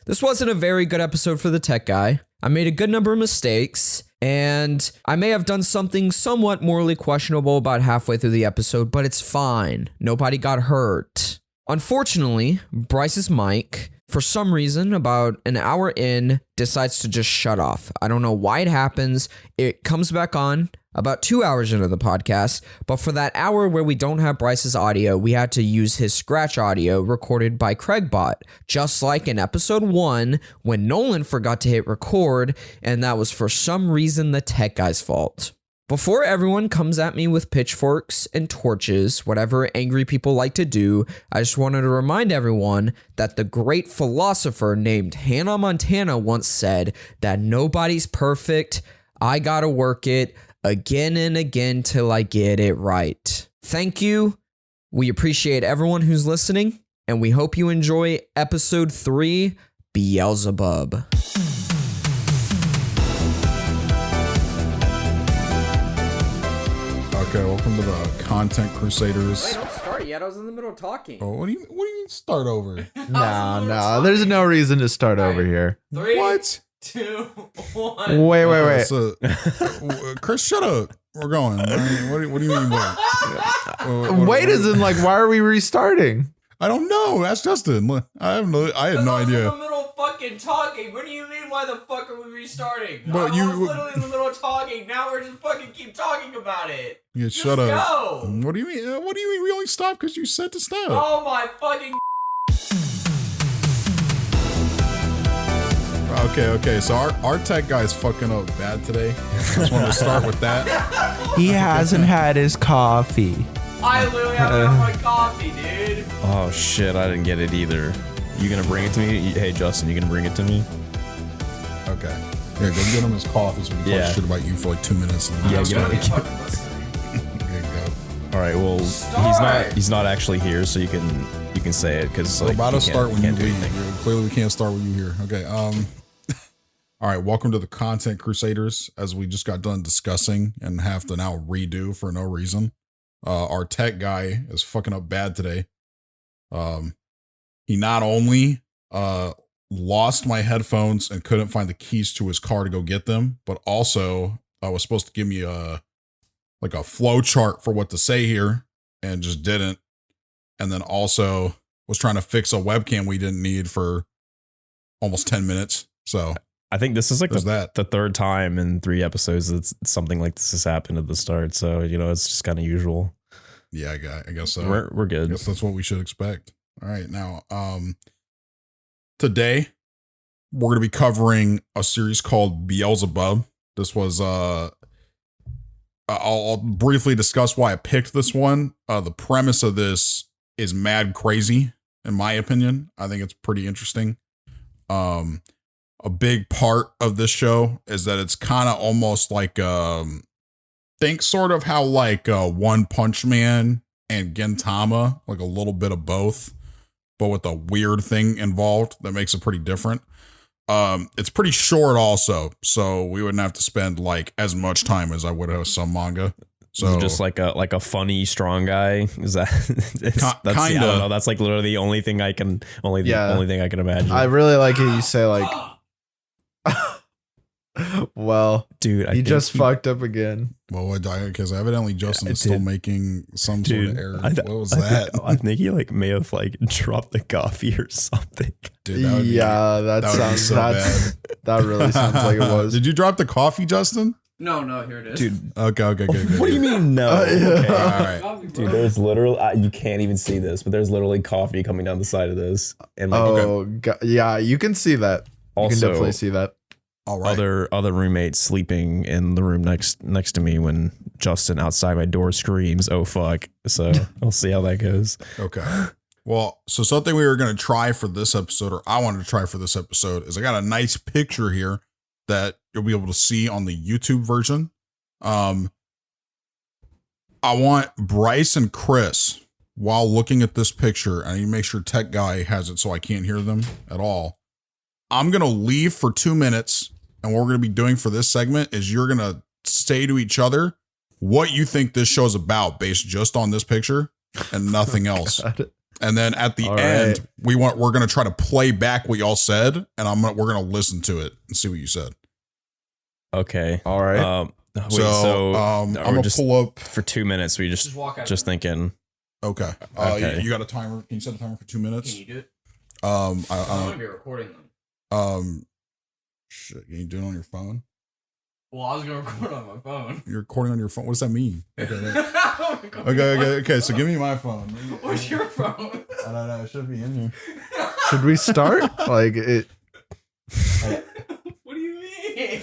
This wasn't a very good episode for the tech guy. I made a good number of mistakes, and I may have done something somewhat morally questionable about halfway through the episode, but it's fine. Nobody got hurt. Unfortunately, Bryce's mic, for some reason, about an hour in, decides to just shut off. I don't know why it happens. It comes back on about 2 hours into the podcast, but for that hour where we don't have Bryce's audio, we had to use his scratch audio recorded by Craigbot, just like in episode 1 when Nolan forgot to hit record, and that was for some reason the tech guy's fault. Before everyone comes at me with pitchforks and torches, whatever angry people like to do, I just wanted to remind everyone that the great philosopher named Hannah Montana once said that nobody's perfect. I gotta work it again and again till I get it right. Thank you. We appreciate everyone who's listening, and we hope you enjoy episode 3, Beelzebub. Okay, welcome to the Content Crusaders. Wait, don't start yet. I was in the middle of talking. Oh, what do you mean start over? No, there's no reason to start over here. 3, What? 2, 1. Wait. So, Chris, shut up. We're going. What do you mean? Wait, as in, like, why are we restarting? I don't know. Ask Justin. I had no I was in idea. the middle of fucking talking. What do you mean? Why the fuck are we restarting? But I was literally in the middle of talking. Now we're just fucking keep talking about it. Yeah, Just shut up. go. What do you mean? What do you mean? We only stopped because you said to stop. Oh my fucking. Okay. So our tech guy is fucking up bad today. Just wanted to start with that. He hasn't had his coffee. I literally haven't had my coffee, dude. Oh shit, I didn't get it either. You gonna bring it to me? Hey Justin, you gonna bring it to me? Okay. Here, go get him his coffee so we can talk shit about you for like 2 minutes. And Yeah, I'm get fucking it. listening. There you go. All right, well Start. he's not actually here, so you can say it because We're about to start when you do leave. anything. Clearly, we can't start when you here. Okay. All right. Welcome to the Content Crusaders. As we just got done discussing and have to now redo for no reason. Our tech guy is fucking up bad today. He not only lost my headphones and couldn't find the keys to his car to go get them, but also was supposed to give me a flow chart for what to say here and just didn't. And then also was trying to fix a webcam we didn't need for almost 10 minutes. So I think this is like there's the third time in 3 episodes that something like this has happened at the start. So, it's just kind of usual. yeah, I guess so. We're I good. guess that's what we should expect. All right. Now, today we're going to be covering a series called Beelzebub. This was, I'll briefly discuss why I picked this one. The premise of this is mad crazy, in my opinion. I think it's pretty interesting. A big part of this show is that it's kind of almost like, think sort of how like One Punch Man and Gintama, like a little bit of both, but with a weird thing involved that makes it pretty different. It's pretty short also, so we wouldn't have to spend like as much time as I would have some manga. So Is it just like a funny strong guy? Is that that's I kinda. don't know. That's like literally the only thing I can only thing I can imagine. I really like it. You say, like, well, Dude, I you think just he- fucked up again. well, because evidently Justin is Dude. still making some sort Dude, of error. I What was that? I think he like may have like dropped the coffee or something. Dude, that would be- Yeah, that that would be sounds so that's that really sounds like it was. Did you drop the coffee, Justin? No, here it is. Dude, Okay, good. what do you mean no? Okay. All right. Dude, there's literally you can't even see this, but there's literally coffee coming down the side of this, and like Yeah, you can see that. You also can definitely see that. All right. other roommates sleeping in the room next to me when Justin outside my door screams, "Oh fuck!" So I'll see how that goes. Okay. Well, so something we were going to try for this episode, or I wanted to try for this episode, is I got a nice picture here that you'll be able to see on the YouTube version. I want Bryce and Kris, while looking at this picture, and I need to make sure Tech Guy has it so I can't hear them at all. I'm going to leave for 2 minutes, and what we're going to be doing for this segment is you're going to say to each other what you think this show's about based just on this picture and nothing else. And then at the end, we're going to try to play back what y'all said, and we're going to listen to it and see what you said. Okay. All right. I'm going to pull up for 2 minutes. We just thinking. Okay. Okay. You got a timer? Can you set a timer for 2 minutes? Can you do it? I'm going to be recording them. Shit. Can you do it on your phone? Well, I was going to record on my phone. You're recording on your phone? What does that mean? Okay. Okay. So give me my phone. What's your phone? I don't know. It should be in here. Should we start? Like it. What do you mean?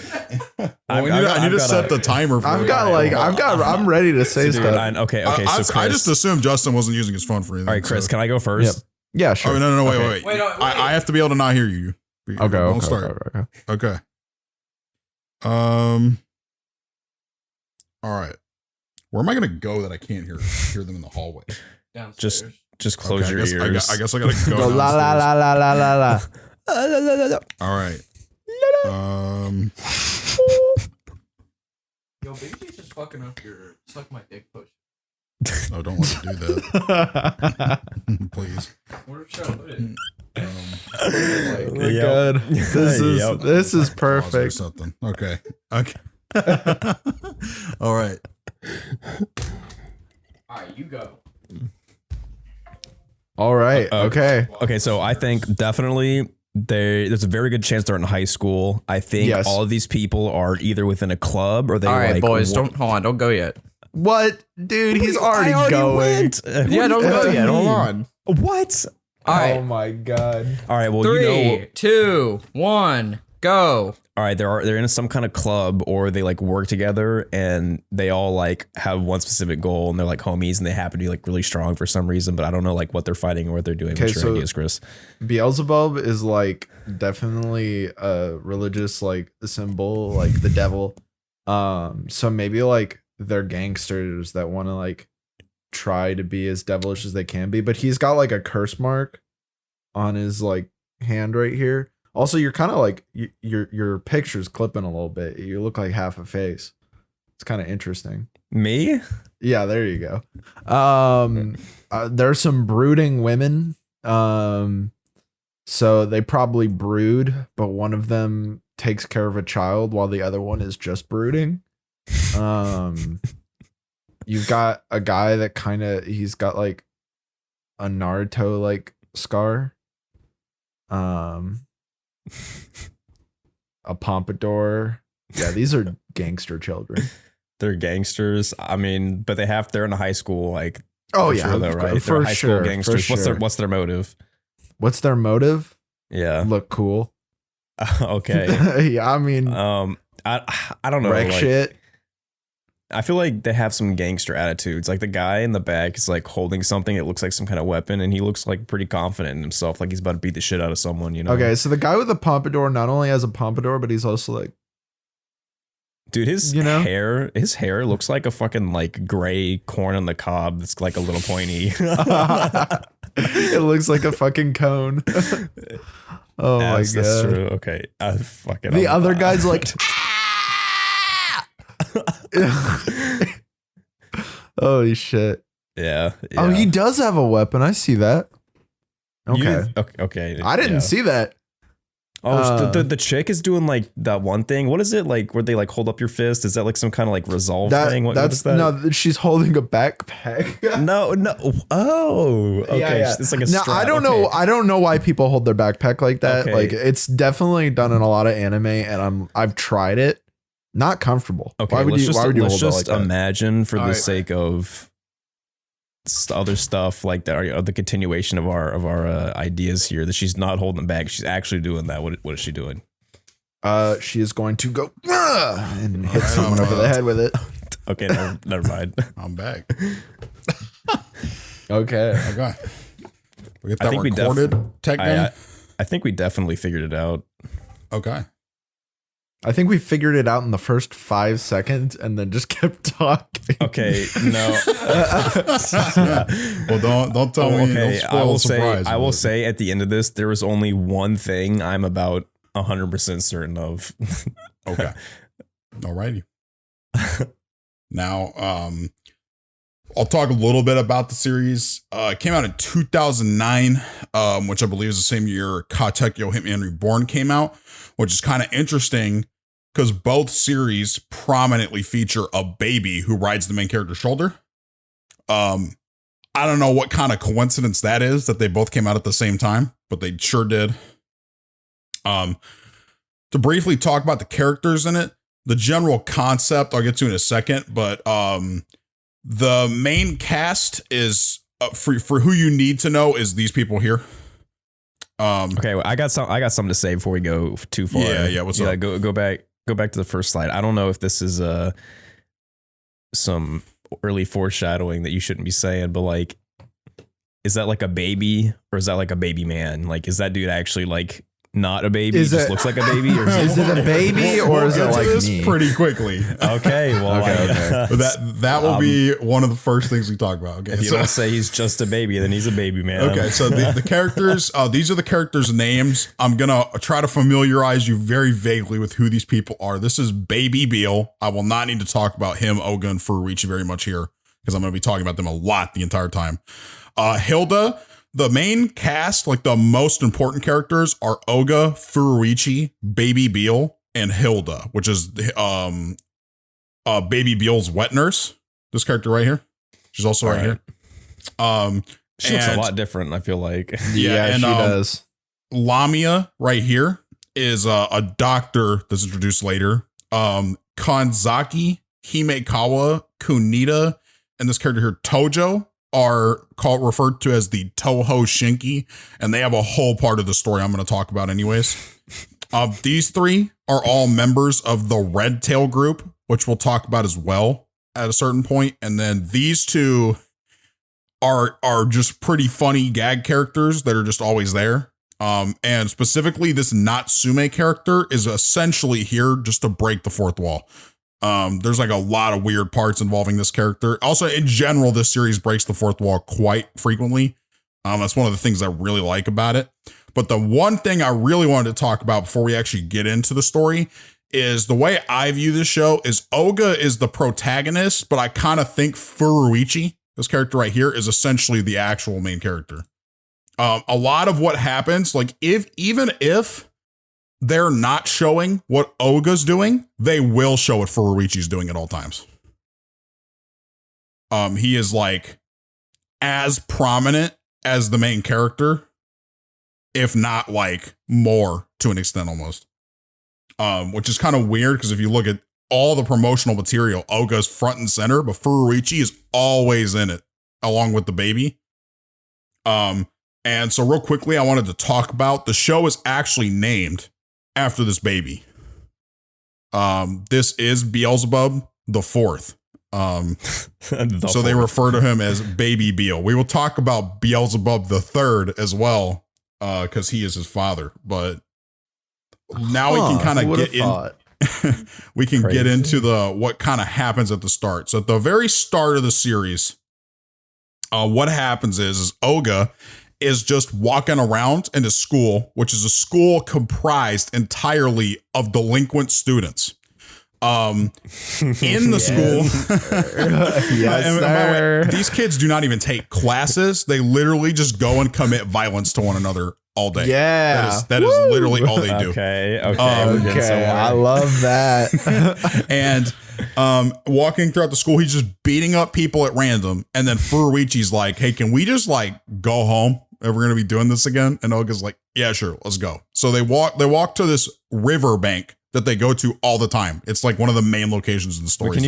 I need to set the timer for I'm ready to say stuff. Okay. So Chris, I just assumed Justin wasn't using his phone for anything. All right, Chris, can I go first? Yep. Yeah, sure. Oh, no, Okay. wait. I have to be able to not hear you. Okay. Don't start. Okay. All right. Where am I gonna go that I can't hear them in the hallway? Downstairs. Just close your ears. I guess I gotta go. Go la la la la la la la. All right. Yo, baby's just fucking up your suck my dick push. Oh, don't let me do that. Please. Where should I put it? We're good. This is perfect. Something. Okay. All right. Alright, you go. All right. Okay. Okay, so I think definitely there's a very good chance they're in high school. I think all of these people are either within a club or they All right, boys, don't go yet. What? Dude, he's already going. Went. Yeah, don't go yet. Hold on. What? All right. Oh my god. All right, well, 3, 2, 1, go. All right, they're in some kind of club or they like work together and they all like have one specific goal and they're like homies and they happen to be like really strong for some reason, but I don't know like what they're fighting or what they're doing. What's your ideas, Chris? Beelzebub is like definitely a religious like symbol, like the devil. So maybe like they're gangsters that want to like try to be as devilish as they can be, but he's got like a curse mark on his like hand right here. Also, you're kind of like your picture's clipping a little bit. You look like half a face. It's kind of interesting. Me? Yeah, there you go. There's some brooding women. So they probably brood, but one of them takes care of a child while the other one is just brooding. You've got a guy that he's got like a Naruto like scar. A pompadour. Yeah, these are gangster children. They're gangsters. I mean, but they're in a high school, like though, right? They're for high sure, school gangsters. for sure. What's their motive? What's their motive? Yeah. Look cool. Okay. Yeah, I mean, I don't know. wreck like, shit. I feel like they have some gangster attitudes. Like the guy in the back is like holding something. It looks like some kind of weapon, and he looks like pretty confident in himself, like he's about to beat the shit out of someone. You know? Okay, so the guy with the pompadour not only has a pompadour, but he's also like, dude, his hair looks like a fucking like gray corn on the cob. That's like a little pointy. it looks like a fucking cone. Oh my god, that's true. Okay, fucking. The other guy's like. Holy shit. Yeah. Oh, he does have a weapon. I see that. Okay. Okay. I didn't see that. Oh, the chick is doing like that one thing. What is it like where they like hold up your fist? Is that like some kind of like resolve thing? What is that? No, she's holding a backpack. No. Oh, okay. Yeah. It's like a now, strap. I don't know. I don't know why people hold their backpack like that. Okay. Like it's definitely done in a lot of anime, and I've tried it. Not comfortable. Okay, why would you hold it like that? Imagine for the sake of other stuff like that, the continuation of our ideas here, that she's not holding it back. She's actually doing that. What is she doing? She is going to go and hit someone over the head with it. Okay, never mind. I'm back. Okay. We get that recorded, tech guy? I think we definitely figured it out. Okay. I think we figured it out in the first 5 seconds and then just kept talking. Okay, no. Yeah. Well, don't tell me. Okay, Don't I will say at the end of this, there was only one thing I'm about 100% certain of. Okay. Alrighty. Now, I'll talk a little bit about the series. It came out in 2009, which I believe is the same year Katekyo Hitman Reborn came out, which is kind of interesting because both series prominently feature a baby who rides the main character's shoulder. I don't know what kind of coincidence that is that they both came out at the same time, but they sure did. To briefly talk about the characters in it, the general concept I'll get to in a second, but the main cast is for who you need to know is these people here. Okay, well, I got something to say before we go too far. Yeah. What's up? Go back to the first slide. I don't know if this is some early foreshadowing that you shouldn't be saying, but like, is that like a baby or is that like a baby man? Like, is that dude actually like not a baby? He just looks like a baby, or Is it a baby or is it like me? Pretty quickly. Okay, well, Okay. that will be one of the first things we talk about. Okay, if you don't say he's just a baby, then he's a baby man. Okay, so the characters, these are the characters' names. I'm gonna try to familiarize you very vaguely with who these people are. This is Baby Beal. I will not need to talk about him, Oga, and Furuichi very much here because I'm gonna be talking about them a lot the entire time. Hilda. The main cast, like the most important characters, are Oga, Furuichi, Baby Beal, and Hilda, which is Baby Beal's wet nurse. This character right here. She's also right here. She looks a lot different, I feel like. Yeah, and, she does. Lamia right here is a doctor that's introduced later. Kanzaki, Himekawa, Kunita, and this character here, Tojo, are referred to as the Toho Shinki, and they have a whole part of the story I'm going to talk about anyways. These three are all members of the Red Tail group, which we'll talk about as well at a certain point. And then these two are just pretty funny gag characters that are just always there. And specifically this Natsume character is essentially here just to break the fourth wall. There's like a lot of weird parts involving this character. Also, in general, this series breaks the fourth wall quite frequently. That's one of the things I really like about it. But the one thing I really wanted to talk about before we actually get into the story is the way I view this show is Oga is the protagonist, but I kind of think Furuichi, this character right here, is essentially the actual main character. A lot of what happens, like even if they're not showing what Oga's doing, they will show what Furuichi's doing at all times. He is like as prominent as the main character, if not like more to an extent almost. Which is kind of weird because if you look at all the promotional material, Oga's front and center, but Furuichi is always in it along with the baby. And so real quickly, I wanted to talk about the show is actually named after this baby. This is Beelzebub the fourth. So they refer to him as Baby Beal. We will talk about Beelzebub the third as well, because he is his father. But now we can kind of get in. We can get into what kind of happens at the start. So at the very start of the series, what happens is Oga is just walking around in a school, which is a school comprised entirely of delinquent students. In the school. Yes, sir. These kids do not even take classes. They literally just go and commit violence to one another all day. Yeah. That is literally all they do. Okay. I love that. And walking throughout the school, he's just beating up people at random. And then Furuichi's like, hey, can we just like go home if we're going to be doing this again? And Oga's like, yeah, sure, let's go. So they walk to this river bank that they go to all the time. It's like one of the main locations in the story. Can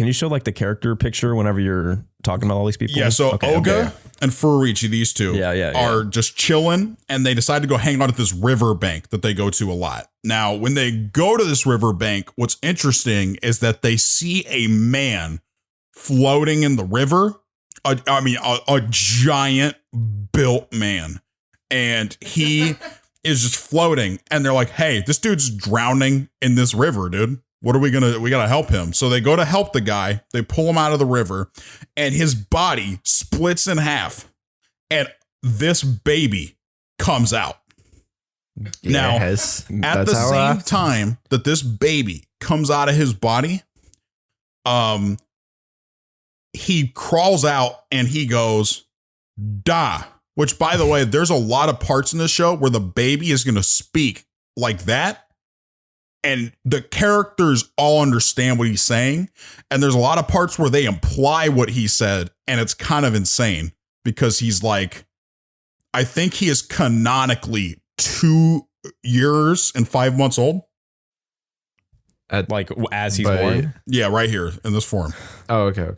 you show like the character picture whenever you're talking about all these people? Yeah, so Oga and Furuichi, these two are just chilling, and they decide to go hang out at this river bank that they go to a lot. Now, when they go to this river bank, what's interesting is that they see a man floating in the river. A giant built man, and he is just floating, and they're like, hey, this dude's drowning in this river, dude. We gotta help him. So they go to help the guy. They pull him out of the river, and his body splits in half, and this baby comes out. Now, at the same time that this baby comes out of his body, he crawls out and he goes, "Da." Which, by the way, there's a lot of parts in this show where the baby is going to speak like that. And the characters all understand what he's saying. And there's a lot of parts where they imply what he said. And it's kind of insane because he's like, I think he is canonically 2 years and 5 months old. Like as he's born? Yeah, right here in this form. Oh, okay.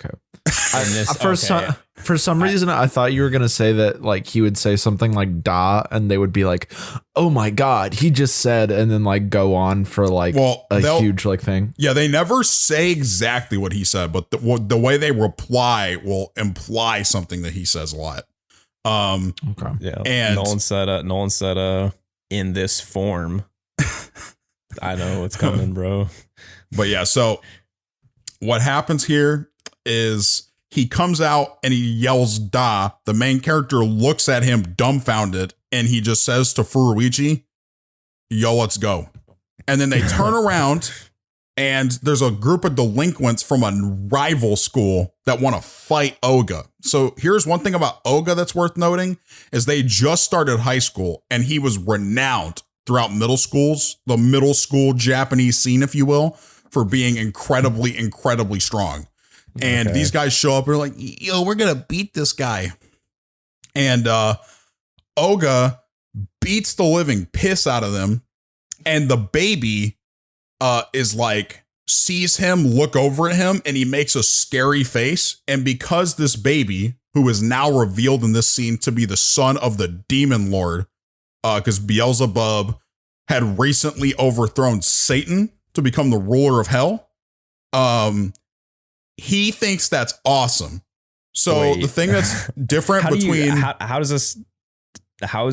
For some reason, I thought you were gonna say that like he would say something like "da" and they would be like, "Oh my god, he just said," and then like go on for like a huge like thing. Yeah, they never say exactly what he said, but the way they reply will imply something that he says a lot. Okay. Yeah. And Nolan said, in this form. I know what's coming, bro. But yeah, so what happens here is he comes out and he yells "da." The main character looks at him dumbfounded and he just says to Furuichi, "Yo, let's go." And then they turn around and there's a group of delinquents from a rival school that want to fight Oga. So here's one thing about Oga that's worth noting is they just started high school and he was renowned throughout middle schools, the middle school Japanese scene, if you will, for being incredibly, incredibly strong. And these guys show up and are like, "Yo, we're going to beat this guy." And Oga beats the living piss out of them. And the baby is like, sees him, look over at him, and he makes a scary face. And because this baby, who is now revealed in this scene to be the son of the demon lord, because Beelzebub had recently overthrown Satan to become the ruler of hell. He thinks that's awesome. So the thing that's different how is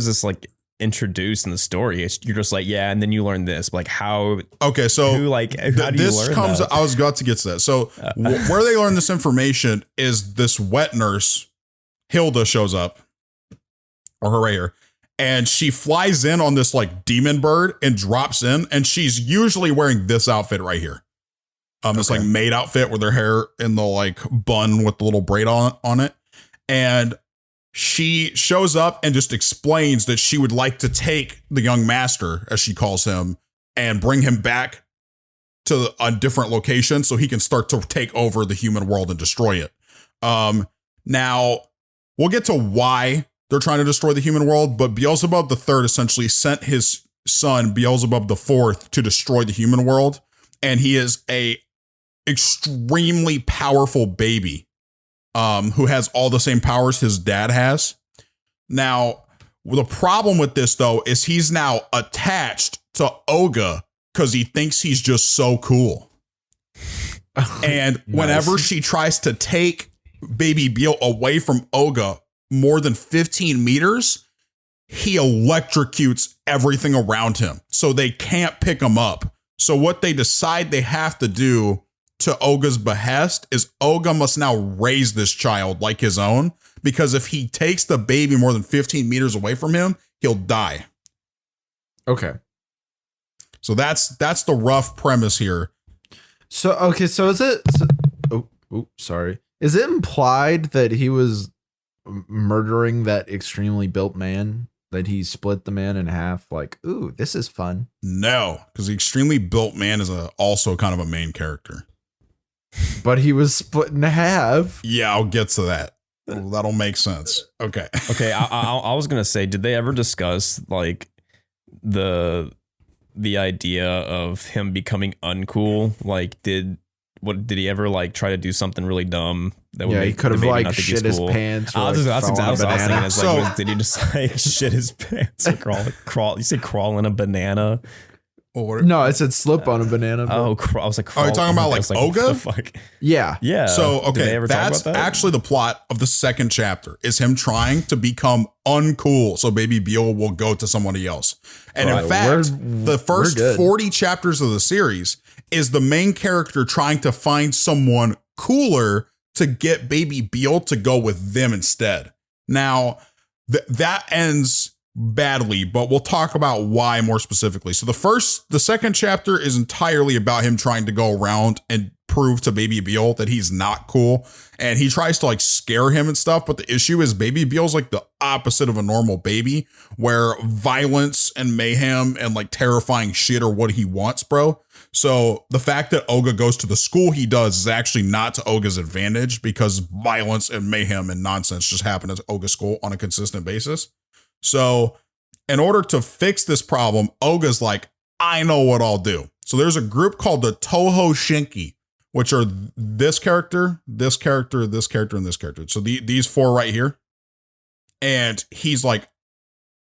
this like introduced in the story? You're just like, yeah, and then you learn this. Like how? Okay, so how do you learn that? I was about to get to that. So where they learn this information is this wet nurse, Hilda, shows up, or her right here. And she flies in on this like demon bird and drops in. And she's usually wearing this outfit right here. This like maid outfit with her hair in the like bun with the little braid on it. And she shows up and just explains that she would like to take the young master, as she calls him, and bring him back to a different location so he can start to take over the human world and destroy it. Now we'll get to why they're trying to destroy the human world, but Beelzebub III essentially sent his son, Beelzebub IV, to destroy the human world. And he is a extremely powerful baby who has all the same powers his dad has. Now, the problem with this, though, is he's now attached to Oga because he thinks he's just so cool. And whenever she tries to take baby Beel away from Oga more than 15 meters, he electrocutes everything around him. So they can't pick him up. So what they decide they have to do to Oga's behest is Oga must now raise this child like his own, because if he takes the baby more than 15 meters away from him, he'll die. Okay. So that's the rough premise here. So is it sorry. Is it implied that he was murdering that extremely built man, that he split the man in half? Like, ooh, this is fun. No, because the extremely built man is also kind of a main character. But he was split in half. Yeah, I'll get to that. That'll make sense. Okay. Okay. I was gonna say, did they ever discuss like the idea of him becoming uncool? Like, did he ever like try to do something really dumb? He could have like shit his pants. That's exactly what I was thinking. Is like, did he just like shit his pants or crawl? You say crawl in a banana? No, I said slip on a banana. Oh, I was like, are you talking about like Oga? Fuck? Yeah. So that's actually the plot of the second chapter is him trying to become uncool so baby Beel will go to somebody else. And in fact, the first 40 chapters of the series is the main character trying to find someone cooler to get baby Beel to go with them instead. Now, that ends badly, but we'll talk about why more specifically. So the second chapter is entirely about him trying to go around and prove to Baby Beal that he's not cool. And he tries to like scare him and stuff. But the issue is Baby Beal's like the opposite of a normal baby, where violence and mayhem and like terrifying shit are what he wants, bro. So the fact that Oga goes to the school he does is actually not to Oga's advantage, because violence and mayhem and nonsense just happen at Oga's school on a consistent basis. So in order to fix this problem, Oga's like, I know what I'll do. So there's a group called the Toho Shinki, which are this character, this character, this character, and this character. So these four right here. And he's like,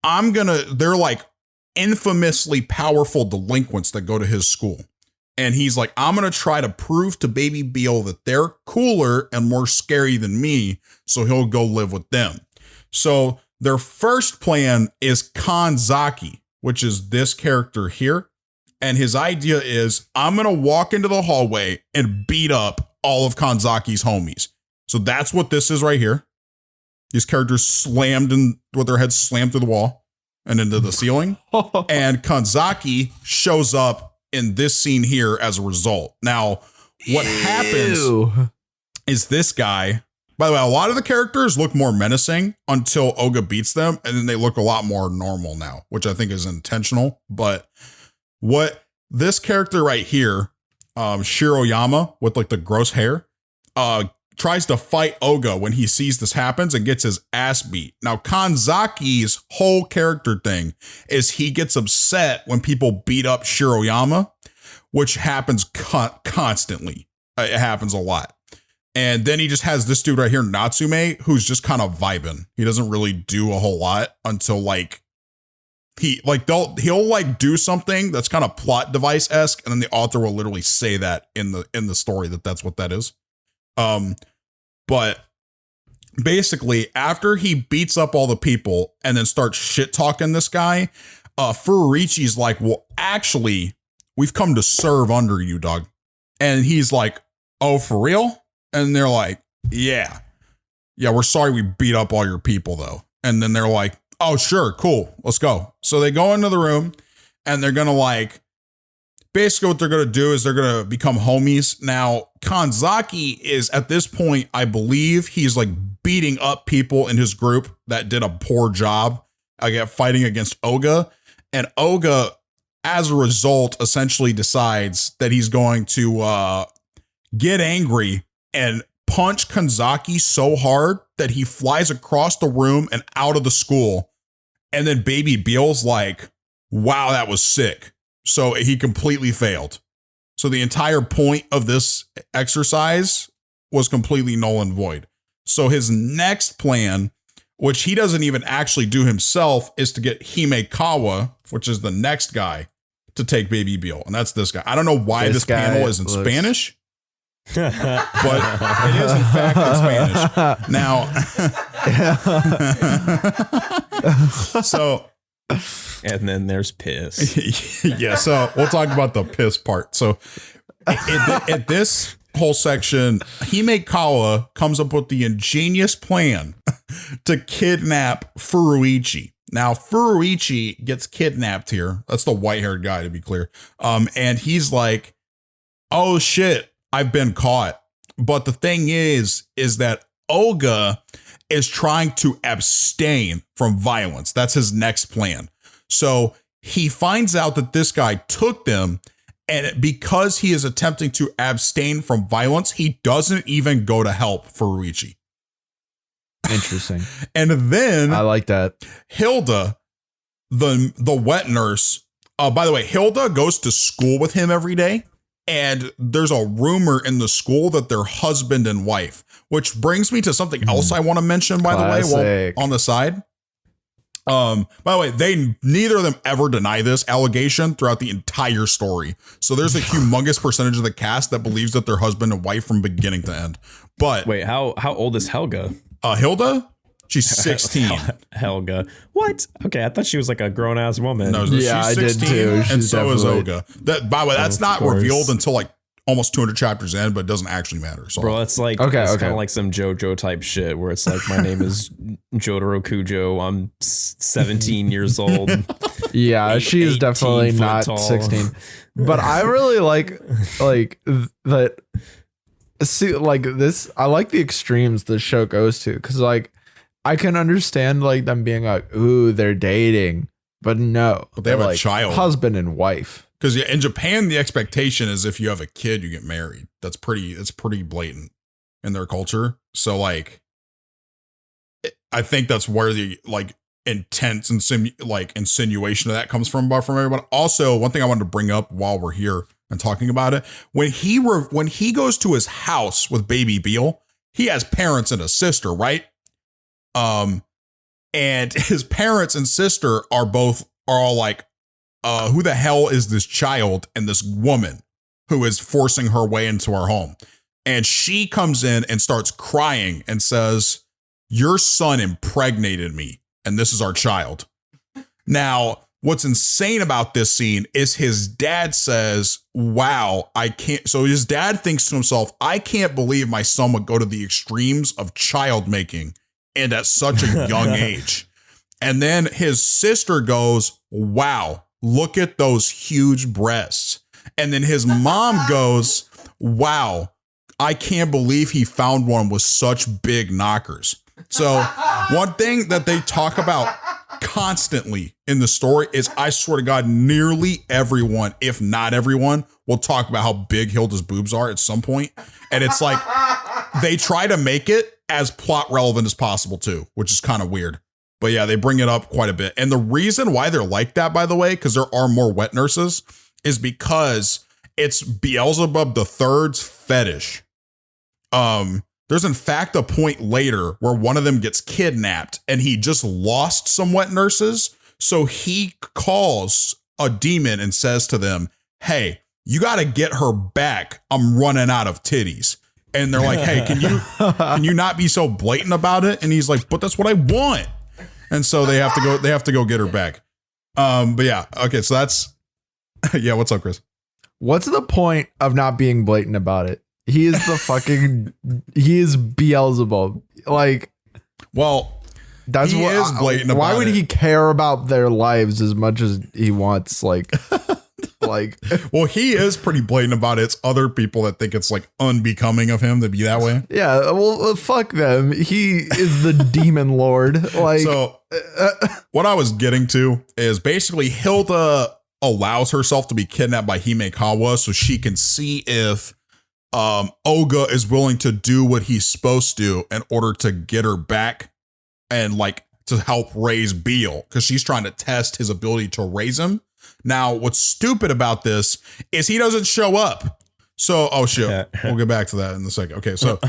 they're like infamously powerful delinquents that go to his school. And he's like, I'm going to try to prove to Baby Beal that they're cooler and more scary than me. So he'll go live with them. So their first plan is Kanzaki, which is this character here. And his idea is, I'm going to walk into the hallway and beat up all of Kanzaki's homies. So that's what this is right here. These characters slammed in with their heads slammed through the wall and into the ceiling. And Kanzaki shows up in this scene here as a result. Now, what happens is this guy, by the way, a lot of the characters look more menacing until Oga beats them. And then they look a lot more normal now, which I think is intentional. But what this character right here, Shiroyama with like the gross hair, tries to fight Oga when he sees this happens and gets his ass beat. Now, Kanzaki's whole character thing is he gets upset when people beat up Shiroyama, which happens constantly. It happens a lot. And then he just has this dude right here, Natsume, who's just kind of vibing. He doesn't really do a whole lot until like he'll like do something that's kind of plot device-esque, and then the author will literally say that in the story that's what that is. But basically after he beats up all the people and then starts shit talking this guy, Furuichi's like, well, actually, we've come to serve under you, dog. And he's like, oh, for real? And they're like, yeah, we're sorry we beat up all your people though. And then they're like, oh, sure, cool, let's go. So they go into the room and they're gonna like, basically what they're going to do is they're going to become homies. Now, Kanzaki is at this point, I believe he's like beating up people in his group that did a poor job fighting against Oga. And Oga, as a result, essentially decides that he's going to get angry and punch Kanzaki so hard that he flies across the room and out of the school. And then Baby Beal's like, wow, that was sick. So he completely failed. So the entire point of this exercise was completely null and void. So his next plan, which he doesn't even actually do himself, is to get Himekawa, which is the next guy, to take Baby Beal. And that's this guy. I don't know why this panel is in Spanish, but it is in fact in Spanish. Now, so... And then there's piss. Yeah, so we'll talk about the piss part. So at this whole section, Himekawa comes up with the ingenious plan to kidnap Furuichi. Now, Furuichi gets kidnapped here. That's the white-haired guy, to be clear. And he's like, oh shit, I've been caught. But the thing is that Oga is trying to abstain from violence. That's his next plan. So he finds out that this guy took them, and because he is attempting to abstain from violence, he doesn't even go to help Furuichi. Interesting. And then I like that. Hilda, the wet nurse. By the way, Hilda goes to school with him every day. And there's a rumor in the school that they're husband and wife, which brings me to something else I want to mention, by the way, on the side. By the way, neither of them ever deny this allegation throughout the entire story. So there's a humongous percentage of the cast that believes that they're husband and wife from beginning to end. But wait, how old is Helga? Hilda? She's 16. Helga. What? Okay, I thought she was like a grown ass woman. No, she's 16, I did too. And so is Oga. That, by the way, that's not revealed until like almost 200 chapters in, but it doesn't actually matter. So Bro, it's like Okay, it's okay. kind of like some JoJo type shit where it's like, my name is Jotaro Kujo. I'm 17 years old. Yeah, she is 18 definitely foot not tall. 16. But I really like that. See, like this, I like the extremes the show goes to, because like I can understand like them being like, ooh, they're dating, but no, But they have they're, a like, child. husband and wife. Because in Japan, the expectation is if you have a kid, you get married. It's pretty blatant in their culture. So like, I think that's where the like intense and insinuation of that comes from everyone. Also, one thing I wanted to bring up while we're here and talking about it, when he goes to his house with baby Beal, he has parents and a sister, right? And his parents and sister are all like, who the hell is this child and this woman who is forcing her way into our home? And she comes in and starts crying and says, your son impregnated me, and this is our child. Now, what's insane about this scene is his dad says, wow, I can't. So his dad thinks to himself, I can't believe my son would go to the extremes of child making and at such a young age. And then his sister goes, wow, look at those huge breasts. And then his mom goes, wow, I can't believe he found one with such big knockers. So one thing that they talk about constantly in the story is, I swear to God, nearly everyone, if not everyone, will talk about how big Hilda's boobs are at some point. And it's like, they try to make it as plot relevant as possible too, which is kind of weird. But yeah, they bring it up quite a bit. And the reason why they're like that, by the way, because there are more wet nurses, is because it's Beelzebub the Third's fetish. There's in fact a point later where one of them gets kidnapped and he just lost some wet nurses. So he calls a demon and says to them, hey, you got to get her back. I'm running out of titties. And they're like, hey, can you not be so blatant about it? And he's like, but that's what I want. And so they have to go get her back. But yeah. Okay. So that's, yeah. What's up, Kris? What's the point of not being blatant about it? He is he is Beelzebub. Like, well, that's he what is blatant about why would it. he care about their lives as much as he wants? Like, well, he is pretty blatant about it. It's other people that think it's like unbecoming of him to be that way. yeah, well, fuck them. He is the demon lord. Like, So what I was getting to is basically Hilda allows herself to be kidnapped by Himekawa so she can see if Oga is willing to do what he's supposed to in order to get her back and like to help raise Beal, because she's trying to test his ability to raise him. Now, what's stupid about this is he doesn't show up. So, oh shit, we'll get back to that in a second. Okay, so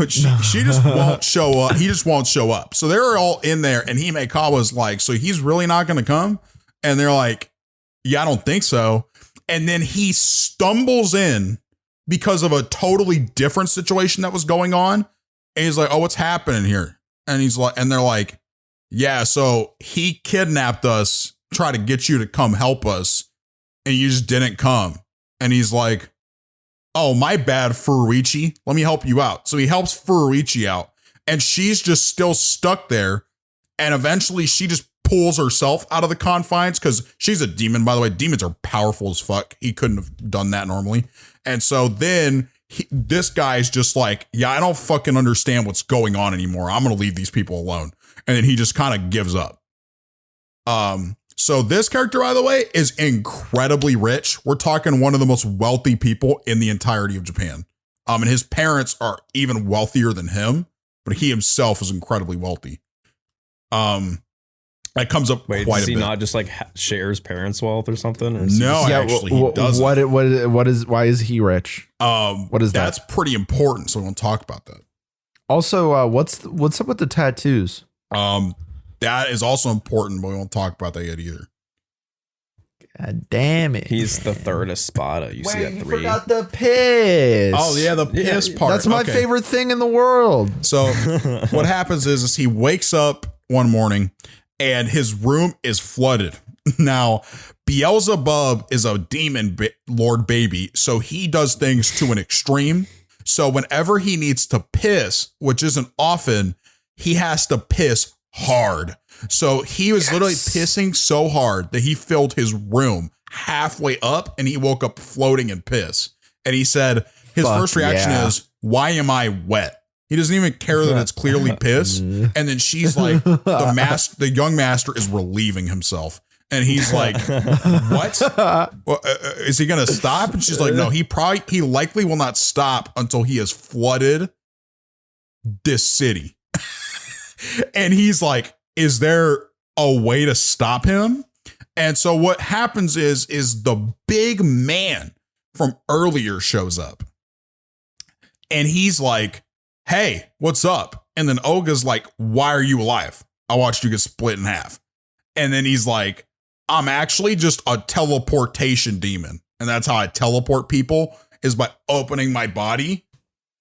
she just won't show up. He just won't show up. So they're all in there, and Himekawa's like, so he's really not going to come? And they're like, yeah, I don't think so. And then he stumbles in because of a totally different situation that was going on. And he's like, oh, what's happening here? And he's like, and they're like, yeah, so he kidnapped us, try to get you to come help us, and you just didn't come. And he's like, oh, my bad, Furuichi. Let me help you out. So he helps Furuichi out, and she's just still stuck there. And eventually she just pulls herself out of the confines, because she's a demon, by the way. Demons are powerful as fuck. He couldn't have done that normally. And so then this guy's just like, yeah, I don't fucking understand what's going on anymore. I'm going to leave these people alone. And then he just kind of gives up. So this character, by the way, is incredibly rich. We're talking one of the most wealthy people in the entirety of Japan. And his parents are even wealthier than him, but he himself is incredibly wealthy. That comes up quite a bit. Does he not just like share his parents' wealth or something? Or No, actually, he doesn't. Why is he rich? What is that? That's pretty important, so we won't talk about that. Also, what's up with the tattoos? That is also important, but we won't talk about that yet either. God damn it! He's the third Espada. You see that you 3. forgot the piss. Oh yeah, the piss part. That's my favorite thing in the world. So what happens is he wakes up one morning and his room is flooded. Now, Beelzebub is a demon lord baby, so he does things to an extreme. So whenever he needs to piss, which isn't often, he has to piss hard. So he was literally pissing so hard that he filled his room halfway up and he woke up floating in piss. And he said his first reaction is, why am I wet? He doesn't even care that it's clearly piss. And then she's like, the young master is relieving himself. And he's like, what? Is he going to stop? And she's like, no, he likely will not stop until he has flooded this city. And he's like, is there a way to stop him? And so what happens is the big man from earlier shows up. And he's like, hey, what's up? And then Olga's like, why are you alive? I watched you get split in half. And then he's like, I'm actually just a teleportation demon. And that's how I teleport people, is by opening my body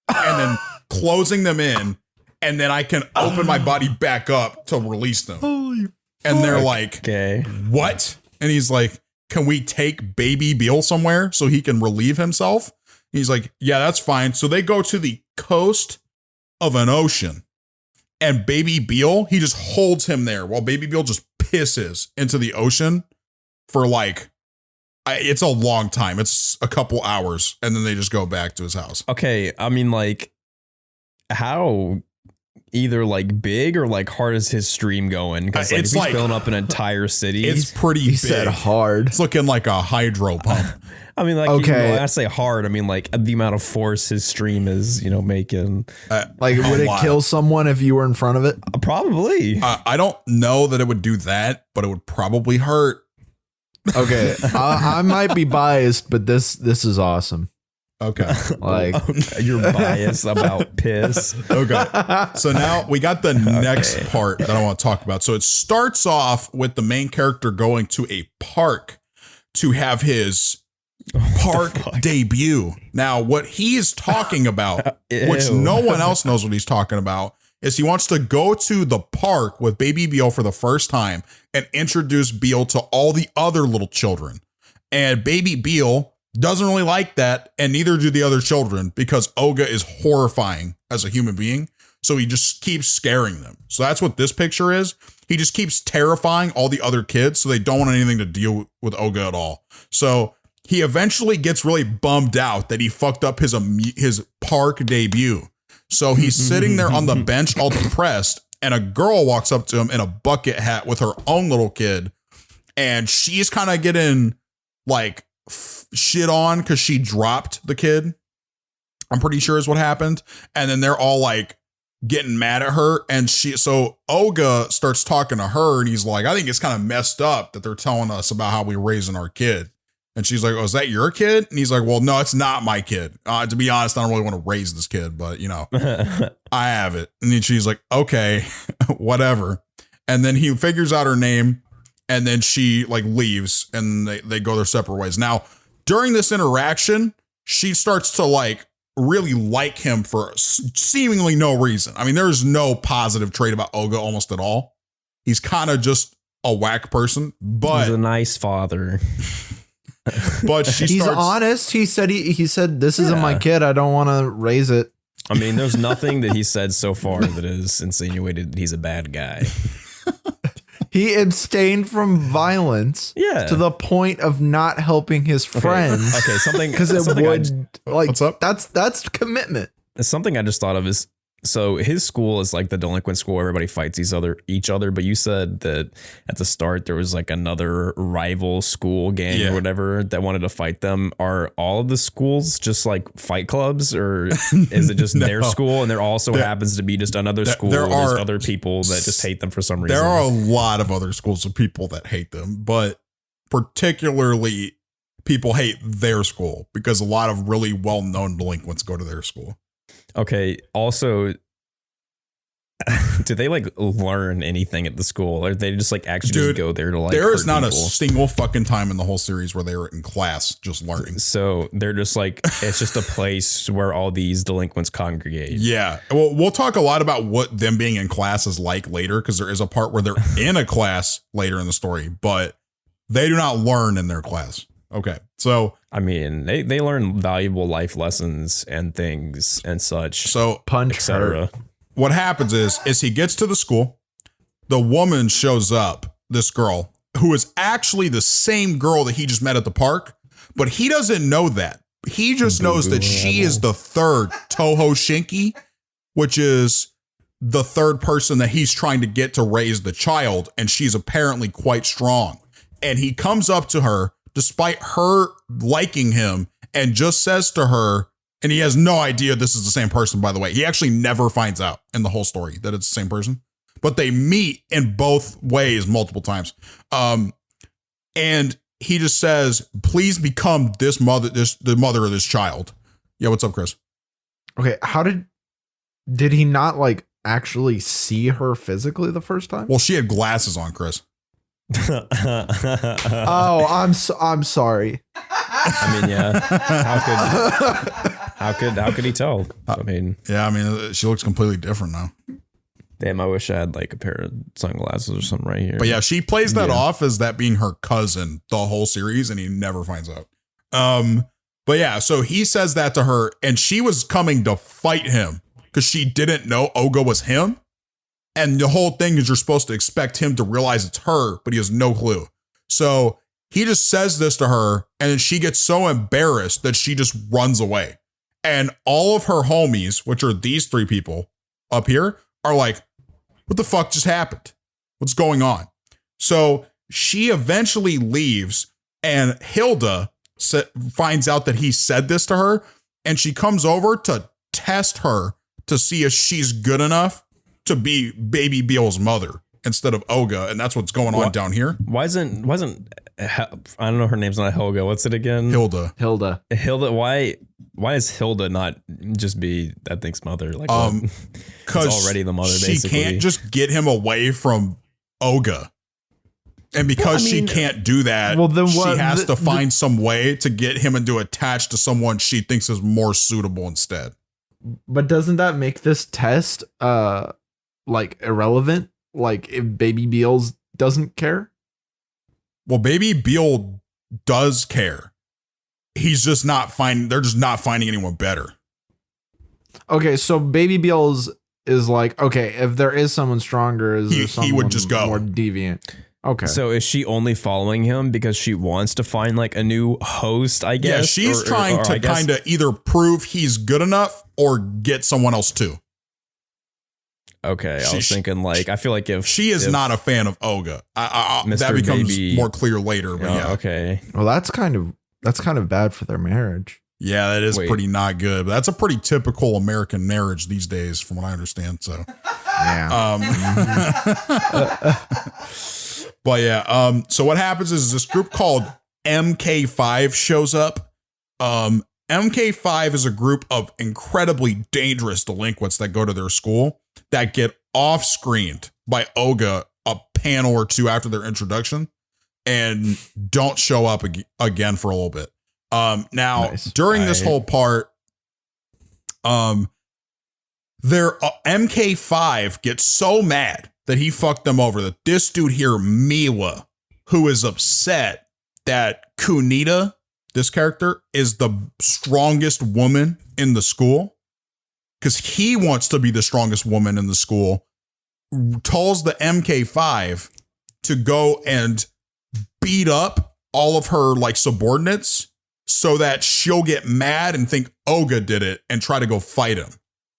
and then closing them in. And then I can open my body back up to release them. Holy and they're like, okay, what? And he's like, can we take baby Beal somewhere so he can relieve himself? He's like, yeah, that's fine. So they go to the coast of an ocean, and baby Beal, he just holds him there while baby Beal just pisses into the ocean for like, it's a long time. It's a couple hours, and then they just go back to his house. Okay, I mean, like, how either like big or like hard is his stream going? Because like, if he's filling up an entire city, it's pretty big. He said hard. It's looking like a hydro pump. I mean, like, okay. When I say hard, I mean like the amount of force his stream is, making. Like, would it kill someone if you were in front of it? Probably. I don't know that it would do that, but it would probably hurt. Okay, I might be biased, but this is awesome. Okay, like you're biased about piss. Okay, so now we got the next part that I want to talk about. So it starts off with the main character going to a park to have his park debut. Now, what he is talking about, which no one else knows what he's talking about, is he wants to go to the park with baby Beal for the first time and introduce Beal to all the other little children. And baby Beal doesn't really like that, and neither do the other children, because Olga is horrifying as a human being. So he just keeps scaring them. So that's what this picture is. He just keeps terrifying all the other kids, so they don't want anything to deal with Olga at all. So he eventually gets really bummed out that he fucked up his park debut. So he's sitting there on the bench all depressed, and a girl walks up to him in a bucket hat with her own little kid, and she's kind of getting like shit on because she dropped the kid. I'm pretty sure is what happened. And then they're all like getting mad at her, and so Olga starts talking to her, and he's like, I think it's kind of messed up that they're telling us about how we're raising our kid. And she's like, oh, is that your kid? And he's like, well, no, it's not my kid. To be honest, I don't really want to raise this kid, but I have it. And then she's like, okay, whatever. And then he figures out her name, and then she like leaves, and they go their separate ways. Now, during this interaction, she starts to like really like him for seemingly no reason. I mean, there's no positive trait about Olga almost at all. He's kind of just a whack person, but he's a nice father. But he's honest. He said this isn't my kid. I don't want to raise it. I mean, there's nothing that he said so far that has insinuated that he's a bad guy. He abstained from violence to the point of not helping his friends. Okay, something because it would like what's up? That's commitment. Something I just thought of is, so his school is like the delinquent school. Everybody fights each other. But you said that at the start there was like another rival school gang or whatever that wanted to fight them. Are all of the schools just like fight clubs, or is it just their school, and there also happens to be just another school where there's other people that just hate them for some reason? There are a lot of other schools of people that hate them, but particularly people hate their school because a lot of really well-known delinquents go to their school. Okay. Also, do they like learn anything at the school, or they just like actually just go there to like? There is not a single fucking time in the whole series where they were in class just learning. So they're just like, it's just a place where all these delinquents congregate. Yeah. Well, we'll talk a lot about what them being in class is like later, because there is a part where they're in a class later in the story. But They do not learn in their class. Okay. So, I mean, they learn valuable life lessons and things and such. So punch etc. What happens is he gets to the school. The woman shows up, this girl, who is actually the same girl that he just met at the park, but he doesn't know that. He just knows that she is the third Toho Shinki, which is the third person that he's trying to get to raise the child, and she's apparently quite strong. And he comes up to her, despite her liking him, and just says to her, and he has no idea this is the same person, by the way. He actually never finds out in the whole story that it's the same person. But they meet in both ways multiple times. And he just says, please become the mother of this child. Yeah, what's up, Kris? Okay, how did he not like actually see her physically the first time? Well, she had glasses on, Kris. Oh, I'm sorry. I mean, yeah. How could he tell? I mean, yeah, I mean, she looks completely different now. Damn, I wish I had like a pair of sunglasses or something right here. But yeah, she plays that off as that being her cousin the whole series, and he never finds out. But yeah, so he says that to her, and she was coming to fight him because she didn't know Oga was him. And the whole thing is you're supposed to expect him to realize it's her, but he has no clue. So he just says this to her, and then she gets so embarrassed that she just runs away. And all of her homies, which are these three people up here, are like, what the fuck just happened? What's going on? So she eventually leaves, and Hilda finds out that he said this to her, and she comes over to test her to see if she's good enough to be baby Beel's mother instead of Oga, and that's what's going on down here. Why isn't I don't know, her name's not Helga. What's it again? Hilda. Why is Hilda not just be that thing's mother? Like, because already the mother. She basically can't just get him away from Oga, and because she can't do that, she has to find some way to get him into attached to someone she thinks is more suitable instead. But doesn't that make this test like irrelevant? Like if baby Beelz doesn't care? Well, baby Beel does care. He's just not finding. They're just not finding anyone better. Okay, so baby Beelz is like, okay, if there is someone stronger, is there someone he would just go more deviant? Okay. So is she only following him because she wants to find like a new host, I guess? Yeah, she's trying to kind of either prove he's good enough or get someone else too. Okay, I was thinking like, I feel like if she is not a fan of Oga, that becomes more clear later. But yeah, okay. Well, that's kind of bad for their marriage. Yeah, that is pretty not good. But that's a pretty typical American marriage these days, from what I understand. So, yeah. But yeah, so what happens is this group called MK5 shows up. MK5 is a group of incredibly dangerous delinquents that go to their school that get off-screened by Oga a panel or two after their introduction and don't show up again for a little bit. Now, during this whole part, their MK5 gets so mad that he fucked them over that this dude here, Miwa, who is upset that Kunita, this character, is the strongest woman in the school because he wants to be the strongest woman in the school, tells the MK5 to go and beat up all of her like subordinates so that she'll get mad and think Oga did it and try to go fight him.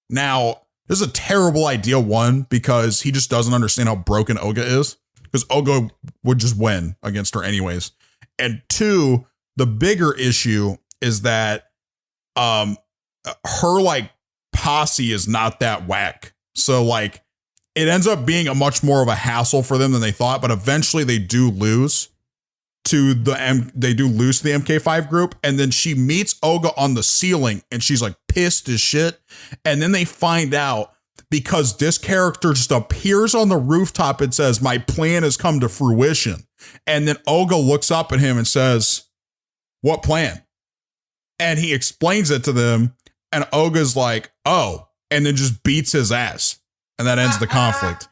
Now, this is a terrible idea, one, because he just doesn't understand how broken Oga is, because Oga would just win against her anyways. And two, the bigger issue is that her like posse is not that whack. So like it ends up being a much more of a hassle for them than they thought, but eventually they do lose to the MK5 group, and then she meets Oga on the ceiling and she's like pissed as shit. And then they find out because this character just appears on the rooftop and says, "My plan has come to fruition." And then Oga looks up at him and says, "What plan?" And he explains it to them, and Oga's like, "Oh," and then just beats his ass. And that ends the conflict.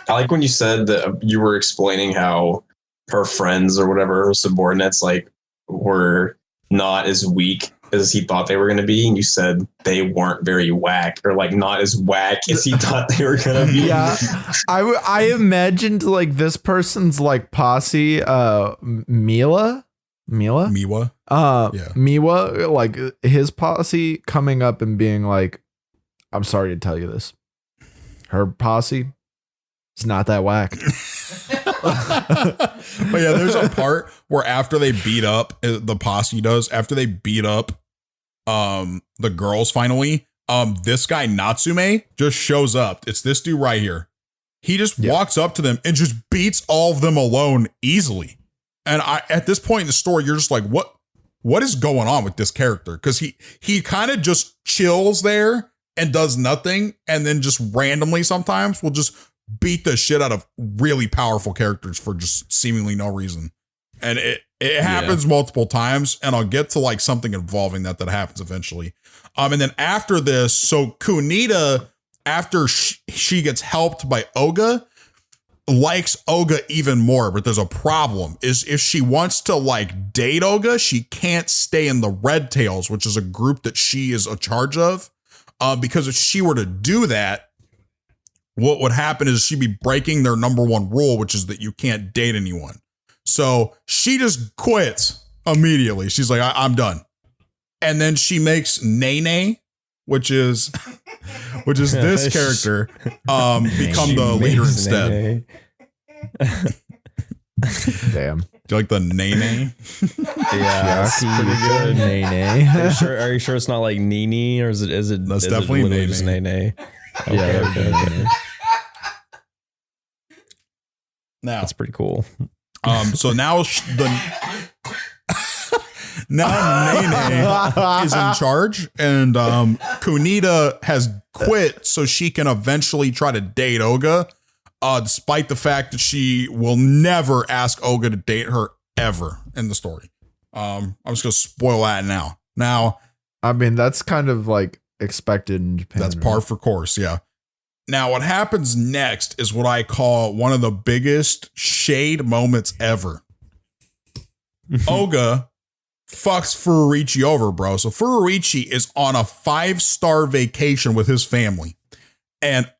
I like when you said that you were explaining how her friends or whatever, her subordinates, like, were not as weak as he thought they were going to be, and you said they weren't very whack, or like not as whack as he thought they were going to be. Yeah, I imagined like this person's like posse, Miwa, Miwa. Yeah. Miwa, like his posse coming up and being like, I'm sorry to tell you this, her posse, it's not that whack. But yeah, there's a part where after they beat up, the posse does, after they beat up the girls finally, this guy Natsume just shows up. It's this dude right here. He just walks up to them and just beats all of them alone easily. And at this point in the story, you're just like, what is going on with this character? Because he kind of just chills there and does nothing, and then just randomly sometimes will just beat the shit out of really powerful characters for just seemingly no reason. And it happens multiple times, and I'll get to like something involving that happens eventually. And then after this, so Kunita, after she gets helped by Oga, likes Oga even more, but there's a problem. Is if she wants to like date Oga, she can't stay in the Red Tails, which is a group that she is a charge of. Because if she were to do that, what would happen is she'd be breaking their number one rule, which is that you can't date anyone. So she just quits immediately. She's like, I'm done. And then she makes Nene, which is this character, become the leader instead. Damn. Do you like the Nene? Yeah, that's pretty good. Nene. Are you sure it's not like Nini, or is it? That's is definitely it literally Nene. just Nene? Yeah, Okay. Now, That's pretty cool. so now Nene is in charge, and Kunita has quit so she can eventually try to date Oga, despite the fact that she will never ask Oga to date her ever in the story. I'm just gonna spoil that now. Now, I mean, that's kind of like expected in Japan. that's par for course, yeah. Now, what happens next is what I call one of the biggest shade moments ever. Oga fucks Furichi over, bro. So Furichi is on a 5-star vacation with his family, and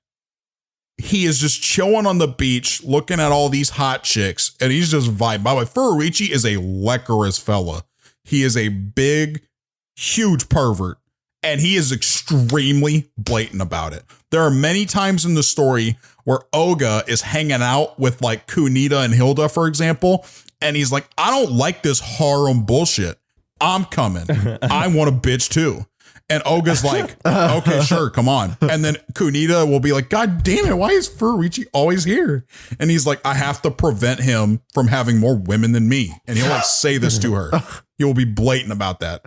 he is just chilling on the beach, looking at all these hot chicks, and he's just vibing. By the way, Furichi is a lecherous fella. He is a big, huge pervert, and he is extremely blatant about it. There are many times in the story where Oga is hanging out with like Kunita and Hilda, for example, and he's like, I don't like this harem bullshit. I'm coming. I want a bitch too. And Oga's like, okay, sure, come on. And then Kunita will be like, God damn it, why is Furichi always here? And he's like, I have to prevent him from having more women than me. And he'll like say this to her. He will be blatant about that.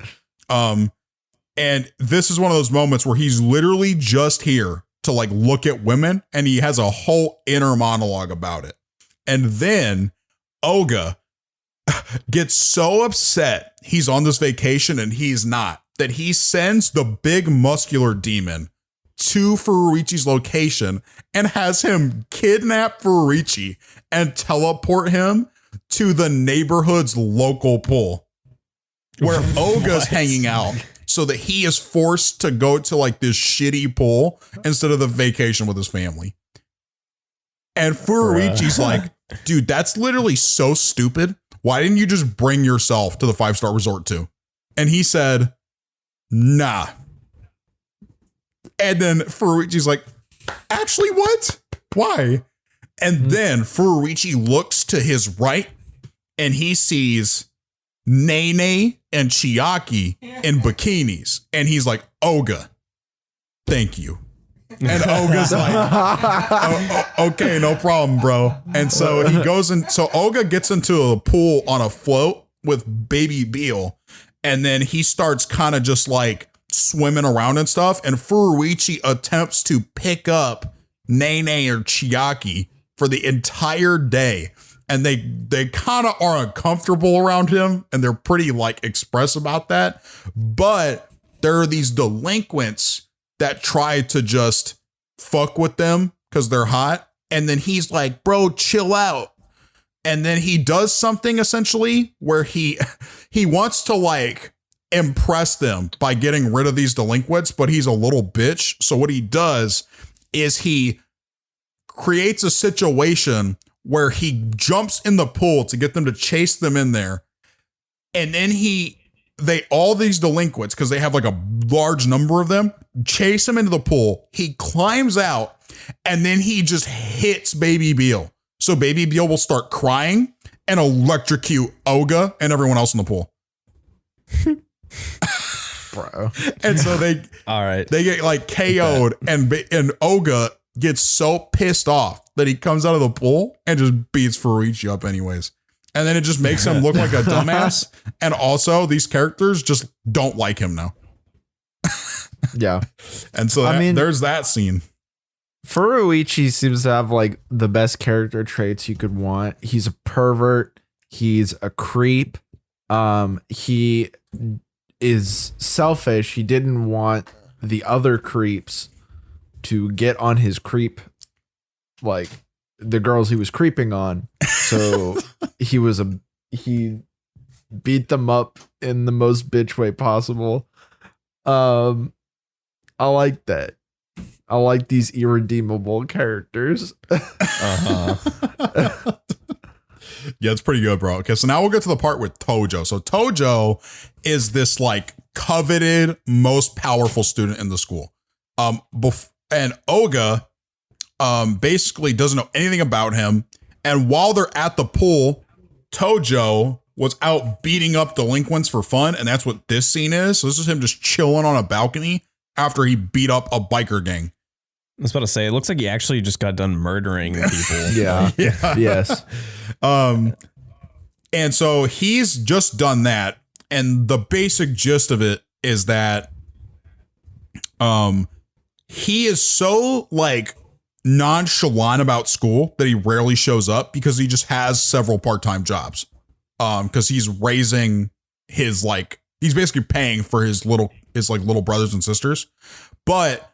And this is one of those moments where he's literally just here to like look at women, and he has a whole inner monologue about it. And then Oga gets so upset he's on this vacation and he's not, that he sends the big muscular demon to Furichi's location and has him kidnap Furichi and teleport him to the neighborhood's local pool where Oga's hanging out, so that he is forced to go to like this shitty pool instead of the vacation with his family. And Furichi's like, dude, that's literally so stupid. Why didn't you just bring yourself to the 5-star resort too? And he said, nah. And then Furichi's like, actually, what? Why? And then Furichi looks to his right and he sees Nene and Chiaki in bikinis. And he's like, Oga, thank you. And Oga's like, okay, no problem, bro. And so he goes in. So Oga gets into a pool on a float with baby Beal. And then he starts kind of just like swimming around and stuff. And Furichi attempts to pick up Nene or Chiaki for the entire day. And they kind of are uncomfortable around him, and they're pretty like express about that. But there are these delinquents that try to just fuck with them because they're hot. And then he's like, bro, chill out. And then he does something essentially where he wants to like impress them by getting rid of these delinquents, but he's a little bitch. So what he does is he creates a situation where he jumps in the pool to get them to chase them in there. And then all these delinquents, because they have like a large number of them, chase him into the pool. He climbs out and then he just hits Baby Beal. So Baby Beal will start crying and electrocute Olga and everyone else in the pool. Bro. And so they get like KO'd and Olga gets so pissed off that he comes out of the pool and just beats Furuichi up anyways. And then it just makes him look like a dumbass. And also these characters just don't like him now. Yeah. And so there's that scene. Furuichi seems to have like the best character traits you could want. He's a pervert. He's a creep. He is selfish. He didn't want the other creeps to get on his creep, like the girls he was creeping on. So he beat them up in the most bitch way possible. I like that. I like these irredeemable characters. Yeah, it's pretty good, bro. Okay, so now we'll get to the part with Tojo. So Tojo is this like coveted, most powerful student in the school. And Olga basically doesn't know anything about him. And while they're at the pool, Tojo was out beating up delinquents for fun. And that's what this scene is. So this is him just chilling on a balcony after he beat up a biker gang. I was about to say, it looks like he actually just got done murdering people. Yeah. Yes. And so he's just done that. And the basic gist of it is that he is so like nonchalant about school that he rarely shows up because he just has several part-time jobs. Because he's raising his he's basically paying for his little brothers and sisters. But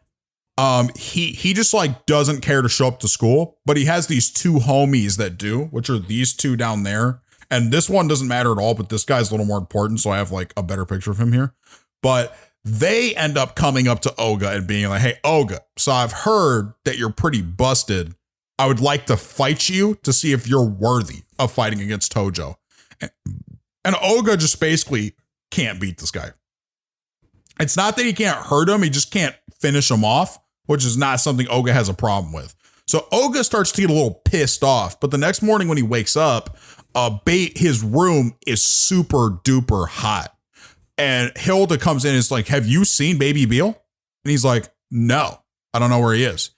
he just like doesn't care to show up to school, but he has these two homies that do, which are these two down there. And this one doesn't matter at all, but this guy's a little more important. So I have like a better picture of him here. But they end up coming up to Olga and being like, hey, Olga, so I've heard that you're pretty busted. I would like to fight you to see if you're worthy of fighting against Tojo. And Olga just basically can't beat this guy. It's not that he can't hurt him. He just can't finish him off, which is not something Olga has a problem with. So Olga starts to get a little pissed off. But the next morning when he wakes up, his room is super duper hot. And Hilda comes in and is like, have you seen Baby Beal? And he's like, no, I don't know where he is.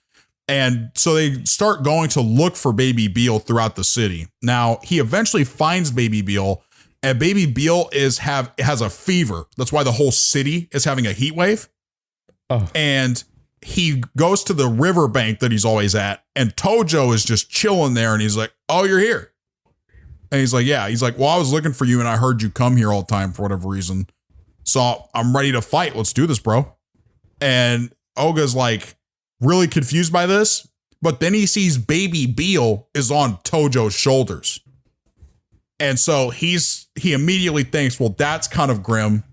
And so they start going to look for Baby Beal throughout the city. Now, he eventually finds Baby Beal, and Baby Beal has a fever. That's why the whole city is having a heat wave. Oh. And he goes to the riverbank that he's always at, and Tojo is just chilling there, and he's like, oh, you're here. And he's like, yeah. He's like, well, I was looking for you, and I heard you come here all the time for whatever reason. So I'm ready to fight. Let's do this, bro. And Olga's like really confused by this, but then he sees Baby Beal is on Tojo's shoulders. And so he immediately thinks, well, that's kind of grim,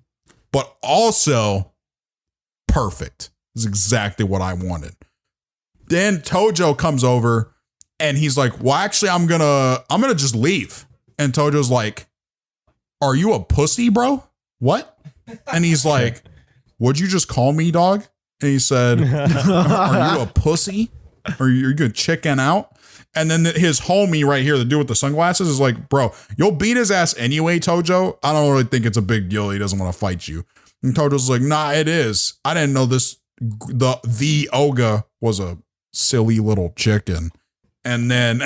but also perfect. This is exactly what I wanted. Then Tojo comes over and he's like, well, actually, I'm gonna just leave. And Tojo's like, are you a pussy, bro? What? And he's like, what'd you just call me, dog? And he said, are you a pussy? Or are you gonna chicken out? And then his homie right here, the dude with the sunglasses, is like, bro, you'll beat his ass anyway, Tojo. I don't really think it's a big deal. He doesn't want to fight you. And Tojo's like, nah, it is. I didn't know this. The Olga was a silly little chicken. And then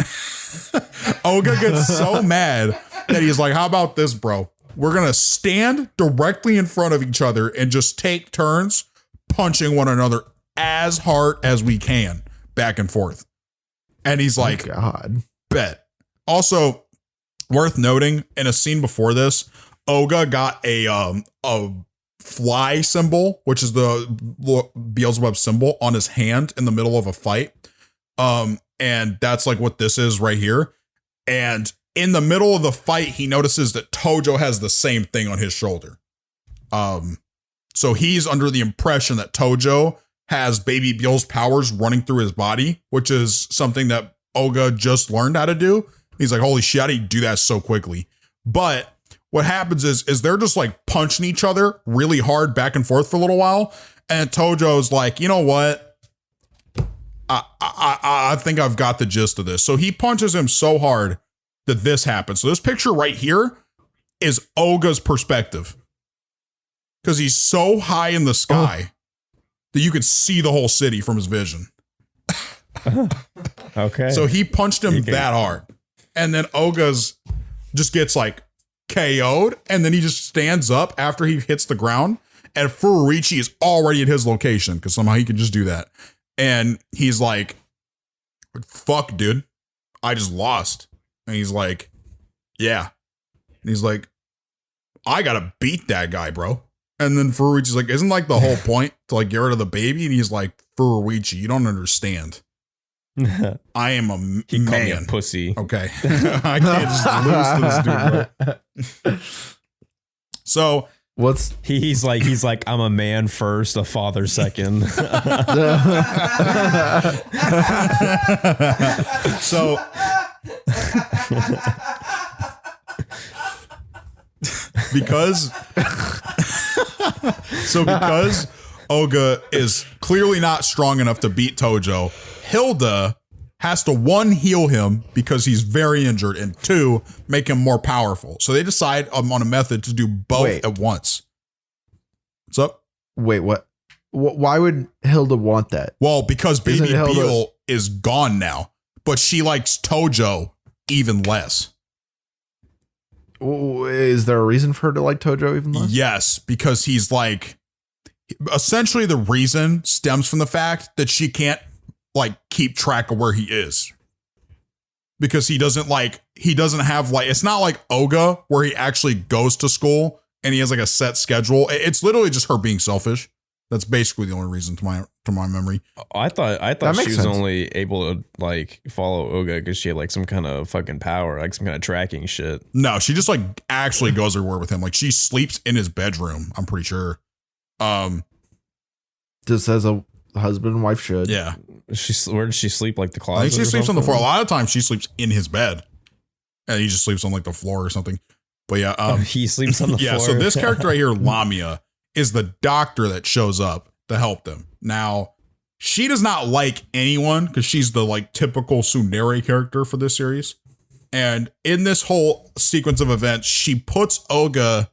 Olga gets so mad that he's like, how about this, bro? We're going to stand directly in front of each other and just take turns punching one another as hard as we can back and forth. And he's like, God, bet. Also, worth noting, in a scene before this, Olga got a fly symbol, which is the Beelzebub symbol, on his hand in the middle of a fight. And that's like what this is right here. And in the middle of the fight, he notices that Tojo has the same thing on his shoulder. So he's under the impression that Tojo has Baby Beel's powers running through his body, which is something that Oga just learned how to do. He's like, holy shit, how do you do that so quickly? But what happens is they're just like punching each other really hard back and forth for a little while. And Tojo's like, you know what? I think I've got the gist of this. So he punches him so hard that this happens. So this picture right here is Oga's perspective. Because he's so high in the sky that you could see the whole city from his vision. Okay. So he punched him that hard. And then Oga's just gets like KO'd. And then he just stands up after he hits the ground. And Furuichi is already at his location because somehow he can just do that. And he's like, fuck, dude. I just lost. And he's like, yeah. And he's like, I gotta beat that guy, bro. And then Furuichi's like, isn't like the whole point to like get rid of the baby? And he's like, Furuichi, you don't understand. I am a he man. called me a pussy. Okay. I can't just lose to this dude, bro. So he's like, I'm a man first, a father second. So because Oga is clearly not strong enough to beat Tojo, Hilda has to 1, heal him because he's very injured, and 2, make him more powerful. So they decide on a method to do both at once. What's up? Wait, what? Why would Hilda want that? Well, because Baby Beel is gone now, but she likes Tojo even less. Is there a reason for her to like Tojo even less? Yes, because he's like, essentially the reason stems from the fact that she can't like keep track of where he is. Because he doesn't have like, it's not like Oga where he actually goes to school and he has like a set schedule. It's literally just her being selfish. That's basically the only reason to my memory. I thought she was only able to like follow Oga because she had like some kind of fucking power, like some kind of tracking shit. No, she just like actually goes everywhere with him. Like she sleeps in his bedroom, I'm pretty sure. Just as a husband and wife should. Yeah. Where does she sleep? Like the closet? I think she sleeps on the floor. A lot of times she sleeps in his bed. And he just sleeps on like the floor or something. But yeah. He sleeps on the floor. Yeah, so this character right here, Lamia, is the doctor that shows up to help them. Now, she does not like anyone because she's the like typical tsundere character for this series. And in this whole sequence of events, she puts Oga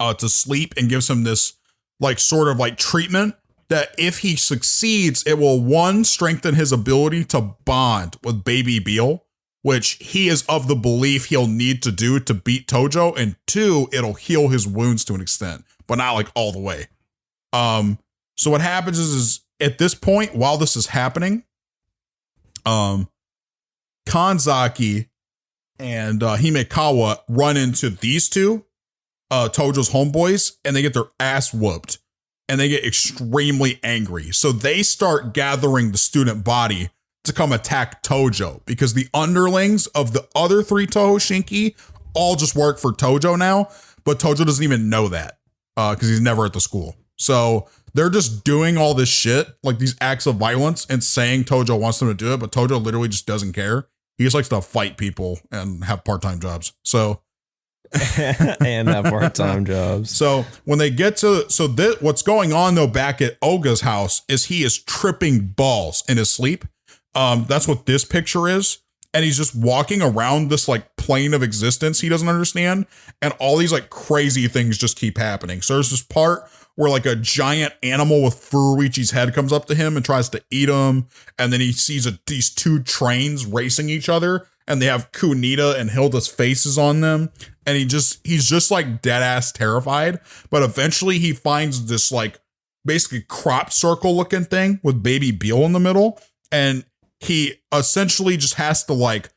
to sleep and gives him this like sort of like treatment that if he succeeds, it will 1, strengthen his ability to bond with Baby Beel, which he is of the belief he'll need to do to beat Tojo, and 2, it'll heal his wounds to an extent, but not like all the way. So what happens is at this point, while this is happening, Kanzaki and Himekawa run into these two, Tojo's homeboys, and they get their ass whooped. And they get extremely angry. So they start gathering the student body to come attack Tojo because the underlings of the other 3 Toho Shinki all just work for Tojo now, but Tojo doesn't even know that because he's never at the school. So they're just doing all this shit, like these acts of violence, and saying Tojo wants them to do it, but Tojo literally just doesn't care. He just likes to fight people and have part-time jobs. So and have part-time jobs. So when they get to, what's going on though back at Oga's house is he is tripping balls in his sleep. That's what this picture is. And he's just walking around this like plane of existence he doesn't understand. And all these like crazy things just keep happening. So there's this part where like a giant animal with Furuichi's head comes up to him and tries to eat him. And then he sees these 2 trains racing each other. And they have Kunita and Hilda's faces on them. And he's just like dead ass terrified. But eventually he finds this like basically crop circle looking thing with Baby Beel in the middle. And he essentially just has to like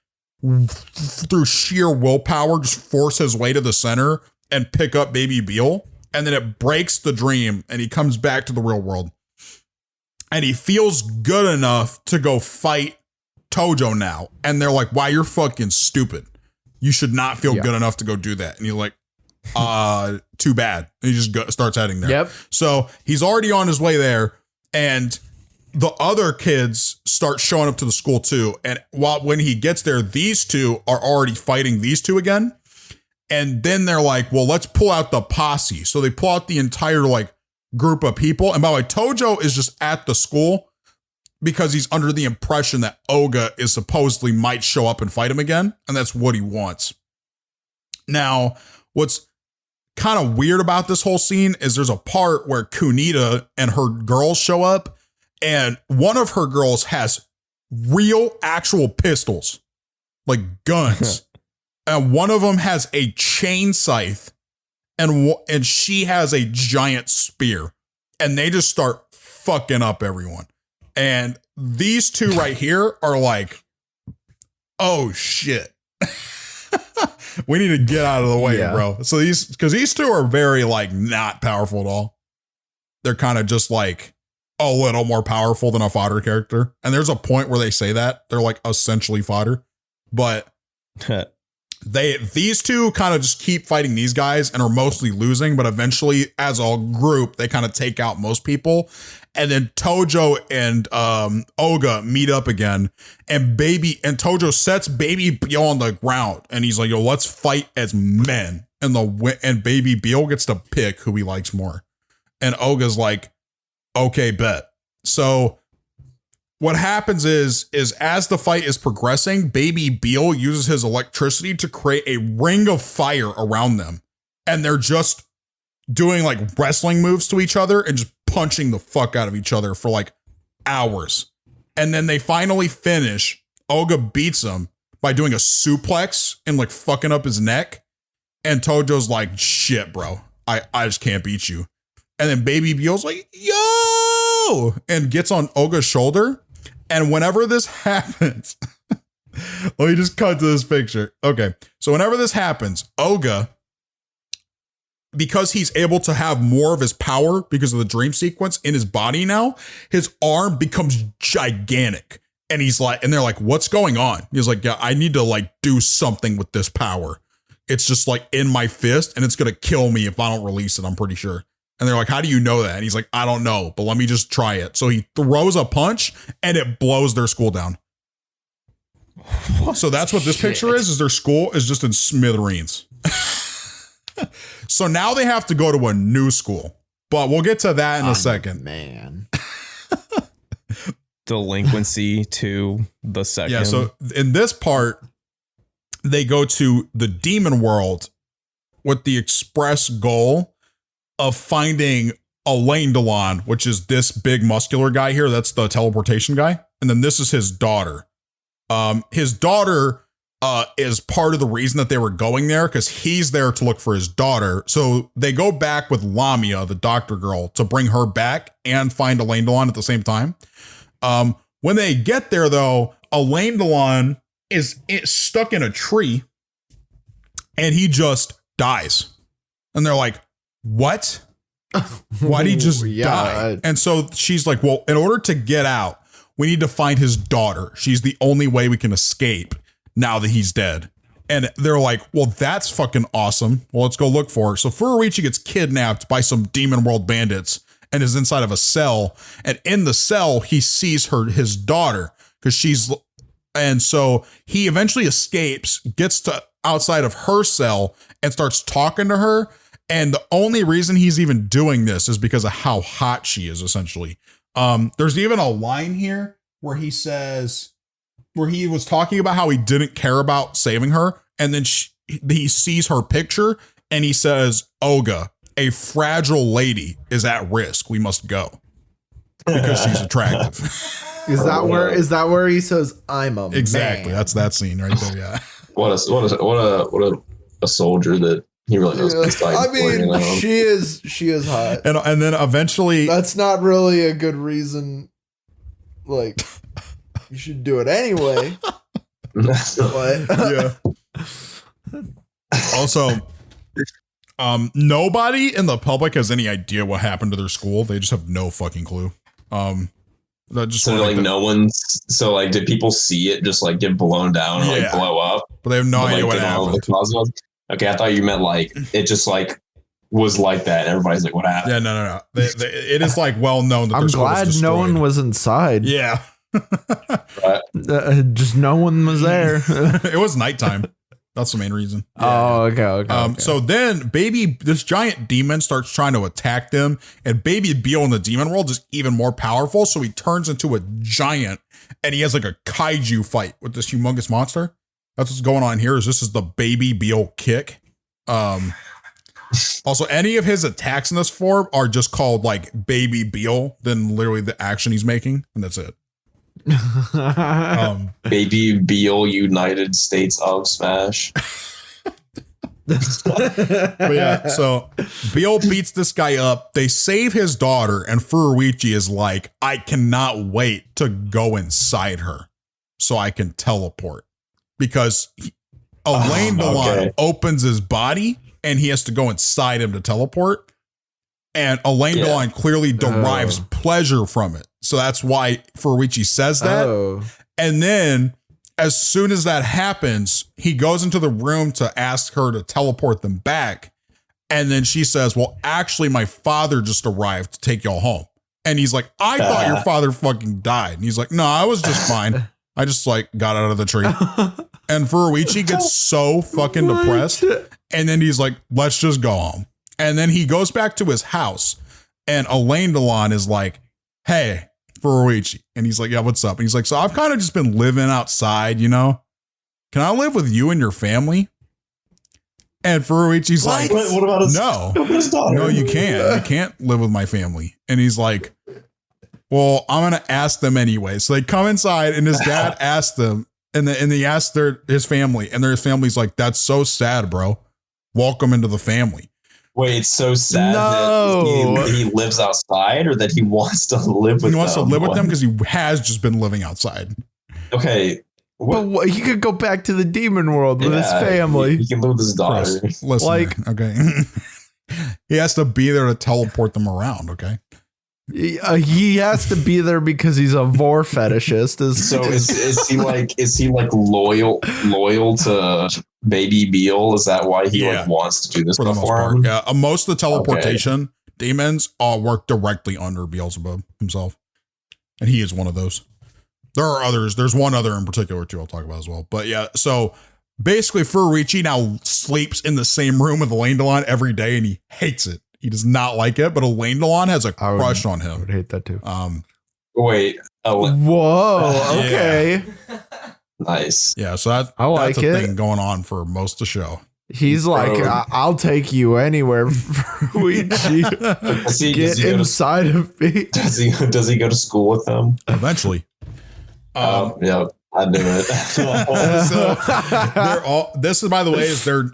through sheer willpower, just force his way to the center and pick up Baby Beel. And then it breaks the dream and he comes back to the real world. And he feels good enough to go fight Tojo now. And they're like, "Why, you're fucking stupid. You should not feel good enough to go do that." And you're like, too bad. And he just starts heading there. Yep. So he's already on his way there, and the other kids start showing up to the school too. And when he gets there, these two are already fighting these two again. And then they're like, well, let's pull out the posse. So they pull out the entire like group of people. And by the way, Tojo is just at the school because he's under the impression that Oga is supposedly might show up and fight him again. And that's what he wants. Now, what's kind of weird about this whole scene is there's a part where Kunita and her girls show up, and one of her girls has real actual pistols, like guns. And one of them has a chain scythe, and she has a giant spear, and they just start fucking up everyone. And these two right here are like, oh shit. We need to get out of the way, bro. So these two are very like not powerful at all. They're kind of just like a little more powerful than a fodder character. And there's a point where they say that they're like essentially fodder, but these two kind of just keep fighting these guys and are mostly losing, but eventually as a group, they kind of take out most people. And then Tojo and Oga meet up again, and Tojo sets Baby Beal on the ground, and he's like, yo, let's fight as men. And Baby Beal gets to pick who he likes more. And Oga's like, okay, bet. So what happens is as the fight is progressing, Baby Beal uses his electricity to create a ring of fire around them. And they're just doing like wrestling moves to each other and just punching the fuck out of each other for like hours. And then they finally finish. Oga beats him by doing a suplex and like fucking up his neck. And Tojo's like, shit, bro, I just can't beat you. And then Baby Beal's like, yo, and gets on Oga's shoulder. And whenever this happens, let me just cut to this picture. Okay. So whenever this happens, Oga, because he's able to have more of his power because of the dream sequence in his body now, his arm becomes gigantic. And he's like, and they're like, what's going on? He's like, yeah, I need to like do something with this power. It's just like in my fist, and it's going to kill me if I don't release it, I'm pretty sure. And they're like, how do you know that? And he's like, I don't know, but let me just try it. So he throws a punch and it blows their school down. So that's what this picture is their school is just in smithereens. So now they have to go to a new school, but we'll get to that in a second. Man. Delinquency to the second. Yeah, so in this part, they go to the demon world with the express goal of finding Elaine Delon, which is this big muscular guy here. That's the teleportation guy. And then this is his daughter. His daughter is part of the reason that they were going there, because he's there to look for his daughter. So they go back with Lamia, the doctor girl, to bring her back and find Elaine Delon at the same time. When they get there, though, Elaine Delon is stuck in a tree and he just dies. And they're like, what? Why'd he just die? And so she's like, well, in order to get out, we need to find his daughter. She's the only way we can escape now that he's dead. And they're like, well, that's fucking awesome. Well, let's go look for her. So Furuichi gets kidnapped by some demon world bandits and is inside of a cell. And in the cell, he sees his daughter, because and so he eventually escapes, gets to outside of her cell and starts talking to her. And the only reason he's even doing this is because of how hot she is, essentially. There's even a line here where he was talking about how he didn't care about saving her. And then he sees her picture and he says, Oga, a fragile lady is at risk. We must go because she's attractive. Is that where he says, I'm a exactly. man? That's that scene right there. Yeah. What a soldier that he really knows. I mean, she is hot. And then eventually, that's not really a good reason. Like, you should do it anyway. But yeah. Also, nobody in the public has any idea what happened to their school. They just have no fucking clue. Just So like no one's. So like, did people see it just like get blown down and like blow up? But they have no idea what happened. Okay, I thought you meant like it just like was like that. And everybody's like, what happened? Yeah, no. It is like well known that I'm glad no one was inside. Yeah. Just no one was there. It was nighttime. That's the main reason. Okay. So then this giant demon starts trying to attack them, and Baby Beal in the demon world is even more powerful. So he turns into a giant, and he has like a kaiju fight with this humongous monster. That's what's going on here. This is the Baby Beal kick. Also, any of his attacks in this form are just called like Baby Beal, then literally the action he's making, and that's it. Baby Beal, United States of Smash. But yeah, so Beal beats this guy up. They save his daughter, and Furuichi is like, I cannot wait to go inside her so I can teleport. Because Elaine Delon opens his body and he has to go inside him to teleport. And Elaine Delon clearly derives pleasure from it. So that's why Furuichi says that. And then as soon as that happens, he goes into the room to ask her to teleport them back. And then she says, well, actually, my father just arrived to take y'all home. And he's like, I thought your father fucking died. And he's like, no, I was just fine. I just like got out of the tree. And Furuichi gets so fucking depressed. And then he's like, let's just go home. And then he goes back to his house. And Elaine Delon is like, hey, Furuichi. And he's like, yeah, what's up? And he's like, so I've kind of just been living outside, you know? Can I live with you and your family? And Furuichi's like, what about his, daughter? No, you can't. You can't live with my family. And he's like, well, I'm going to ask them anyway. So they come inside and his dad asked them and they asked his family and his family's like, that's so sad, bro. Welcome into the family. Wait, it's so sad that he lives outside or that he wants to live with them? He wants to live with them because he has just been living outside. Okay. But he could go back to the demon world with his family. He can live with his daughter. Chris, listen, okay. He has to be there to teleport them around, okay? He has to be there because he's a vor fetishist. Is he like loyal to Baby Beal? Is that why he like wants to do this for him? Yeah, most of the teleportation demons all work directly under Beelzebub himself, and he is one of those. There are others. There's one other in particular too. I'll talk about as well. But yeah, so basically, Furuichi now sleeps in the same room with Elaine Delon every day, and he hates it. He does not like it, but Elaine Delon has a crush on him. I would hate that too. Wait. Whoa. Okay. Nice. Yeah. So that's a thing going on for most of the show. He's like, I'll take you anywhere. Get inside of me. Does he go to school with them? Eventually. Yeah. I knew it. So this is, by the way,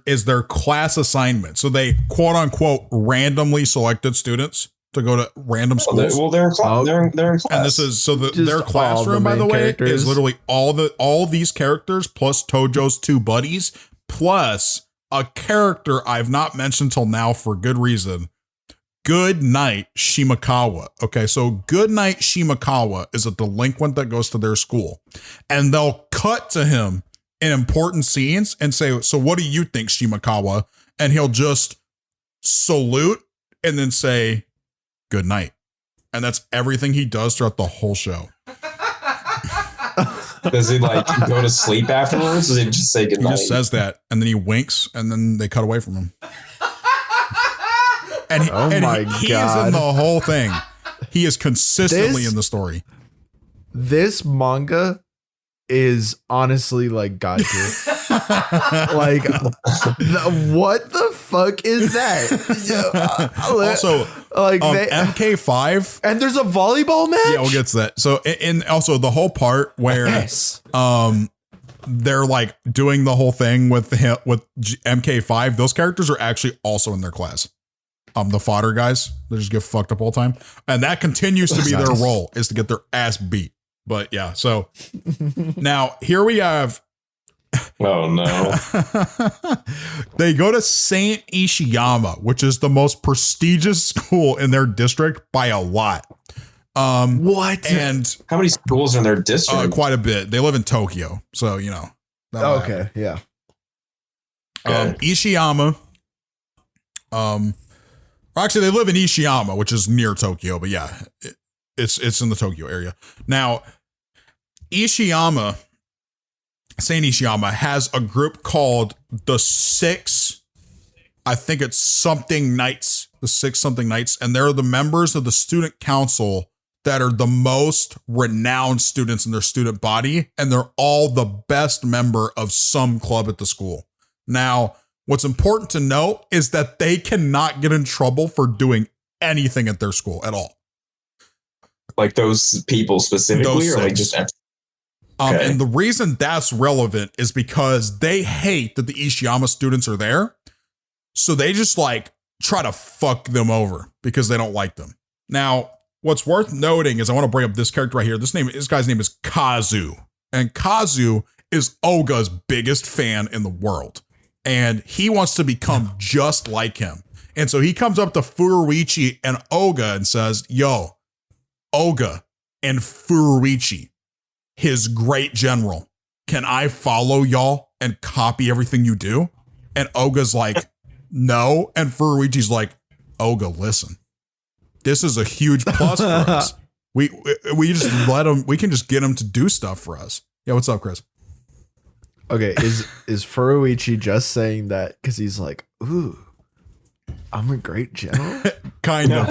is their class assignment. So they quote unquote randomly selected students to go to random schools. They're in class. And this is their classroom, by the way, is literally all these characters plus Tojo's two buddies plus a character I've not mentioned till now for good reason. Good Night Shimakawa. Okay, so Good Night Shimakawa is a delinquent that goes to their school, and they'll cut to him in important scenes and say, so what do you think, Shimakawa? And he'll just salute and then say, good night. And that's everything he does throughout the whole show. Does he like go to sleep afterwards? Or does he just say good night? He just says that, and then he winks, and then they cut away from him. And he is in the whole thing. He is consistently in the story. This manga is honestly like God tier. Like, what the fuck is that? Also, like MK5, and there's a volleyball match. Yeah, we'll get to that. So, and also the whole part where they're like doing the whole thing with MK5. Those characters are actually also in their class. The fodder guys, they just get fucked up all the time. And that continues to be their role, is to get their ass beat. But yeah, so now here we have. Oh no. They go to Saint Ishiyama, which is the most prestigious school in their district by a lot. What? And How many schools are in their district? quite a bit. They live in Tokyo, so you know. Okay, yeah. Ishiyama. Actually, they live in Ishiyama, which is near Tokyo, but yeah, it's in the Tokyo area. Now, Ishiyama, Saint Ishiyama, has a group called the Six. I think it's something Knights, the Six something Knights, and they're the members of the student council that are the most renowned students in their student body, and they're all the best member of some club at the school. Now, what's important to note is that they cannot get in trouble for doing anything at their school at all. Like those people specifically, Those or like six. just okay. And the reason that's relevant is because they hate that the Ishiyama students are there. So they just like try to fuck them over because they don't like them. Now, what's worth noting is I want to bring up this character right here. This guy's name is Kazu. And Kazu is Oga's biggest fan in the world. And he wants to become just like him. And so he comes up to Furuichi and Oga and says, yo, Oga and Furuichi, his great general, can I follow y'all and copy everything you do? And Oga's like, no. And Furuichi's like, Oga, listen, this is a huge plus for us. We just let him, we can just get him to do stuff for us. Yeah, what's up, Kris? Okay, is Furuichi just saying that because he's like, ooh, I'm a great general? Kind of.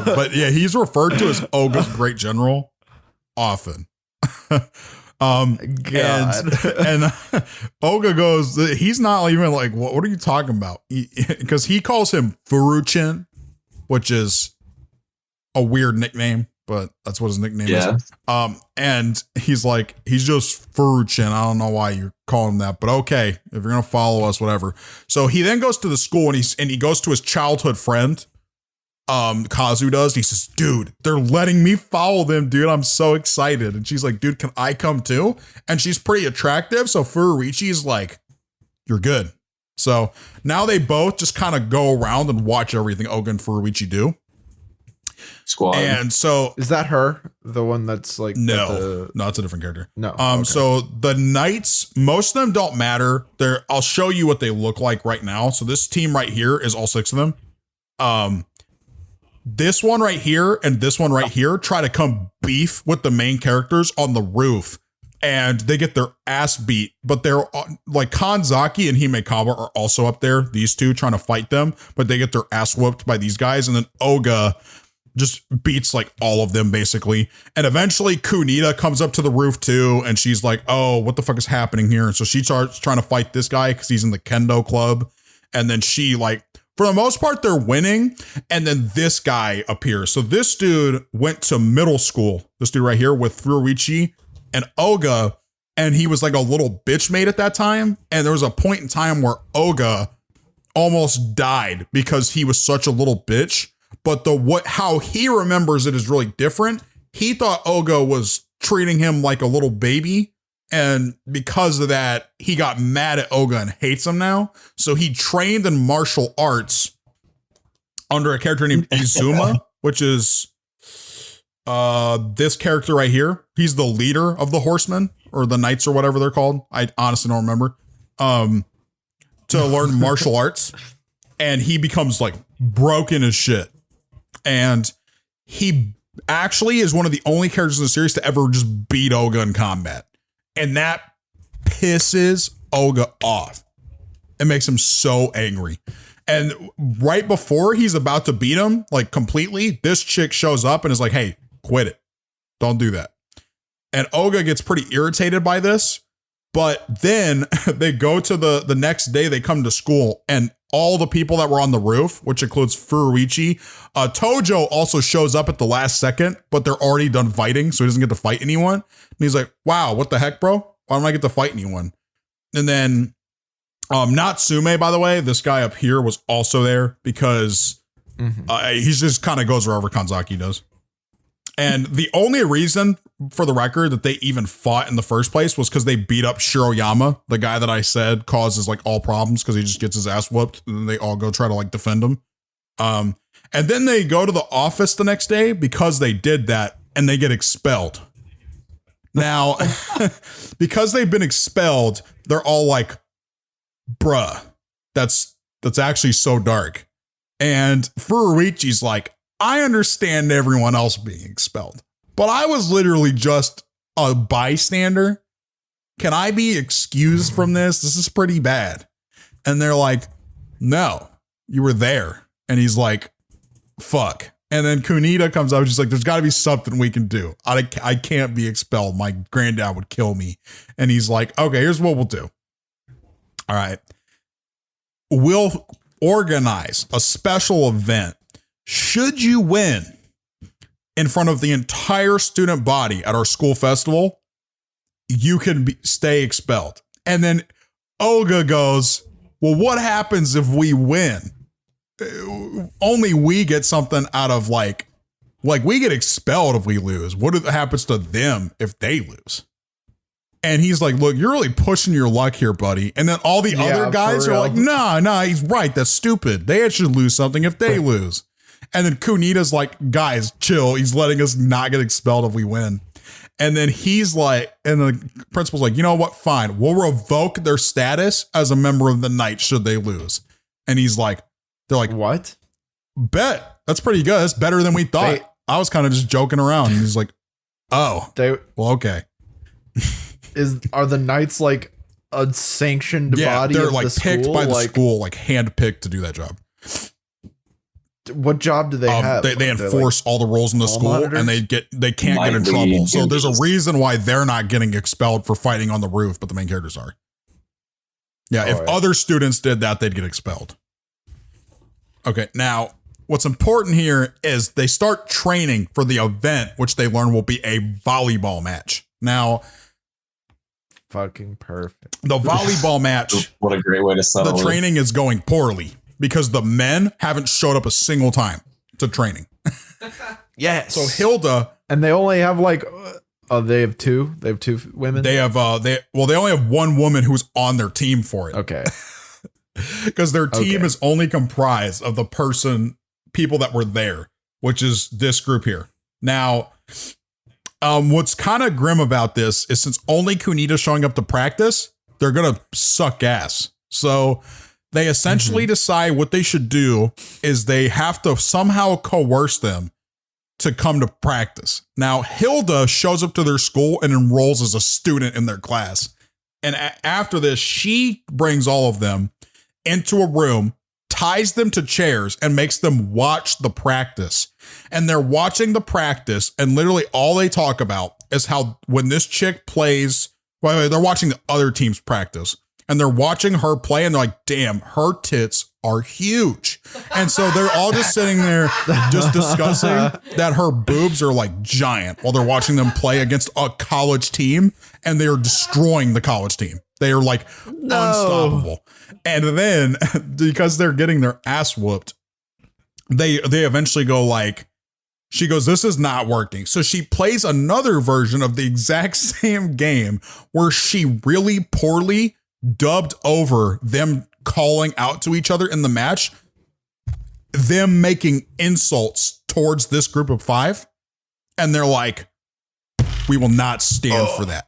But yeah, he's referred to as Oga's great general often. God. And Oga goes, he's not even like, what are you talking about? Because he calls him Furuchin, which is a weird nickname, but that's what his nickname is. And he's like, he's just Furuchin. I don't know why you're calling him that, but okay, if you're gonna follow us, whatever. So he then goes to the school and he goes to his childhood friend, Kazu does. And he says, dude, they're letting me follow them, dude. I'm so excited. And she's like, dude, can I come too? And she's pretty attractive. So Furuichi's like, you're good. So now they both just kind of go around and watch everything Oga and Furuichi do. Squad. And so Is that her? The one that's like no, it's a different character. No. Okay. So the Knights, most of them don't matter. I'll show you what they look like right now. So this team right here is all six of them. This one right here and this one right here try to come beef with the main characters on the roof, and they get their ass beat. But they're like Kanzaki and Himekawa are also up there. These two trying to fight them, but they get their ass whooped by these guys. And then Oga just beats like all of them basically. And eventually Kunita comes up to the roof too. And she's like, oh, what the fuck is happening here? And so she starts trying to fight this guy because he's in the kendo club. And then she like, for the most part, they're winning. And then this guy appears. So this dude went to middle school, this dude right here with Furuichi and Oga. And he was like a little bitch mate at that time. And there was a point in time where Oga almost died because he was such a little bitch. But how he remembers it is really different. He thought Oga was treating him like a little baby. And because of that, he got mad at Oga and hates him now. So he trained in martial arts under a character named Izuma, which is this character right here. He's the leader of the horsemen or the knights or whatever they're called. I honestly don't remember. To learn martial arts. And he becomes like broken as shit. And he actually is one of the only characters in the series to ever just beat Oga in combat. And that pisses Oga off. It makes him so angry. And right before he's about to beat him, like completely, this chick shows up and is like, hey, quit it. Don't do that. And Oga gets pretty irritated by this. But then they go to the next day, they come to school, and all the people that were on the roof, which includes Furuichi, Tojo also shows up at the last second, but they're already done fighting, so he doesn't get to fight anyone. And he's like, wow, what the heck, bro? Why don't I get to fight anyone? And then Natsume, by the way, this guy up here was also there because he just kind of goes wherever Kanzaki does. And the only reason, for the record, that they even fought in the first place was because they beat up Shiroyama, the guy that I said causes like all problems because he just gets his ass whooped, and then they all go try to like defend him. And then they go to the office the next day because they did that and they get expelled. Now, because they've been expelled, they're all like, bruh, that's actually so dark. And Furuichi's like, I understand everyone else being expelled, but I was literally just a bystander. Can I be excused from this? This is pretty bad. And they're like, no, you were there. And he's like, fuck. And then Kunita comes up and she's like, there's got to be something we can do. I can't be expelled. My granddad would kill me. And he's like, okay, here's what we'll do. All right. We'll organize a special event. Should you win in front of the entire student body at our school festival, you can stay expelled. And then Olga goes, well, what happens if we win? Only we get something out of like we get expelled if we lose. What happens to them if they lose? And he's like, look, you're really pushing your luck here, buddy. And then all the other guys are like, nah, he's right. That's stupid. They should lose something if they lose. And then Kunita's like, guys, chill. He's letting us not get expelled if we win. And then he's like, and the principal's like, you know what? Fine. We'll revoke their status as a member of the Knights should they lose. And he's like, they're like, what? Bet. That's pretty good. That's better than we thought. I was kind of just joking around. And he's like, oh, well, okay. Are the Knights like a sanctioned body? They're of like the picked school? by the school, like handpicked to do that job. What job do they have? They enforce all the rules in the school monitors? and they can't get in trouble. So there's a reason why they're not getting expelled for fighting on the roof, but the main characters are. Yeah, if other students did that, they'd get expelled. Okay, now what's important here is they start training for the event, which they learn will be a volleyball match. Now, fucking perfect. The volleyball match. What a great way to settle the training is going poorly because the men haven't showed up a single time to training. Yes. So Hilda, and they only have like, they have two. They have two women. They have they only have one woman who's on their team for it. Okay. Because their team is only comprised of the people that were there, which is this group here. Now, what's kind of grim about this is since only Kunita's showing up to practice, they're going to suck ass. So they essentially decide what they should do is they have to somehow coerce them to come to practice. Now, Hilda shows up to their school and enrolls as a student in their class. And after this, she brings all of them into a room, ties them to chairs, and makes them watch the practice. And they're watching the practice, and literally all they talk about is how when this chick plays, they're watching the other team's practice, and they're watching her play, and they're like, damn, her tits are huge. And so they're all just sitting there just discussing that her boobs are like giant while they're watching them play against a college team, and they are destroying the college team. They are like unstoppable. And then because they're getting their ass whooped, they eventually go like, she goes, this is not working. So she plays another version of the exact same game where she really poorly dubbed over them calling out to each other in the match, them making insults towards this group of 5. And they're like, we will not stand for that.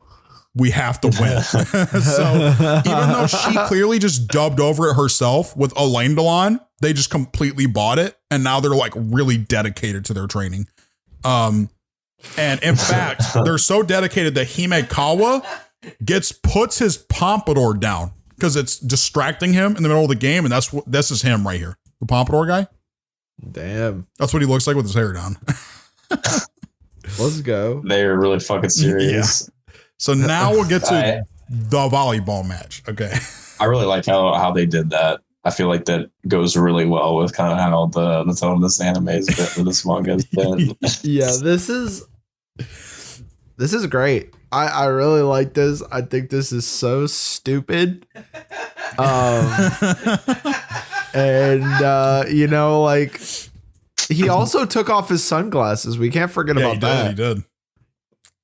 We have to win. So even though she clearly just dubbed over it herself with Elaine Delon, they just completely bought it. And now they're like really dedicated to their training. And in fact, they're so dedicated that Himekawa puts his pompadour down because it's distracting him in the middle of the game. And this is him right here. The pompadour guy. Damn. That's what he looks like with his hair down. Let's go. They're really fucking serious. Yeah. So now we'll get to the volleyball match. Okay. I really like how they did that. I feel like that goes really well with kind of how the tone of this anime is been, this manga has been. Yeah, this is great. I really like this. I think this is so stupid. You know, like he also took off his sunglasses. We can't forget about that. He did.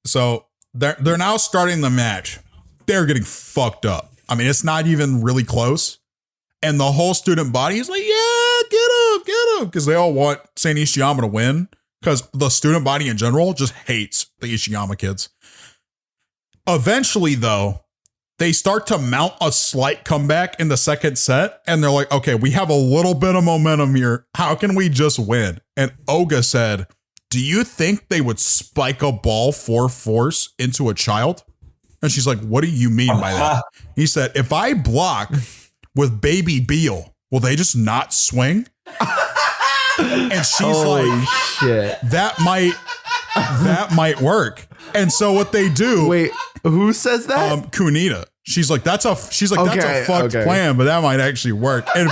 So they're now starting the match. They're getting fucked up. I mean, it's not even really close. And the whole student body is like, yeah, get him. Because they all want Saint Ishiyama to win. Because the student body in general just hates the Ishiyama kids. Eventually, though, they start to mount a slight comeback in the second set. And they're like, okay, we have a little bit of momentum here. How can we just win? And Oga said, do you think they would spike a ball for force into a child? And she's like, what do you mean by that? He said, if I block with Baby Beal, will they just not swing? And she's Holy shit. that might work. And so what they do, Wait, who says that? Kunita. She's like, that's a fucked plan, but that might actually work. And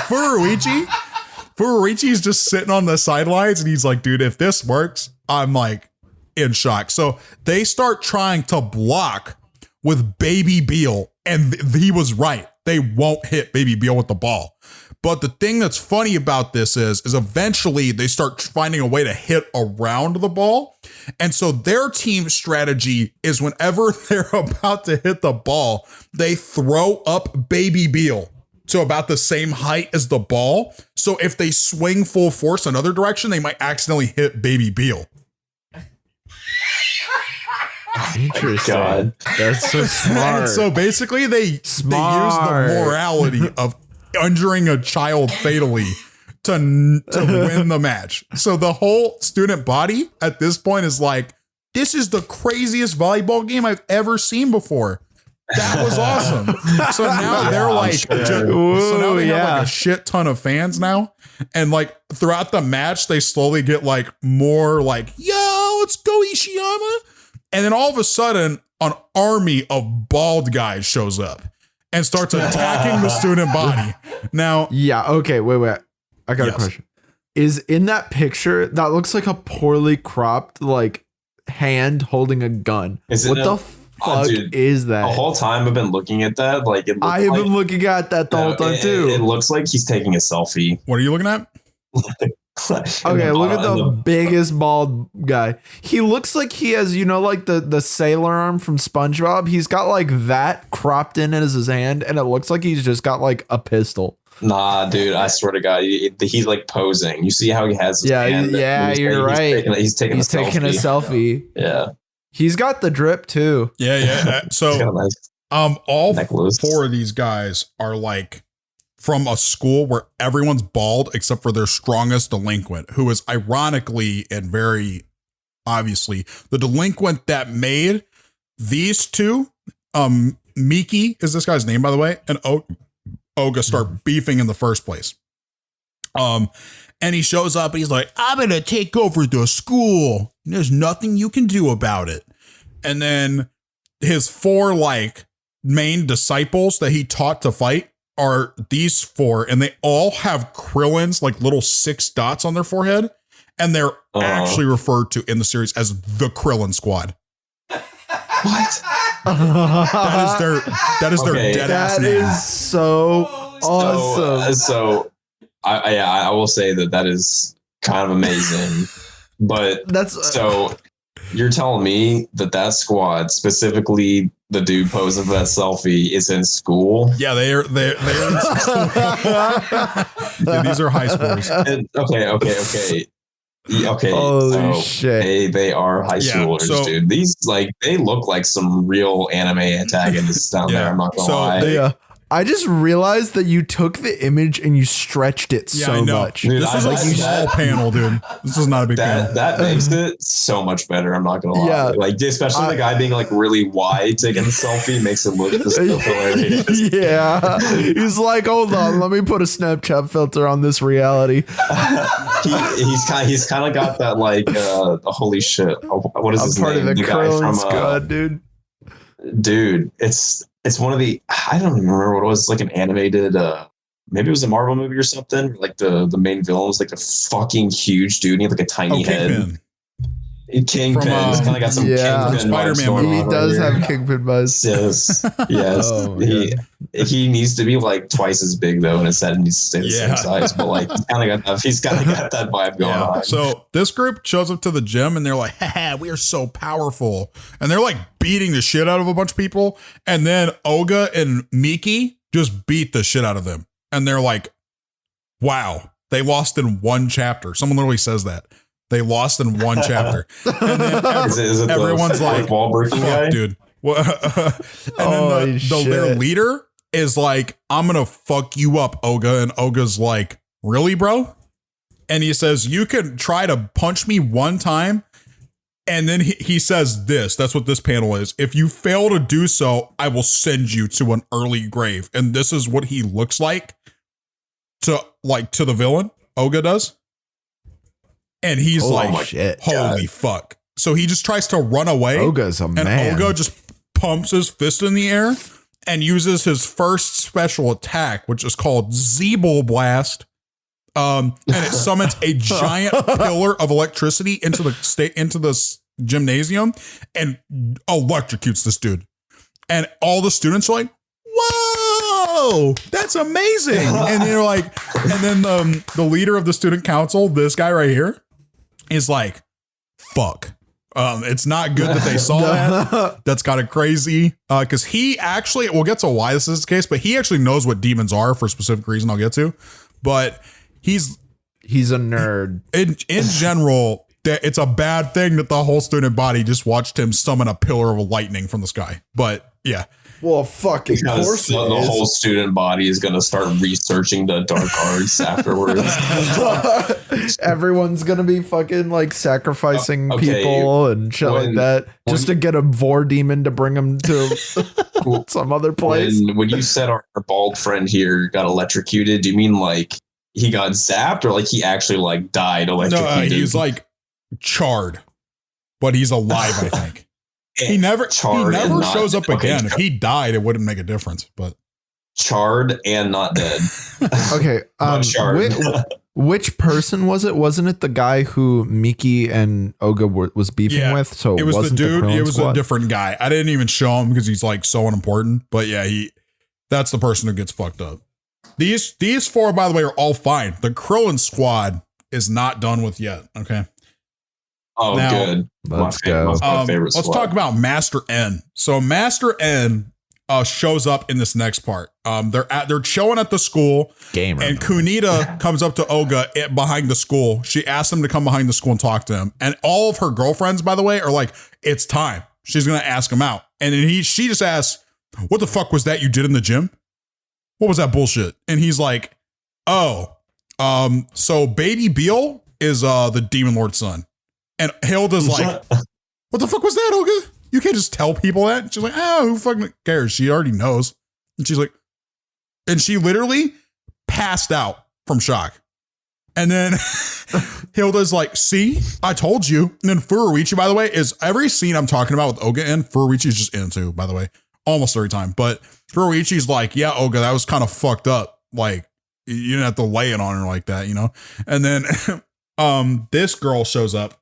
Furuichi's just sitting on the sidelines and he's like, dude, if this works, I'm like in shock. So they start trying to block with Baby Beal, and he was right. They won't hit Baby Beal with the ball. But the thing that's funny about this is eventually they start finding a way to hit around the ball. And so their team strategy is whenever they're about to hit the ball, they throw up Baby Beal to about the same height as the ball. So if they swing full force another direction, they might accidentally hit Baby Beal. Interesting. God. That's so smart. And so basically they use the morality of injuring a child fatally to win the match. So the whole student body at this point is like, this is the craziest volleyball game I've ever seen before. That was awesome. So now they're like, so now they have like a shit ton of fans now. And like throughout the match, they slowly get like more like, yo, let's go Ishiyama. And then all of a sudden, an army of bald guys shows up and starts attacking the student body. Now, yeah, okay, wait. I got a question. Is in that picture that looks like a poorly cropped like hand holding a gun? What the fuck is that? The whole time I've been looking at that. Like I have been looking at that the whole time too. It looks like he's taking a selfie. What are you looking at? Okay, look at the biggest bald guy. He looks like he has, like the sailor arm from SpongeBob. He's got like that cropped in as his hand, and it looks like he's just got like a pistol. Nah, dude, I swear to God, he's like posing. You see how he has his hand? Yeah, you're right. He's taking a selfie. Yeah. He's got the drip too. Yeah. So nice all necklace. 4 of these guys are like from a school where everyone's bald except for their strongest delinquent, who is ironically and very obviously the delinquent that made these two. Miki is this guy's name, by the way, and Oga start beefing in the first place. And he shows up and he's like, I'm gonna take over the school. There's nothing you can do about it. And then his 4 like main disciples that he taught to fight are these 4, and they all have Krillin's like little 6 dots on their forehead, and they're actually referred to in the series as the Krillin Squad. What? That is their dead ass name. That is so awesome. So I will say that is kind of amazing. But so you're telling me that squad, specifically the dude posing for that selfie, is in school? Yeah, they're in school. Yeah, these are high schoolers. Okay. Holy shit. They are high schoolers, dude. These they look like some real anime antagonists down there. I'm not gonna lie. I just realized that you took the image and you stretched it so much. Dude, this is a small panel, dude. This is not a big panel. That makes it so much better. I'm not gonna lie. Yeah. Like, especially the guy being like really wide taking the selfie makes it look just hilarious. Yeah. He's like, hold on, let me put a Snapchat filter on this reality. he's kind of got that like holy shit. What is his name? Part of the Krillin Squad, dude. Dude, it's one of the, I don't even remember what it was. It's like an animated, maybe it was a Marvel movie or something. Like the main villain was like a fucking huge dude. And he had like a tiny head. Kingpin. He's kind of got some Kingpin Spider-Man. He does have Kingpin buzz. Yes. Oh, he needs to be like twice as big though, and his head needs to stay the same size. But like he's kind of got that vibe going on. So this group shows up to the gym and they're like, haha, we are so powerful. And they're like beating the shit out of a bunch of people. And then Oga and Miki just beat the shit out of them. And they're like, wow, They lost in one chapter. Someone literally says that. They lost in one chapter. And then is it everyone's like, wall breaking guy? fuck, dude. And then their leader is like, I'm going to fuck you up, Oga. And Oga's like, really, bro? And he says, you can try to punch me one time. And then he says this. That's what this panel is. If you fail to do so, I will send you to an early grave. And this is what he looks like to the villain. Oga does. And he's holy fuck. So he just tries to run away. Oga's a man. And Oga just pumps his fist in the air and uses his first special attack, which is called Zeeble Blast. And it summons a giant pillar of electricity into the gymnasium and electrocutes this dude. And all the students are like, whoa, that's amazing. And they're like, and then the leader of the student council, this guy right here, is like, fuck. It's not good that they saw that. That's kind of crazy. Because he actually, we'll get to why this is the case, but he actually knows what demons are for a specific reason I'll get to. But he's a nerd. In general, it's a bad thing that the whole student body just watched him summon a pillar of lightning from the sky. But yeah. Well, fucking course the whole student body is going to start researching the dark arts afterwards. Everyone's going to be fucking like sacrificing people and shit like that just to get a vor demon to bring them to some other place. When you said our bald friend here got electrocuted, do you mean like he got zapped or like he actually like died electrocuted? No, he's like charred, but he's alive, I think. He never shows up again. If he died, it wouldn't make a difference. But charred and not dead. Okay. Which person was it? Wasn't it the guy who Miki and Oga was beefing with? So it was the dude. It was squad? A different guy. I didn't even show him because he's like so unimportant. But yeah, that's the person who gets fucked up. These four, by the way, are all fine. The Krillin squad is not done with yet. Okay. Oh, now, good. Let's go. Let's talk about Master N. So Master N shows up in this next part. They're chilling at the school. Gamer. And Kunita comes up to Oga behind the school. She asks him to come behind the school and talk to him. And all of her girlfriends, by the way, are like, it's time. She's gonna ask him out. And then she just asks, what the fuck was that you did in the gym? What was that bullshit? And he's like, oh, so Baby Beal is the Demon Lord's son. And Hilda's like, what the fuck was that, Olga? You can't just tell people that. And she's like, oh, who fucking cares? She already knows. And she's like, and she literally passed out from shock. And then Hilda's like, see, I told you. And then Furuichi, by the way, is every scene I'm talking about with Oga and Furuichi's just in too, by the way, almost every time. But Furuichi's like, yeah, Oga, that was kind of fucked up. Like, you didn't have to lay it on her like that, you know? And then this girl shows up.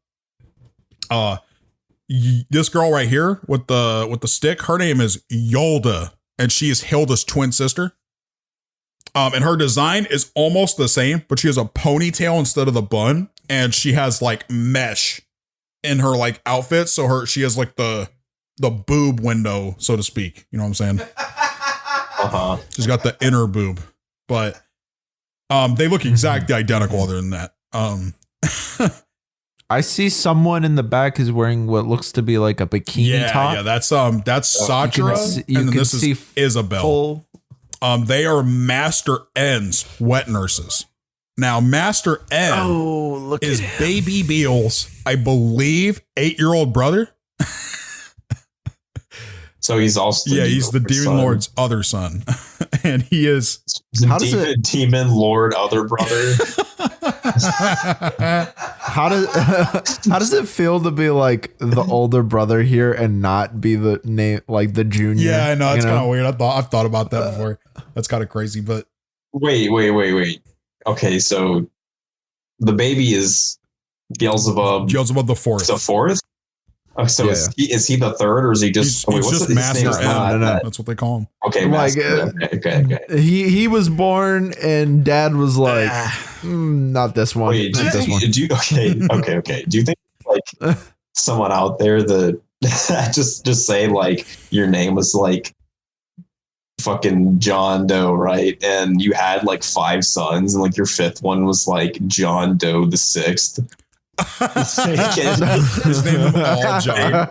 This girl right here with the stick, her name is Yolda, and she is Hilda's twin sister. And her design is almost the same, but she has a ponytail instead of the bun, and she has like mesh in her like outfit, so she has like the boob window, so to speak. You know what I'm saying? She's got the inner boob, but they look exactly identical. Other than that, I see someone in the back is wearing what looks to be like a bikini top. Yeah, that's Sachira, and then this is Isabel. They are Master N's wet nurses. Now, Master N is Baby Beal's, I believe, 8-year-old brother. So he's also he's the Demon Lord's other son, and he is Demon Lord other brother. How does it feel to be like the older brother here and not be the name like the junior? Yeah, I know it's kind of weird. I've thought about that before. That's kind of crazy, but wait. Okay, so the baby is Beelzebub. Beelzebub the fourth. The fourth. Oh, so is he the third, or is he just? He's just Master N. That's what they call him. Okay, okay. He was born, and Dad was like, "Not this one." Wait, do you think like someone out there that just say like your name was like fucking John Doe, right? And you had like 5 sons, and like your 5th one was like John Doe the 6th. His name them all John.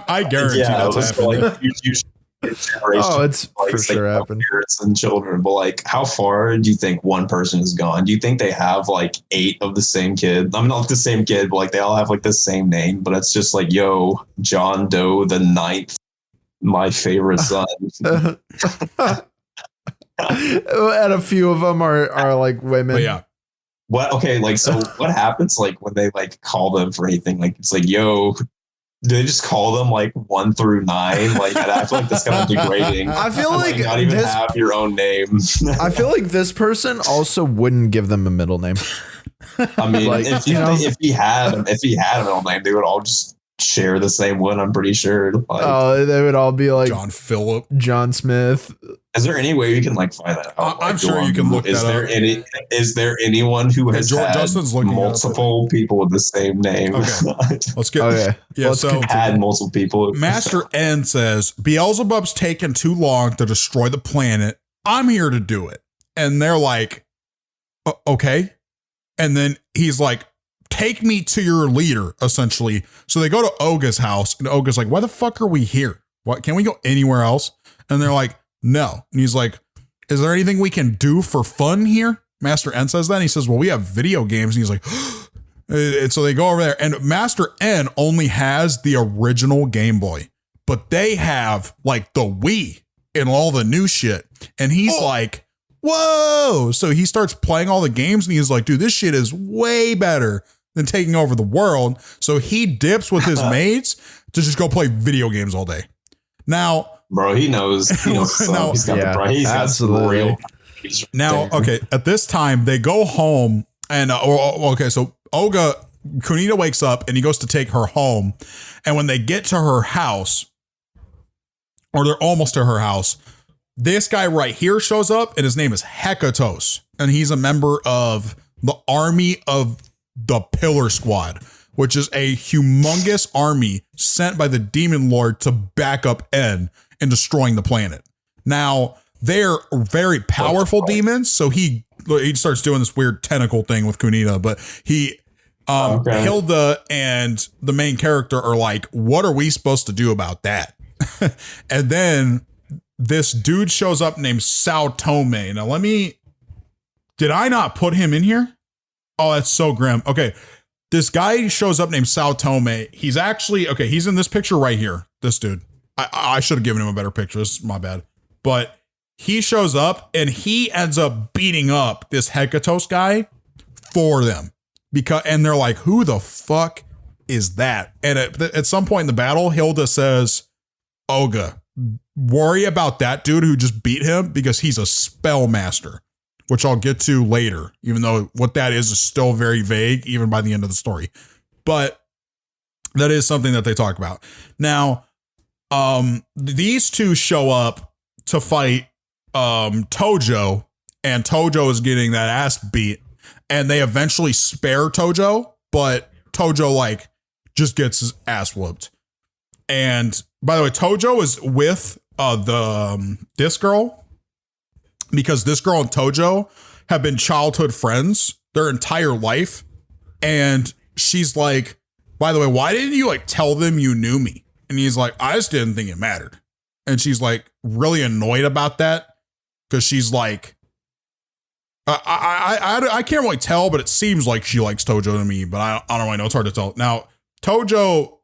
I guarantee that's happening. Like, oh, it's for sure happened. Parents and children, but like, how far do you think one person has gone? Do you think they have like 8 of the same kid? I mean, not the same kid, but like they all have like the same name. But it's just like, yo, John Doe the 9th, my favorite son. And a few of them are like women. But yeah. What? Okay, like, so what happens like when they like call them for anything? Like, it's like, yo, do they just call them like 1 through 9? Like, I feel like that's kind of degrading. I feel like not even have your own name. I feel like this person also wouldn't give them a middle name. I mean, like, if he had a middle name, they would all just share the same one. I'm pretty sure. Like, they would all be like John Phillip, John Smith. Is there any way you can like find that out? I'm sure you can look that up. Is there anyone who has had Justin's looking multiple people with the same name? Okay. Let's get. Okay. Yeah. So had multiple people. Master N says Beelzebub's taken too long to destroy the planet. I'm here to do it, and they're like, okay. And then he's like, take me to your leader, essentially. So they go to Oga's house, and Oga's like, why the fuck are we here? What? Can we go anywhere else? And they're like, no. And he's like, is there anything we can do for fun here? Master N says that. And he says, well, we have video games. And he's like, and so they go over there, and Master N only has the original Game Boy, but they have like the Wii and all the new shit. And he's like, whoa. So he starts playing all the games, and he's like, dude, this shit is way better than taking over the world. So he dips with his mates to just go play video games all day. Now, bro, he knows. No, he's got absolutely. Now, okay, at this time they go home, and so Kunita wakes up and he goes to take her home, and when they get to her house, or they're almost to her house, this guy right here shows up, and his name is Hekatos, and he's a member of the army of the Pillar Squad, which is a humongous army sent by the Demon Lord to back up N in destroying the planet. Now, they're very powerful demons, so he starts doing this weird tentacle thing with Kunita, but Hilda and the main character are like, what are we supposed to do about that? And then this dude shows up named Sao Tome. Now, did I not put him in here? Oh, that's so grim. Okay. This guy shows up named Sao Tome. He's actually, okay, he's in this picture right here. This dude. I should have given him a better picture. This is my bad. But he shows up and he ends up beating up this Hekatos guy for them. And they're like, who the fuck is that? And at some point in the battle, Hilda says, Oga, worry about that dude who just beat him because he's a spell master, which I'll get to later, even though what that is still very vague, even by the end of the story. But that is something that they talk about. Now, these two show up to fight Tojo, and Tojo is getting that ass beat, and they eventually spare Tojo, but Tojo like just gets his ass whooped. And by the way, Tojo is with this girl, because this girl and Tojo have been childhood friends their entire life. And she's like, by the way, why didn't you like tell them you knew me? And he's like, I just didn't think it mattered. And she's like really annoyed about that, because she's like, I can't really tell, but it seems like she likes Tojo to me, but I don't really know. It's hard to tell. Now, Tojo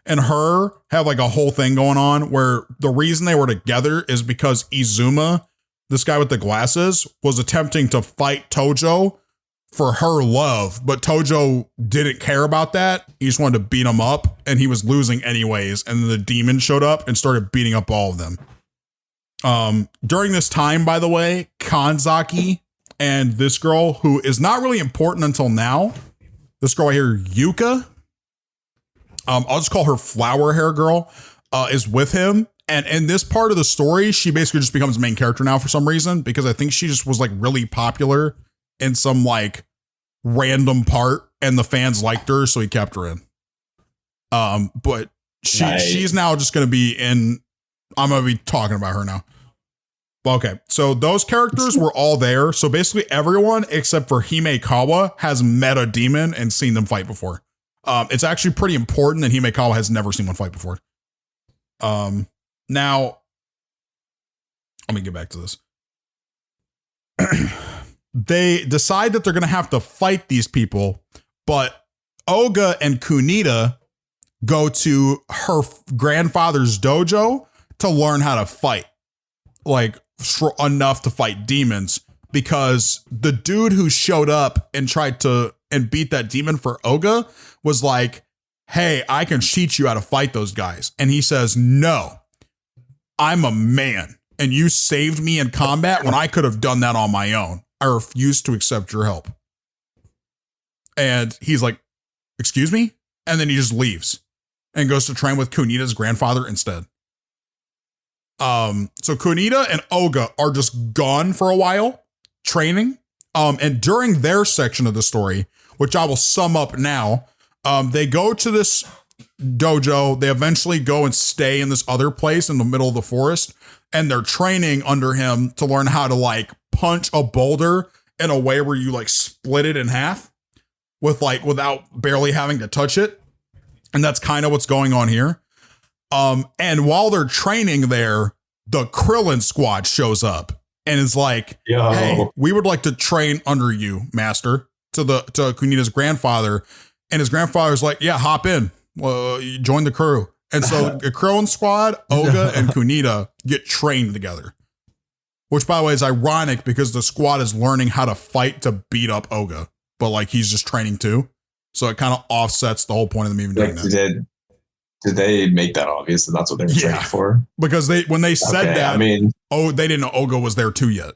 and her have like a whole thing going on where the reason they were together is because Izuma, this guy with the glasses, was attempting to fight Tojo for her love, but Tojo didn't care about that. He just wanted to beat him up, and he was losing anyways. And then the demon showed up and started beating up all of them. During this time, by the way, Kanzaki and this girl, who is not really important until now, this girl right here, Yuka, I'll just call her flower hair girl, is with him. And in this part of the story, she basically just becomes the main character now for some reason, because I think she just was like really popular in some like random part, and the fans liked her, so he kept her in. But she's now just going to be in, I'm going to be talking about her now. Okay, so those characters were all there. So basically everyone except for Himekawa has met a demon and seen them fight before. It's actually pretty important that Himekawa has never seen one fight before. Now, let me get back to this. They decide that they're going to have to fight these people, but Oga and Kunita go to her grandfather's dojo to learn how to fight, like enough to fight demons, because the dude who showed up and tried to and beat that demon for Oga was like, hey, I can teach you how to fight those guys. And he says, no, I'm a man and you saved me in combat when I could have done that on my own. I refuse to accept your help. And he's like, excuse me? And then he just leaves and goes to train with Kunita's grandfather instead. So Kunita and Oga are just gone for a while training. And during their section of the story, which I will sum up now, they go to this dojo. They eventually go and stay in this other place in the middle of the forest, and they're training under him to learn how to like punch a boulder in a way where you like split it in half with like without barely having to touch it. And that's kind of what's going on here. And while they're training there, the Krillin squad shows up and is like, hey, we would like to train under you, master, to Kunita's grandfather. And his grandfather's like, yeah, hop in. You join the crew. And so the Krillin squad, Oga and Kunita get trained together. Which, by the way, is ironic because the squad is learning how to fight to beat up Oga. But like he's just training too. So it kind of offsets the whole point of them even doing that. Did they make that obvious that that's what they were training for? Because when they said that, I mean, they didn't know Oga was there too yet.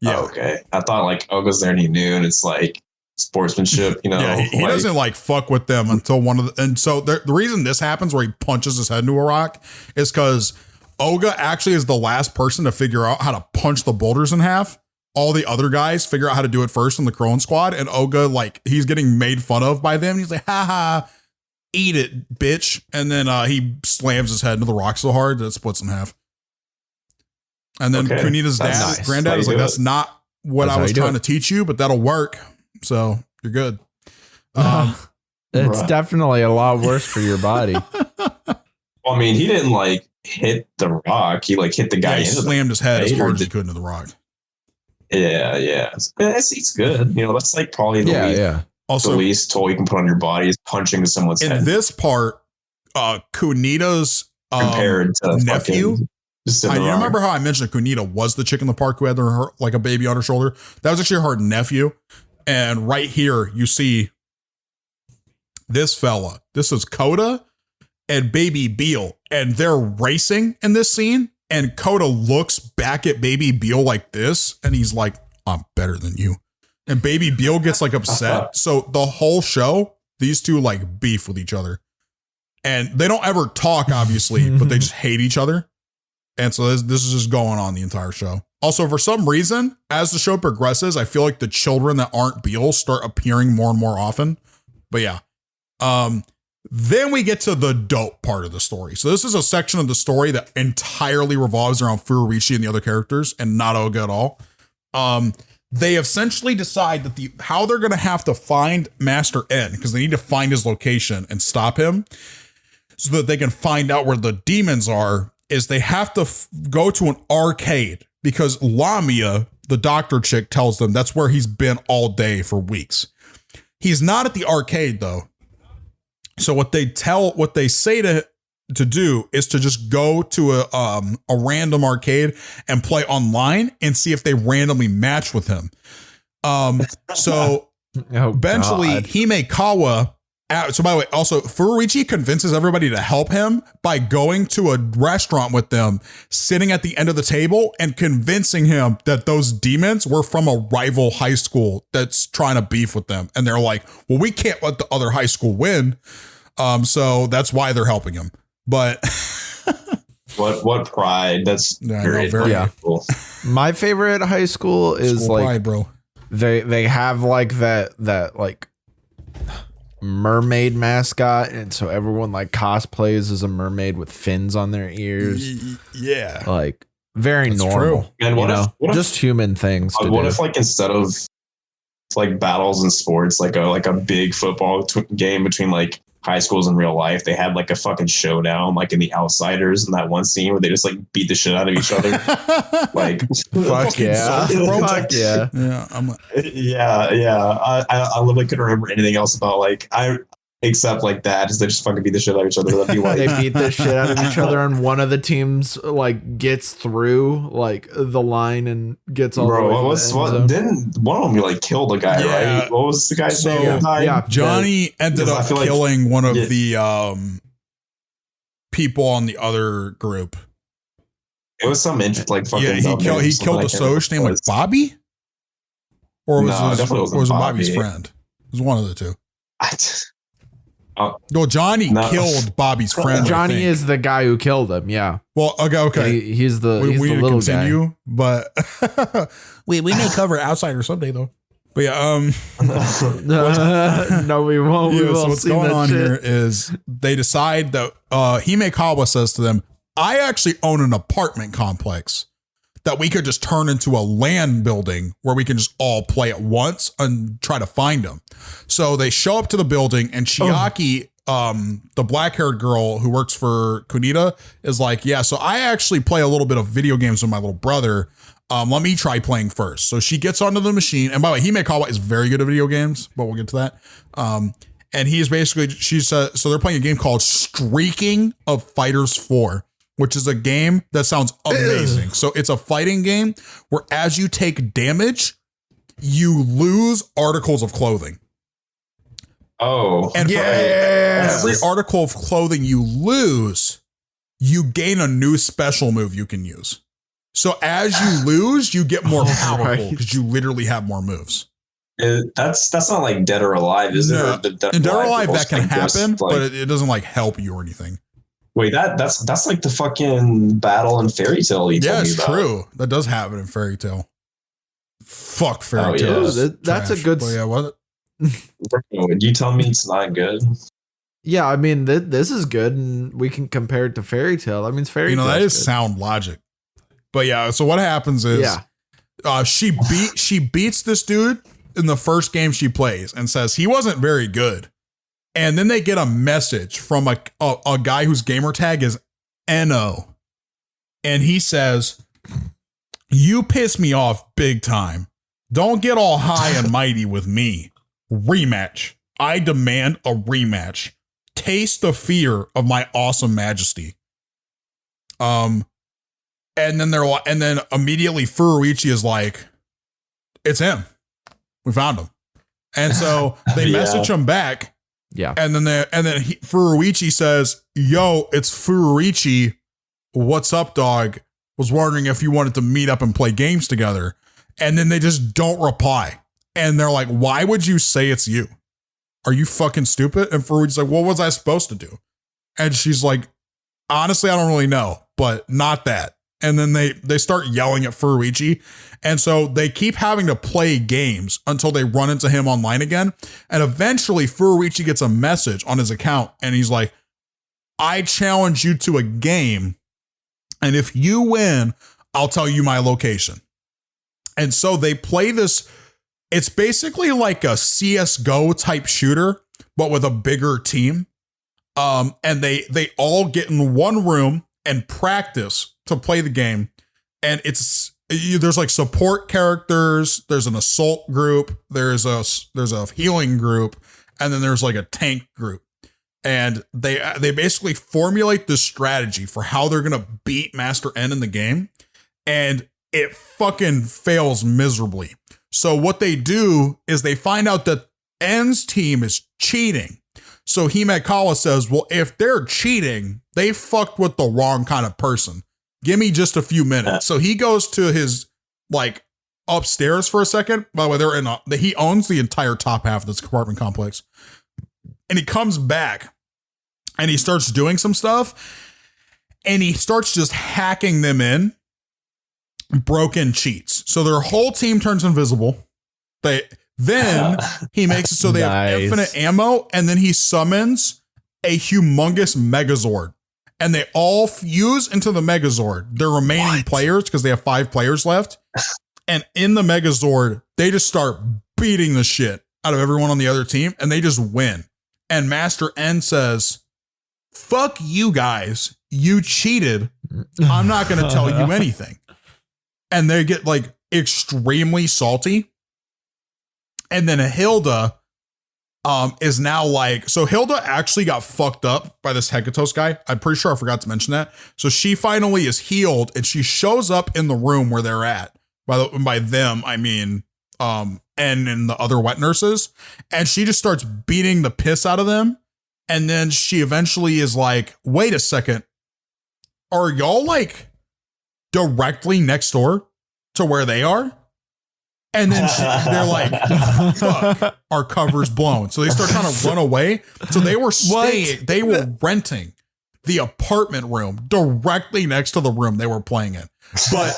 Yeah. Oh, okay. I thought like Oga's there and he knew, and it's like sportsmanship, you know? Yeah, he doesn't like fuck with them until one of the, and so the reason this happens where he punches his head into a rock is because Oga actually is the last person to figure out how to punch the boulders in half. All the other guys figure out how to do it first in the Krillin squad, and Oga, like, he's getting made fun of by them. He's like, haha, eat it, bitch. And then he slams his head into the rock so hard that it splits in half. And then Kunita's dad, granddad, is like, that's not what I was trying to teach you, but that'll work. So you're good. It's definitely a lot worse for your body. Well, I mean, he didn't like hit the rock. He like hit the guy. He slammed his head as hard as he could into the rock. Yeah. It's good. You know, that's like probably the least toll you can put on your body is punching to someone's head. In this part, Kunita's compared to nephew. You remember how I mentioned that Kunita was the chick in the park who had like a baby on her shoulder? That was actually her nephew. And right here, you see this fella. This is Coda and Baby Beal. And they're racing in this scene. And Coda looks back at Baby Beal like this. And he's like, I'm better than you. And Baby Beal gets like upset. So the whole show, these two like beef with each other. And they don't ever talk, obviously, but they just hate each other. And so this is just going on the entire show. Also, for some reason, as the show progresses, I feel like the children that aren't Beal start appearing more and more often. But yeah. Then we get to the dope part of the story. So this is a section of the story that entirely revolves around Furuichi and the other characters and not Oga at all. They essentially decide that how they're going to have to find Master N, because they need to find his location and stop him so that they can find out where the demons are, is they have to go to an arcade, because Lamia, the doctor chick, tells them that's where he's been all day for weeks. He's not at the arcade though. So what they say to do is to just go to a random arcade and play online and see if they randomly match with him. So eventually Himekawa. So by the way, also Furuichi convinces everybody to help him by going to a restaurant with them, sitting at the end of the table and convincing him that those demons were from a rival high school that's trying to beef with them. And they're like, well, we can't let the other high school win. So that's why they're helping him. But what pride. That's very cool. My favorite high school is like pride, bro. They have like that like mermaid mascot, and so everyone like cosplays as a mermaid with fins on their ears. Yeah, like very That's normal. true. And what if just human things. To what do. if like instead of like battles in sports, like a big football game between like high schools in real life, they had like a fucking showdown, like in The Outsiders, in that one scene where they just like beat the shit out of each other. Like, Fuck yeah, fuck yeah, yeah. I literally couldn't remember anything else about like except like that. Is they just fucking beat the shit out of each other? That'd be like they beat the shit out of each other, and one of the teams like gets through like the line and gets all. Bro, the way what was what? Didn't one of them like kill the guy? Yeah. Right? What was the guy's name? Yeah, Johnny ended up I feel like- killing one of the people on the other group. It was some like fucking. Yeah, he killed a Soch named like Bobby, or was No, it his, definitely wasn't or was it Bobby. Bobby's friend? It was one of the two. No, Johnny No. killed Bobby's friend. I Johnny think. is the guy who killed him. Yeah. Well, okay. He's the we he's need the to little continue, guy. but we may cover Outsider someday though. But yeah, No, we won't. yeah, so what's going on here is they decide that Himekawa says to them, I actually own an apartment complex that we could just turn into a land building where we can just all play at once and try to find them. So they show up to the building, and Chiaki, the black-haired girl who works for Kunita, is like, yeah, so I actually play a little bit of video games with my little brother. Let me try playing first. So she gets onto the machine. And by the way, Himekawa is very good at video games, but we'll get to that. And he's basically, so they're playing a game called Streaking of Fighters 4, which is a game that sounds amazing. So it's a fighting game where as you take damage, you lose articles of clothing. Oh, And for every article of clothing you lose, you gain a new special move you can use. So as you lose, you get more powerful because you literally have more moves. That's not like Dead or Alive, is No. it? In Dead or Alive, they're that can both, like, happen, just, like- but it doesn't like help you or anything. Wait, that's like the fucking battle in Fairy Tale. Yeah, it's true. That does happen in Fairy Tale. Fuck Fairy Oh, yeah. Tale. That's a good. Yeah, what? You tell me it's not good? Yeah, I mean this is good, and we can compare it to Fairy Tale. I mean, Fairy Tale. That is sound logic. But yeah, so what happens is, she beats this dude in the first game she plays and says he wasn't very good. And then they get a message from a guy whose gamer tag is NO. And he says, you piss me off big time. Don't get all high and mighty with me. Rematch. I demand a rematch. Taste the fear of my awesome majesty. And then immediately Furuichi is like, it's him. We found him. And so they message him back. Yeah. And then Furuichi says, yo, it's Furuichi. What's up, dog? Was wondering if you wanted to meet up and play games together. And then they just don't reply. And they're like, why would you say it's you? Are you fucking stupid? And Furuichi's like, what was I supposed to do? And she's like, honestly, I don't really know, but not that. And then they start yelling at Furuichi. And so they keep having to play games until they run into him online again. And eventually Furuichi gets a message on his account and he's like, I challenge you to a game. And if you win, I'll tell you my location. And so they play this. It's basically like a CSGO type shooter, but with a bigger team. And they all get in one room and practice to play the game. And there's like support characters, there's an assault group, there's a healing group, and then there's like a tank group. And they basically formulate this strategy for how they're gonna beat Master N in the game. And it fucking fails miserably. So what they do is they find out that N's team is cheating. So Himekawa says, well, if they're cheating, they fucked with the wrong kind of person. Give me just a few minutes. So he goes to his like upstairs for a second. By the way, he owns the entire top half of this apartment complex. And he comes back and he starts doing some stuff and he starts just hacking them in broken cheats. So their whole team turns invisible. Then he makes it so they have infinite ammo, and then he summons a humongous Megazord. and they all fuse into the Megazord. Their remaining players, because they have 5 players left. And in the Megazord, they just start beating the shit out of everyone on the other team, and they just win. And Master N says, fuck you guys. You cheated. I'm not going to tell you anything. And they get like extremely salty. And then Hilda is now like, so Hilda actually got fucked up by this Hekatos guy. I'm pretty sure I forgot to mention that. So she finally is healed and she shows up in the room where they're at. By them, I mean, and the other wet nurses. And she just starts beating the piss out of them. And then she eventually is like, wait a second. Are y'all like directly next door to where they are? And then they're like, fuck, our cover's blown. So they start trying to run away. So they were they were renting the apartment room directly next to the room they were playing in. But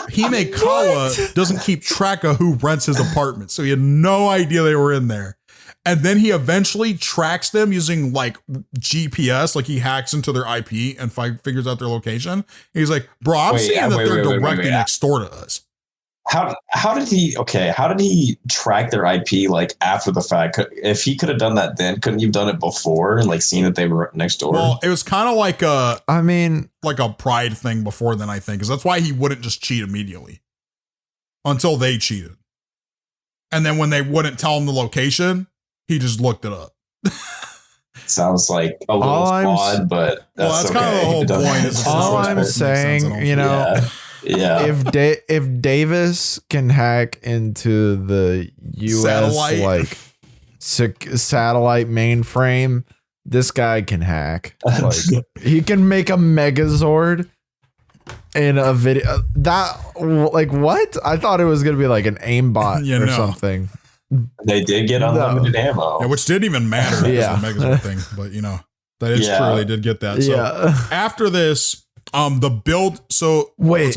Himekawa doesn't keep track of who rents his apartment. So he had no idea they were in there. And then he eventually tracks them using like GPS, like he hacks into their IP and figures out their location. And he's like, bro, I'm seeing that they're directly next door to us. How did he track their IP like after the fact? If he could have done that then, couldn't you have done it before and like seen that they were next door? Well, it was kind of like a pride thing before then, I think, because that's why he wouldn't just cheat immediately until they cheated. And then when they wouldn't tell him the location, he just looked it up. Sounds like a little odd, but that's kind of the whole point. All I'm saying, you know, if Davis can hack into the US satellite mainframe, this guy can hack. Like he can make a Megazord in a video. That like what? I thought it was gonna be like an aimbot or something. They did get unlimited ammo, which didn't even matter. The Megazord thing, but you know that is true. They did get that. So after this, the build. So wait.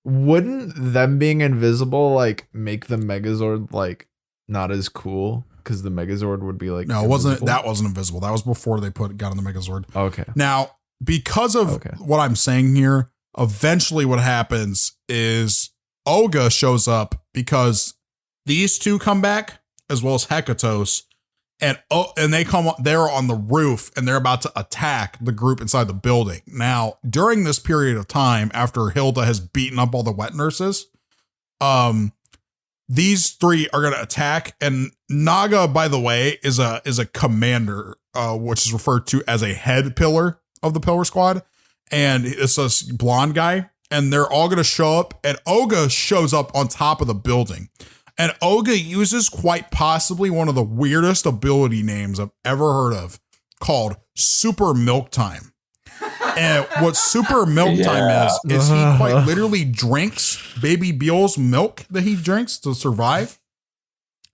Wouldn't them being invisible like make the Megazord like not as cool? Because the Megazord would be like no, that wasn't invisible. That was before they got on the Megazord. Okay. Now, because of what I'm saying here, eventually what happens is Olga shows up because these two come back as well as Hekatos, and they're on the roof and they're about to attack the group inside the building. Now, during this period of time, after Hilda has beaten up all the wet nurses, these 3 are going to attack. And Naga, by the way, is a commander, which is referred to as a head pillar of the Pillar Squad. And it's a blonde guy. And they're all going to show up. And Olga shows up on top of the building. And Olga uses quite possibly one of the weirdest ability names I've ever heard of, called Super Milk Time. And what Super Milk Time is he quite literally drinks Baby Beel's milk that he drinks to survive.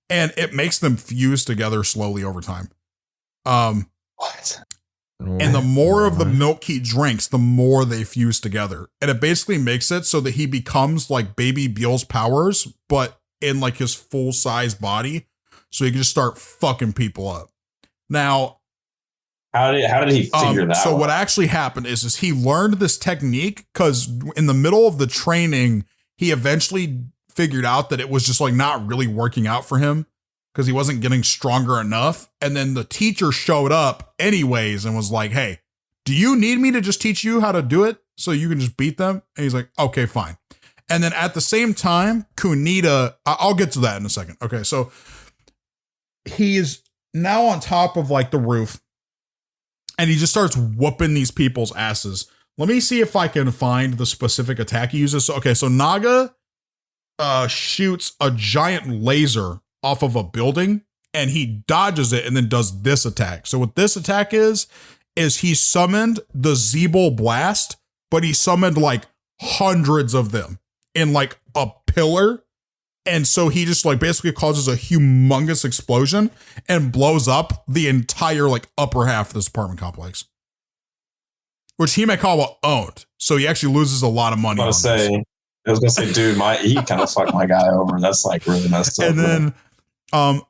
And it makes them fuse together slowly over time. What? And the more of the milk he drinks, the more they fuse together. And it basically makes it so that he becomes like Baby Beel's powers, but in like his full size body. So he can just start fucking people up. Now, how did he figure that out? So what actually happened is he learned this technique because in the middle of the training, he eventually figured out that it was just like not really working out for him because he wasn't getting stronger enough. And then the teacher showed up anyways and was like, hey, do you need me to just teach you how to do it so you can just beat them? And he's like, okay, fine. And then at the same time, Kunita, I'll get to that in a second. Okay, so he is now on top of like the roof and he just starts whooping these people's asses. Let me see if I can find the specific attack he uses. So, okay, so Naga shoots a giant laser off of a building and he dodges it and then does this attack. So what this attack is he summoned the Zeeble Blast, but he summoned like hundreds of them in like a pillar. And so he just like basically causes a humongous explosion and blows up the entire like upper half of this apartment complex, which Himekawa owned. So he actually loses a lot of money. I was gonna say, dude, he kind of fucked my guy over. That's like really messed up. And then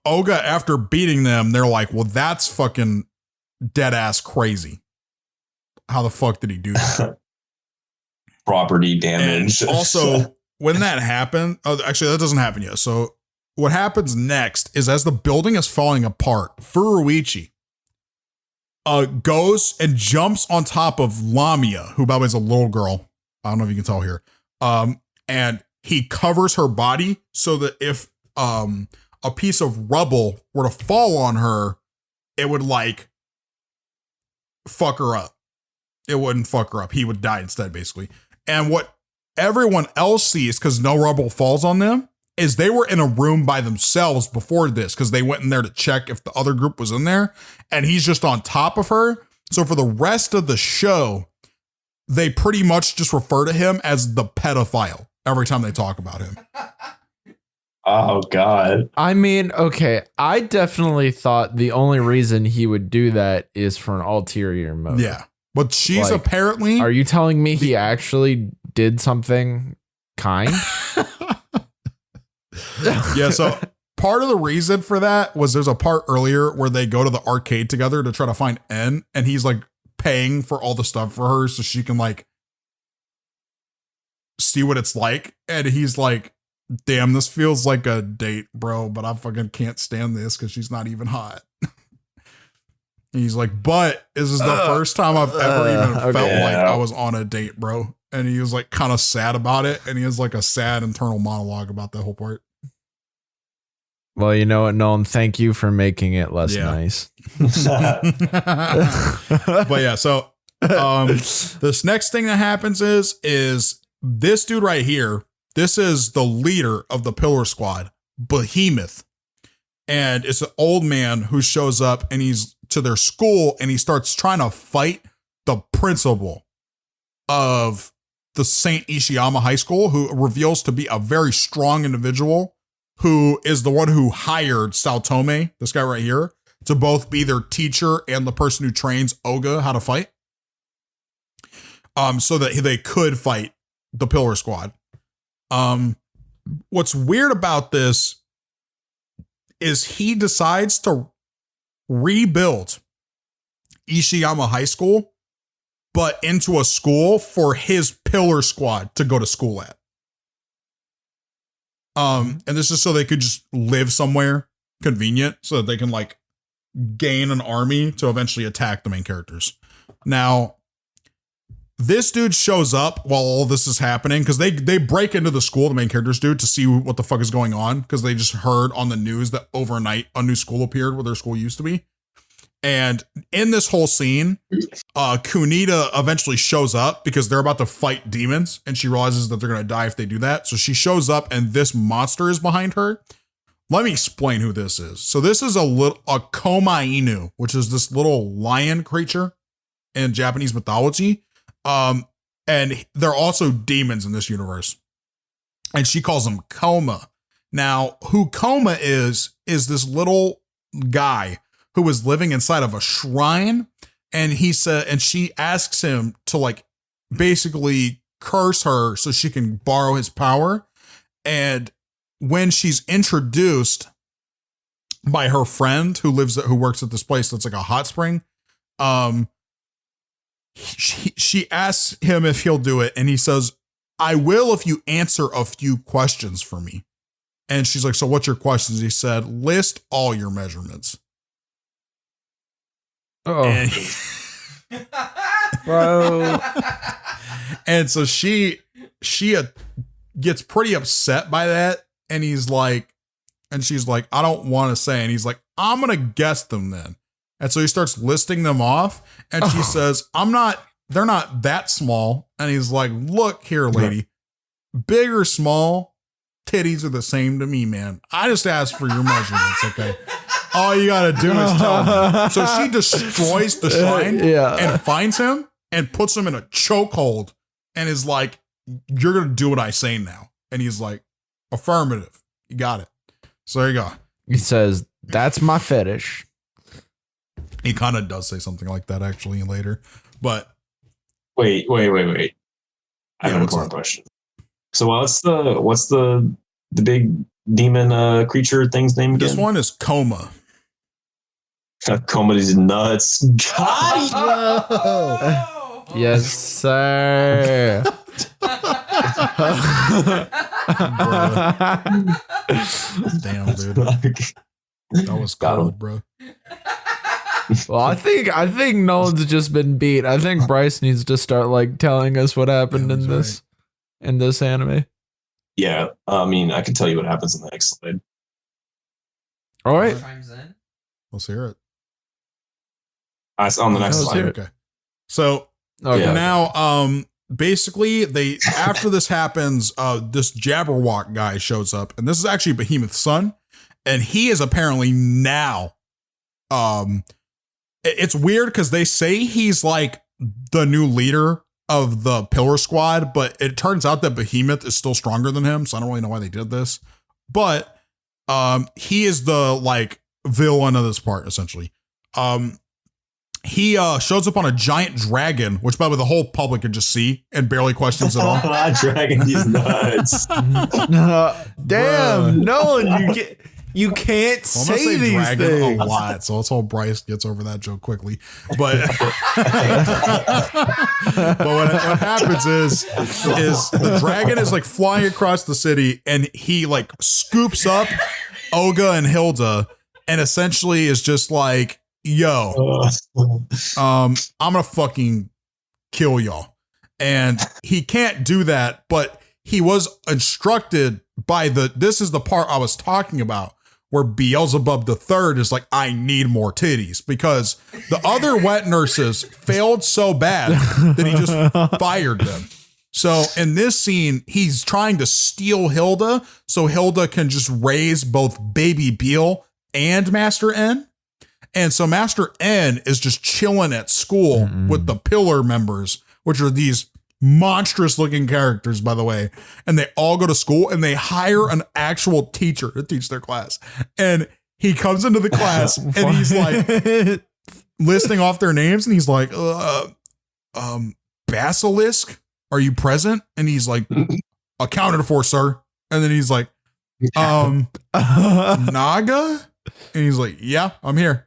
Olga, after beating them, they're like, well, that's fucking dead ass crazy. How the fuck did he do that? Property damage. And also, when that happened, actually, that doesn't happen yet. So, what happens next is as the building is falling apart, Furuichi goes and jumps on top of Lamia, who by the way is a little girl. I don't know if you can tell here. And he covers her body so that if a piece of rubble were to fall on her, it would like fuck her up. It wouldn't fuck her up. He would die instead, basically. And what everyone else sees, because no rubble falls on them, is they were in a room by themselves before this, because they went in there to check if the other group was in there, and he's just on top of her. So for the rest of the show, they pretty much just refer to him as the pedophile every time they talk about him. Oh, God. I mean, okay, I definitely thought the only reason he would do that is for an ulterior motive. Yeah. But she's Like, apparently... Are you telling me he actually did something kind? Yeah, so part of the reason for that was there's a part earlier where they go to the arcade together to try to find N, and he's like paying for all the stuff for her so she can like see what it's like. And he's like, damn, this feels like a date, bro, but I fucking can't stand this because she's not even hot. And he's like, but this is the first time I've ever even felt like I was on a date, bro. And he was like kind of sad about it. And he has like a sad internal monologue about that whole part. Well, you know what, Nolan? Thank you for making it less Yeah. nice. But yeah, so this next thing that happens is this dude right here. This is the leader of the Pillar Squad, Behemoth. And it's an old man who shows up and he's to their school and he starts trying to fight the principal of the St. Ishiyama High School, who reveals to be a very strong individual who is the one who hired Saotome, this guy right here, to both be their teacher and the person who trains Oga how to fight. So that they could fight the Pillar Squad. What's weird about this is he decides to rebuild Ishiyama High School, but into a school for his Pillar Squad to go to school at. And this is so they could just live somewhere convenient so that they can like gain an army to eventually attack the main characters. Now, this dude shows up while all this is happening because they break into the school, the main characters do, to see what the fuck is going on because they just heard on the news that overnight a new school appeared where their school used to be. And in this whole scene, Kunita eventually shows up because they're about to fight demons and she realizes that they're going to die if they do that. So she shows up and this monster is behind her. Let me explain who this is. So this is a Koma Inu, which is this little lion creature in Japanese mythology. And they're also demons in this universe. And she calls them Koma. Now, who Koma is this little guy who was living inside of a shrine. And he said, and she asks him to like basically curse her so she can borrow his power. And when she's introduced by her friend who works at this place that's like a hot spring, she asks him if he'll do it, and he says, I will if you answer a few questions for me. And she's like, so what's your questions? He said, list all your measurements. Oh, And, bro. and so she gets pretty upset by that. And he's like, and she's like, I don't want to say. And he's like, I'm going to guess them then. And so he starts listing them off. And she says, they're not that small. And he's like, look here, lady, big or small, titties are the same to me, man. I just asked for your measurements. Okay. All you got to do is tell me. So she destroys the shrine and finds him and puts him in a chokehold and is like, you're going to do what I say now. And he's like, affirmative. You got it. So there you go. He says, that's my fetish. He kind of does say something like that actually later, but Wait. I Yeah, have an what's important up? question. So what's the big demon creature thing's name again? this one is Coma. Comedy's nuts. God, Yes, sir. Damn, dude. That was Got him. cold, bro. Well, I think Nolan's just been beat. I think Bryce needs to start like telling us what happened in this anime. Yeah, I mean, I can tell you what happens in the next slide. All right. Let's hear it. On the next let's slide. hear it. Okay. So Okay. Yeah. now, basically, they after this happens, this Jabberwock guy shows up, and this is actually Behemoth's son, and he is apparently now, it's weird because they say he's like the new leader of the Pillar Squad, but it turns out that Behemoth is still stronger than him, so I don't really know why they did this, but he is the like villain of this part essentially. He shows up on a giant dragon, which by the way the whole public can just see and barely questions at all. Dragon, he's nuts. Damn, Nolan, you can't Well, I'm gonna say these dragon things. a lot, so let's hope Bryce gets over that joke quickly. But what happens is the dragon is like flying across the city, and he like scoops up Olga and Hilda, and essentially is just like, "Yo, I'm gonna fucking kill y'all." And he can't do that, but he was instructed by this is the part I was talking about, where Beelzebub III is like, I need more titties, because the other wet nurses failed so bad that he just fired them. So in this scene, he's trying to steal Hilda so Hilda can just raise both baby Beel and Master N. And so Master N is just chilling at school with the Pillar members, which are these monstrous looking characters, by the way. And they all go to school and they hire an actual teacher to teach their class. And he comes into the class and he's like listing off their names. And he's like, Basilisk, are you present? And he's like, accounted for, sir. And then he's like, Naga? And he's like, yeah, I'm here.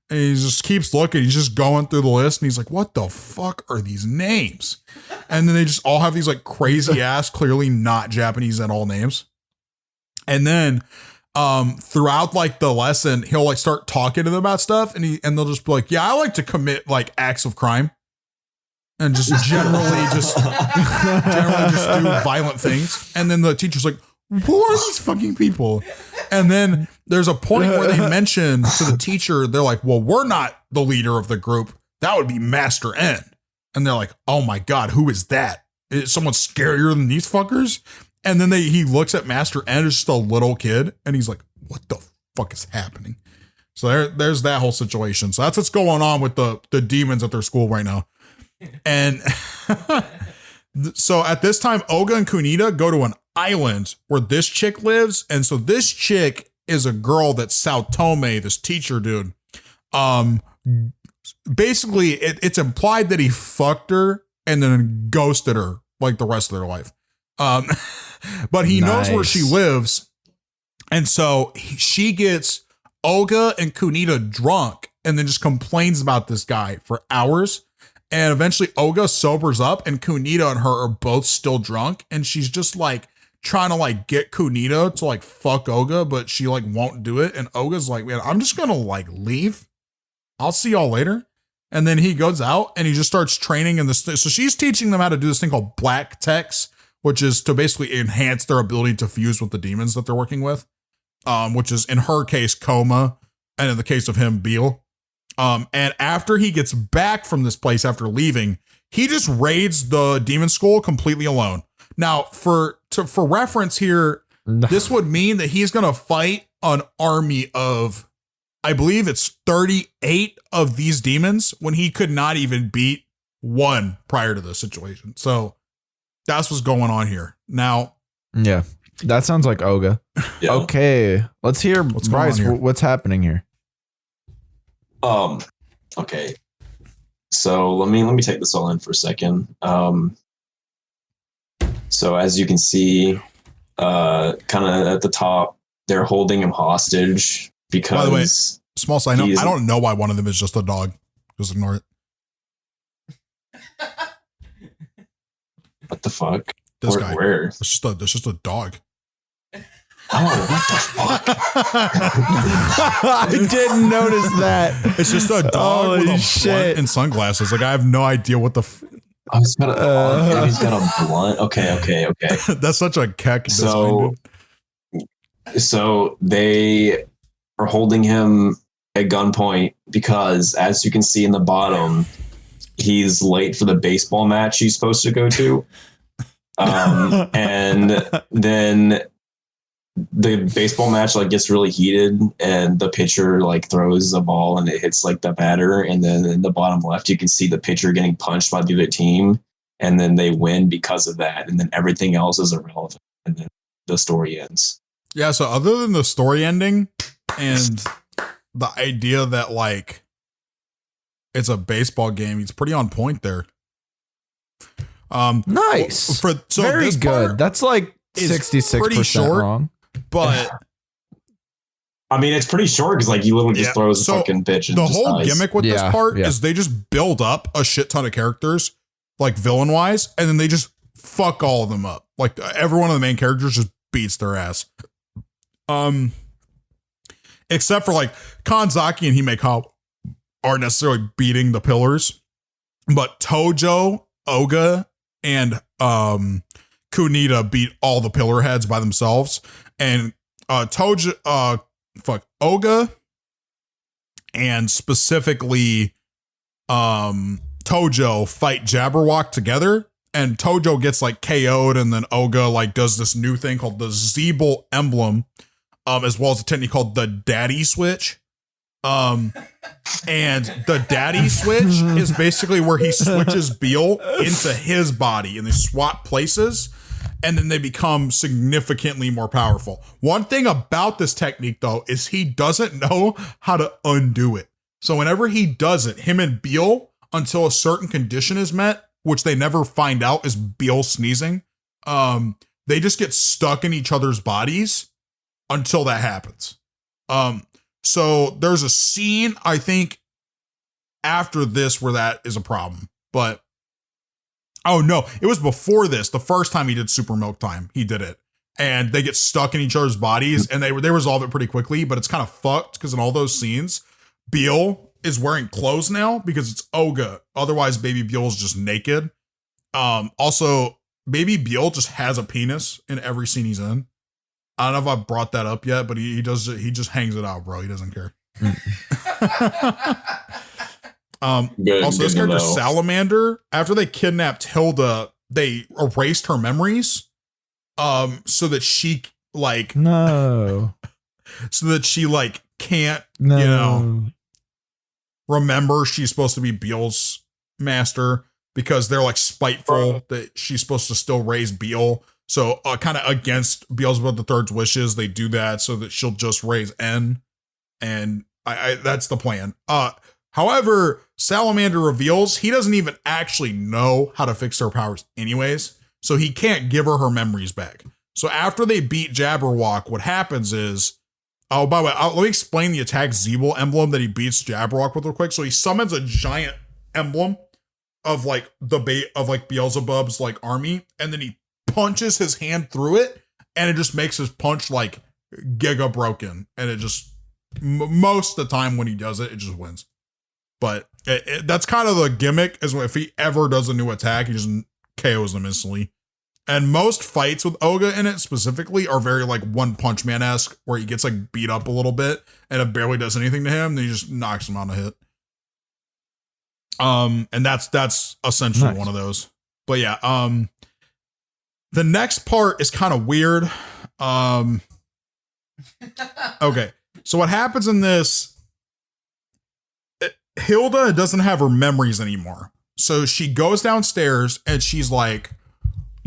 And he just keeps looking. He's just going through the list. And he's like, what the fuck are these names? And then they just all have these like crazy ass, clearly not Japanese at all names. And then throughout like the lesson, he'll like start talking to them about stuff. And they'll just be like, yeah, I like to commit like acts of crime. And just generally just do violent things. And then the teacher's like, who are these fucking people? And then there's a point where they mention to the teacher, they're like, well, we're not the leader of the group. That would be Master N. And they're like, oh my God, who is that? Is someone scarier than these fuckers? And then he looks at Master N as just a little kid. And he's like, what the fuck is happening? So there's that whole situation. So that's what's going on with the demons at their school right now. And so at this time, Olga and Kunita go to an island where this chick lives. And so this chick is a girl that Sao Tome, this teacher dude, basically it's implied that he fucked her and then ghosted her like the rest of their life. But he knows where she lives. And so she gets Olga and Kunita drunk and then just complains about this guy for hours. And eventually Olga sobers up and Kunita and her are both still drunk. And she's just like trying to like get Kunita to like fuck Olga, but she like won't do it. And Olga's like, man, I'm just gonna like leave. I'll see y'all later. And then he goes out and he just starts training in this. So she's teaching them how to do this thing called black text, which is to basically enhance their ability to fuse with the demons that they're working with. Which is in her case, Coma. And in the case of him, Beel. And after he gets back from this place after leaving, he just raids the demon school completely alone. Now, for reference here, this would mean that he's going to fight an army of, I believe it's 38 of these demons when he could not even beat one prior to this situation. So that's what's going on here. Now, yeah, that sounds like Olga. Yeah. Okay, let's hear Bryce. What's happening here? Okay. So let me take this all in for a second. So as you can see, kind of at the top, they're holding him hostage because. By the way, Small side note, He's- I don't know why one of them is just a dog. Just ignore it. What the fuck? This guy. Where? It's just a dog. Oh, what the fuck? I didn't notice that. It's just a dog Holy with a shit. blunt and sunglasses. Like I have no idea what the. Oh, he's got he's got a blunt. Okay. That's such a keck design. So they are holding him at gunpoint because, as you can see in the bottom, he's late for the baseball match he's supposed to go to. And then the baseball match like gets really heated, and the pitcher like throws a ball and it hits like the batter, and then in the bottom left you can see the pitcher getting punched by the other team, and then they win because of that, and then everything else is irrelevant, and then the story ends. Yeah, so other than the story ending and the idea that like it's a baseball game, he's pretty on point there. Nice. Very this good. part That's like is 66% pretty short, wrong. but I mean, it's pretty short because like you literally just throws so a fucking pitch. And the just whole dies. gimmick with this Yeah, part yeah. is they just build up a shit ton of characters, like villain wise, and then they just fuck all of them up. Like every one of the main characters just beats their ass. Except for like Kanzaki and Himeka aren't necessarily beating the pillars, but Tojo, Oga, and Kunita beat all the pillar heads by themselves. And Oga and specifically Tojo fight Jabberwock together, and Tojo gets like KO'd, and then Oga like does this new thing called the Zeeble emblem, as well as a technique called the Daddy Switch. And the Daddy Switch is basically where he switches Beal into his body, and they swap places, and then they become significantly more powerful. One thing about this technique, though, is he doesn't know how to undo it. So whenever he does it, him and Beal, until a certain condition is met, which they never find out is Beal sneezing, they just get stuck in each other's bodies until that happens. So there's a scene, I think, after this where that is a problem. But, oh no, it was before this. The first time he did Super Milk Time, he did it. And they get stuck in each other's bodies, and they resolve it pretty quickly, but it's kind of fucked because in all those scenes, Beal is wearing clothes now because it's Oga. Otherwise, Baby Beal is just naked. Also, Baby Beal just has a penis in every scene he's in. I don't know if I brought that up yet, but he just hangs it out, bro. He doesn't care. Also, this character Salamander, after they kidnapped Hilda, they erased her memories, so that she like can't remember she's supposed to be Beal's master, because they're like spiteful that she's supposed to still raise Beal. So kind of against Beelzebub the Third's wishes, they do that so that she'll just raise N, and I that's the plan. However, Salamander reveals he doesn't even actually know how to fix her powers anyways, so he can't give her memories back. So after they beat Jabberwock, what happens is, oh, by the way, let me explain the attack Zeeble emblem that he beats Jabberwock with real quick. So he summons a giant emblem of like Beelzebub's like army, and then he punches his hand through it, and it just makes his punch like giga broken, and it just most of the time when he does it, it just wins. But that's kind of the gimmick, is if he ever does a new attack, he just KOs them instantly. And most fights with Oga in it specifically are very like One Punch Man-esque, where he gets like beat up a little bit and it barely does anything to him, then he just knocks him on a hit. And that's essentially one of those. But yeah, the next part is kind of weird. Okay, so what happens in this, Hilda doesn't have her memories anymore. So she goes downstairs and she's like,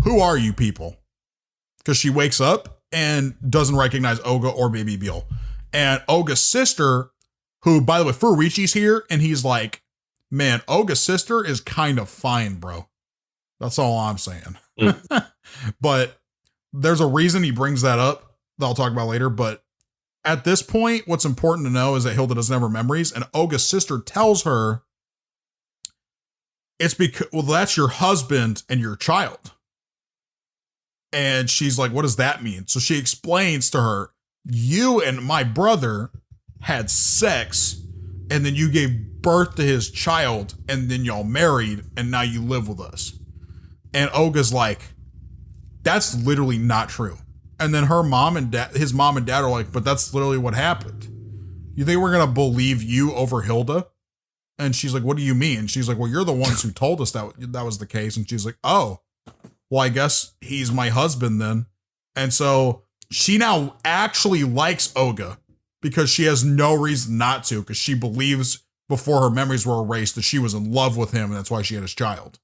who are you people? Because she wakes up and doesn't recognize Oga or Baby Beal. And Oga's sister, who, by the way, Furuichi's here, and he's like, man, Oga's sister is kind of fine, bro. That's all I'm saying. But there's a reason he brings that up that I'll talk about later. But at this point, what's important to know is that Hilda doesn't have her memories, and Olga's sister tells her it's because, well, that's your husband and your child. And she's like, what does that mean? So she explains to her, you and my brother had sex, and then you gave birth to his child, and then y'all married, and now you live with us. And Olga's like, that's literally not true. And then his mom and dad are like, but that's literally what happened. You think we're going to believe you over Hilda? And she's like, what do you mean? And she's like, well, you're the ones who told us that was the case. And she's like, oh, well, I guess he's my husband then. And so she now actually likes Olga because she has no reason not to, because she believes before her memories were erased that she was in love with him, and that's why she had his child.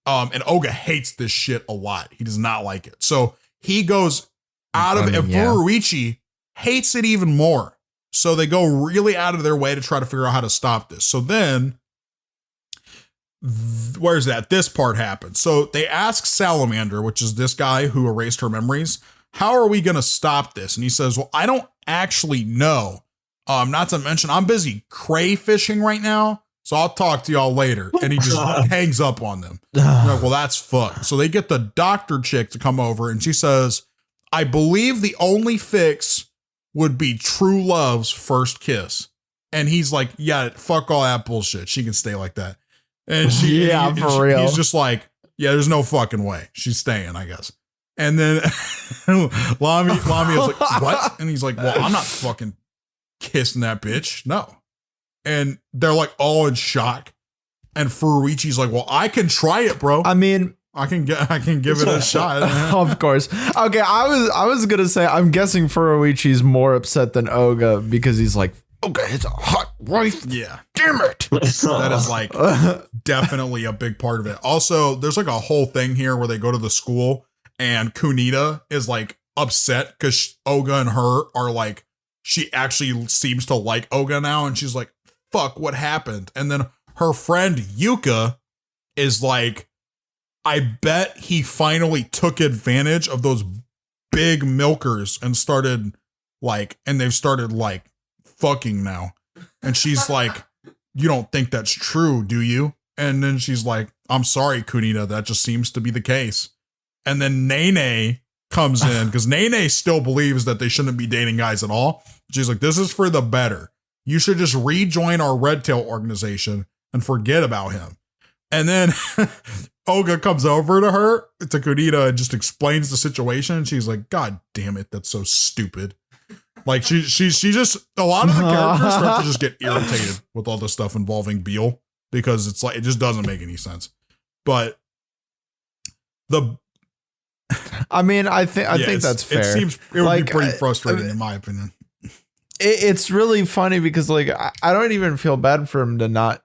And Olga hates this shit a lot. He does not like it. So he goes out of it. And Furuichi hates it even more. So they go really out of their way to try to figure out how to stop this. So then, where's that? This part happens. So they ask Salamander, which is this guy who erased her memories, how are we going to stop this? And he says, well, I don't actually know. Not to mention, I'm busy crayfishing right now, so I'll talk to y'all later. And he just hangs up on them. Like, well, that's fucked. So they get the doctor chick to come over, and she says, I believe the only fix would be true love's first kiss. And he's like, yeah, fuck all that bullshit. She can stay like that. And for real. He's just like, yeah, there's no fucking way. She's staying, I guess. And then Lamia is like, what? And he's like, well, I'm not fucking kissing that bitch. No. And they're like all in shock. And Furuichi's like, well, I can try it, bro. I mean, I can give it a shot. Of course. Okay, I was gonna say, I'm guessing Furuichi's more upset than Olga because he's like, Olga is a hot wife. Yeah. Damn it. That is like definitely a big part of it. Also, there's like a whole thing here where they go to the school and Kunita is like upset because Olga and her are like, she actually seems to like Olga now. And she's like, fuck, what happened? And then her friend Yuka is like, I bet he finally took advantage of those big milkers and started like, and they've started like fucking now. And she's like, you don't think that's true, do you? And then she's like, I'm sorry, Kunita, that just seems to be the case. And then Nene comes in because Nene still believes that they shouldn't be dating guys at all. She's like, this is for the better. You should just rejoin our Red Tail organization and forget about him. And then Olga comes over to her, to Kunita, and just explains the situation. And she's like, God damn it, that's so stupid. Like she just, a lot of the characters start to just get irritated with all this stuff involving Beale because it's like, it just doesn't make any sense. But I mean, I think that's fair. It would be pretty frustrating in my opinion. It's really funny because like, I don't even feel bad for him to not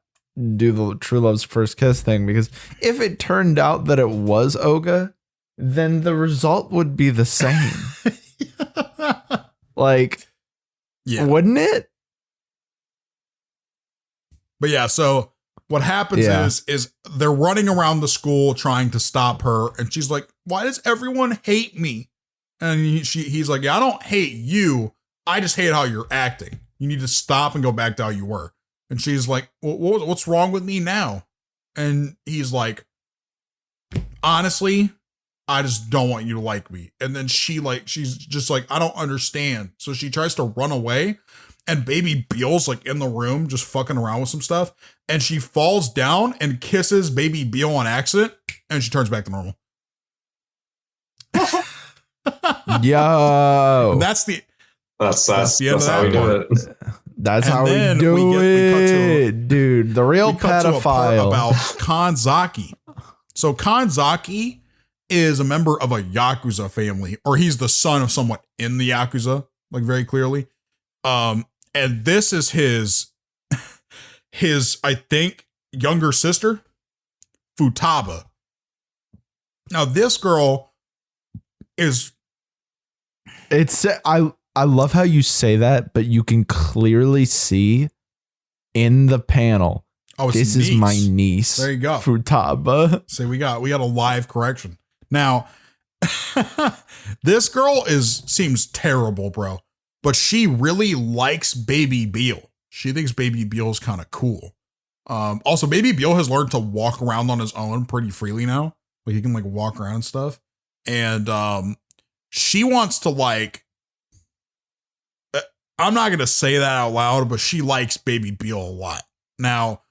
do the true love's first kiss thing, because if it turned out that it was Olga, then the result would be the same. Like, yeah, wouldn't it? But yeah, so what happens is they're running around the school trying to stop her, and she's like, why does everyone hate me? And he's like, yeah, I don't hate you. I just hate how you're acting. You need to stop and go back to how you were. And she's like, what's wrong with me now? And he's like, honestly, I just don't want you to like me. And then she's just like, I don't understand. So she tries to run away, and baby Beale's like in the room just fucking around with some stuff. And she falls down and kisses baby Beale on accident, and she turns back to normal. Yo. That's the end of how we do it. That's how we do it, dude. The real pedophile. About Kanzaki. So Kanzaki is a member of a Yakuza family, or he's the son of someone in the Yakuza, like very clearly. And this is his, I think, younger sister, Futaba. Now this girl is. I love how you say that, but you can clearly see in the panel. Oh, this is my niece. There you go. Futaba. See, we got a live correction. Now, this girl seems terrible, bro. but she really likes Baby Beal. She thinks Baby Beal is kind of cool. Also, Baby Beal has learned to walk around on his own pretty freely now. Like he can like walk around and stuff. And she wants to like, I'm not going to say that out loud, but she likes Baby Beal a lot. Now,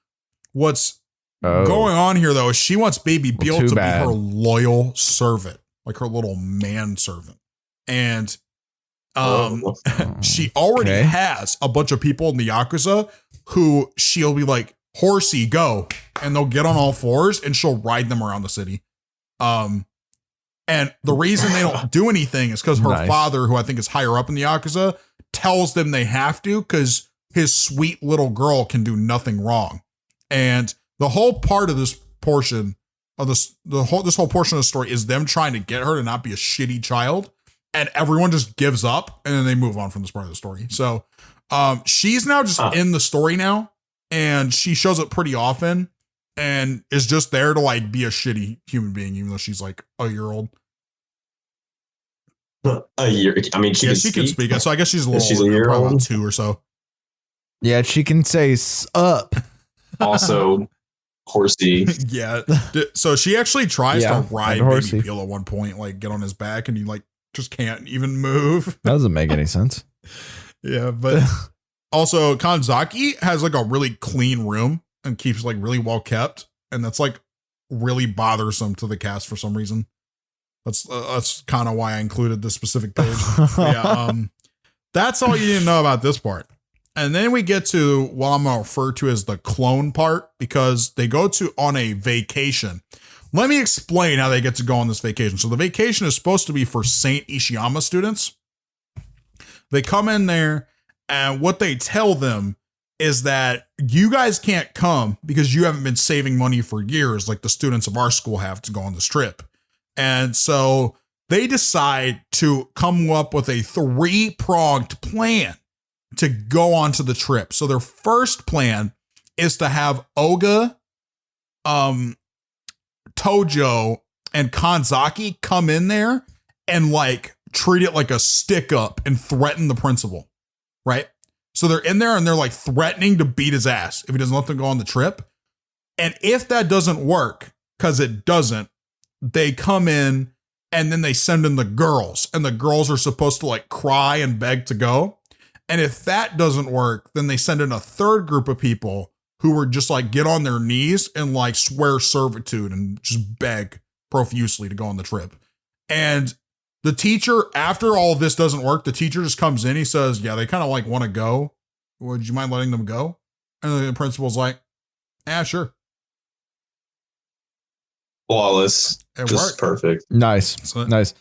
what's going on here though is she wants Baby Beal to be her loyal servant, like her little man servant. And she already has a bunch of people in the Yakuza who she'll be like, horsey, go. And they'll get on all fours and she'll ride them around the city. And the reason they don't do anything is because her father, who I think is higher up in the Yakuza, tells them they have to because his sweet little girl can do nothing wrong. And the whole part of this portion of this whole portion of the story is them trying to get her to not be a shitty child. And everyone just gives up and then they move on from this part of the story. So she's now just in the story now, and she shows up pretty often and is just there to like be a shitty human being, even though she's like a year old. A year. I mean, she can speak. So I guess she's a little she's older, a year probably old. about 2 or so. Yeah, she can say up. Also, horsey. Yeah. So she actually tries to ride Baby horsey. Beal at one point, like get on his back, and he like just can't even move. That doesn't make any sense. Yeah, but also Kanzaki has like a really clean room and keeps like really well kept, and that's like really bothersome to the cast for some reason. That's kind of why I included this specific page. Yeah, that's all you need to know about this part. And then we get to what I'm gonna refer to as the clone part, because they go on a vacation. Let me explain how they get to go on this vacation. So the vacation is supposed to be for Saint Ishiyama students. They come in there, and what they tell them is that you guys can't come because you haven't been saving money for years like the students of our school have to go on this trip. And so they decide to come up with a 3-pronged plan to go onto the trip. So their first plan is to have Oga, Tojo, and Kanzaki come in there and like treat it like a stick up and threaten the principal, right? So they're in there and they're like threatening to beat his ass if he doesn't let them go on the trip. And if that doesn't work, because it doesn't, they come in and then they send in the girls, and the girls are supposed to like cry and beg to go. And if that doesn't work, then they send in a third group of people who were just like get on their knees and like swear servitude and just beg profusely to go on the trip. And the teacher, after all of this doesn't work, the teacher just comes in. He says, yeah, they kind of like want to go. Would you mind letting them go? And the principal's like, yeah, sure. Flawless. It Just worked. perfect. Nice. So- Nice.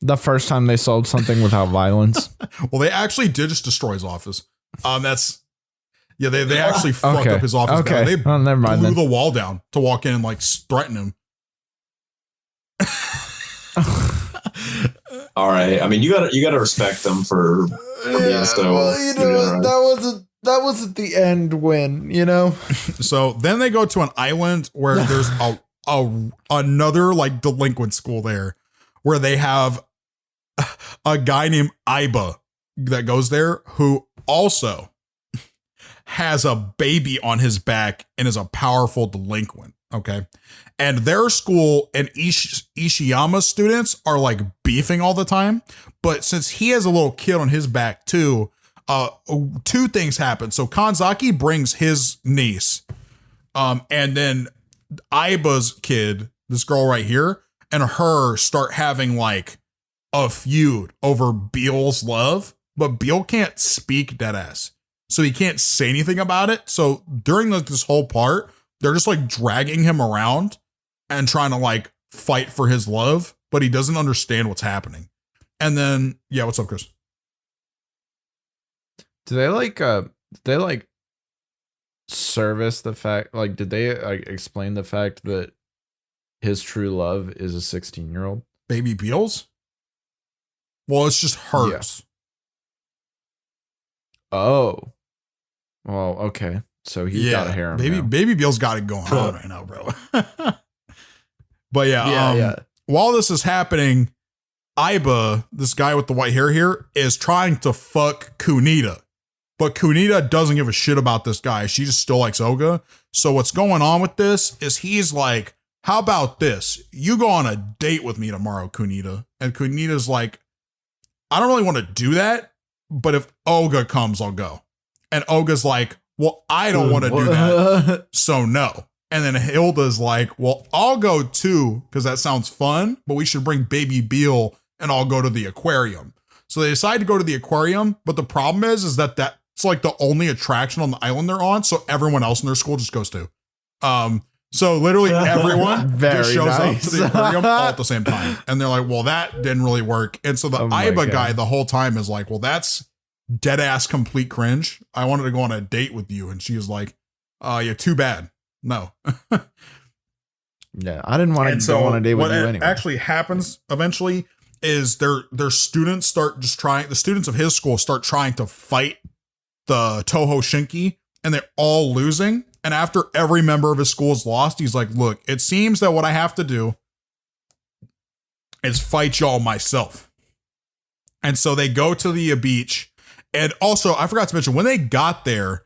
The first time they sold something without violence. Well, they actually did just destroy his office. They actually fucked up his office. Okay. Down. They Well, never mind blew then. the wall down to walk in and like threaten him. All right. I mean, you gotta respect them for being so. that wasn't the end win, you know? So then they go to an island where there's another like delinquent school there, where they have a guy named Iba that goes there who also has a baby on his back and is a powerful delinquent. Okay. And their school and Ishiyama students are like beefing all the time. But since he has a little kid on his back too, 2 things happen. So Kanzaki brings his niece, and then Iba's kid, this girl right here, and her start having like a feud over Beal's love, but Beal can't speak deadass, so he can't say anything about it. So during this whole part, they're just like dragging him around and trying to like fight for his love, but he doesn't understand what's happening. And then, yeah, what's up, Chris? Do they like service the fact, like, did they explain the fact that his true love is a 16-year-old? Baby Beal's? Well, it's just hers. Yeah. Oh. Well, okay. So he's got a harem. Baby Beal's got it going on right now, bro. But yeah, while this is happening, Iba, this guy with the white hair here, is trying to fuck Kunita. But Kunita doesn't give a shit about this guy. She just still likes Oga. So what's going on with this is he's like, how about this? You go on a date with me tomorrow, Kunita. And Kunita's like, I don't really want to do that, but if Oga comes, I'll go. And Oga's like, well, I don't want to do that, so no. And then Hilda's like, well, I'll go too, because that sounds fun, but we should bring baby Beal and I'll go to the aquarium. So they decide to go to the aquarium, but the problem is that that's like the only attraction on the island they're on, so everyone else in their school just goes to. So literally everyone just shows up to the aquarium all at the same time. And they're like, well, that didn't really work. And so the Iba guy the whole time is like, well, that's dead ass complete cringe. I wanted to go on a date with you. And she is like, yeah, too bad. No. Yeah, I didn't want to go on a date with you anyway. What actually happens eventually is their students the students of his school start trying to fight the Toho Shinki, and they're all losing. And after every member of his school is lost, he's like, look, it seems that what I have to do is fight y'all myself. And so they go to the beach. And also, I forgot to mention, when they got there,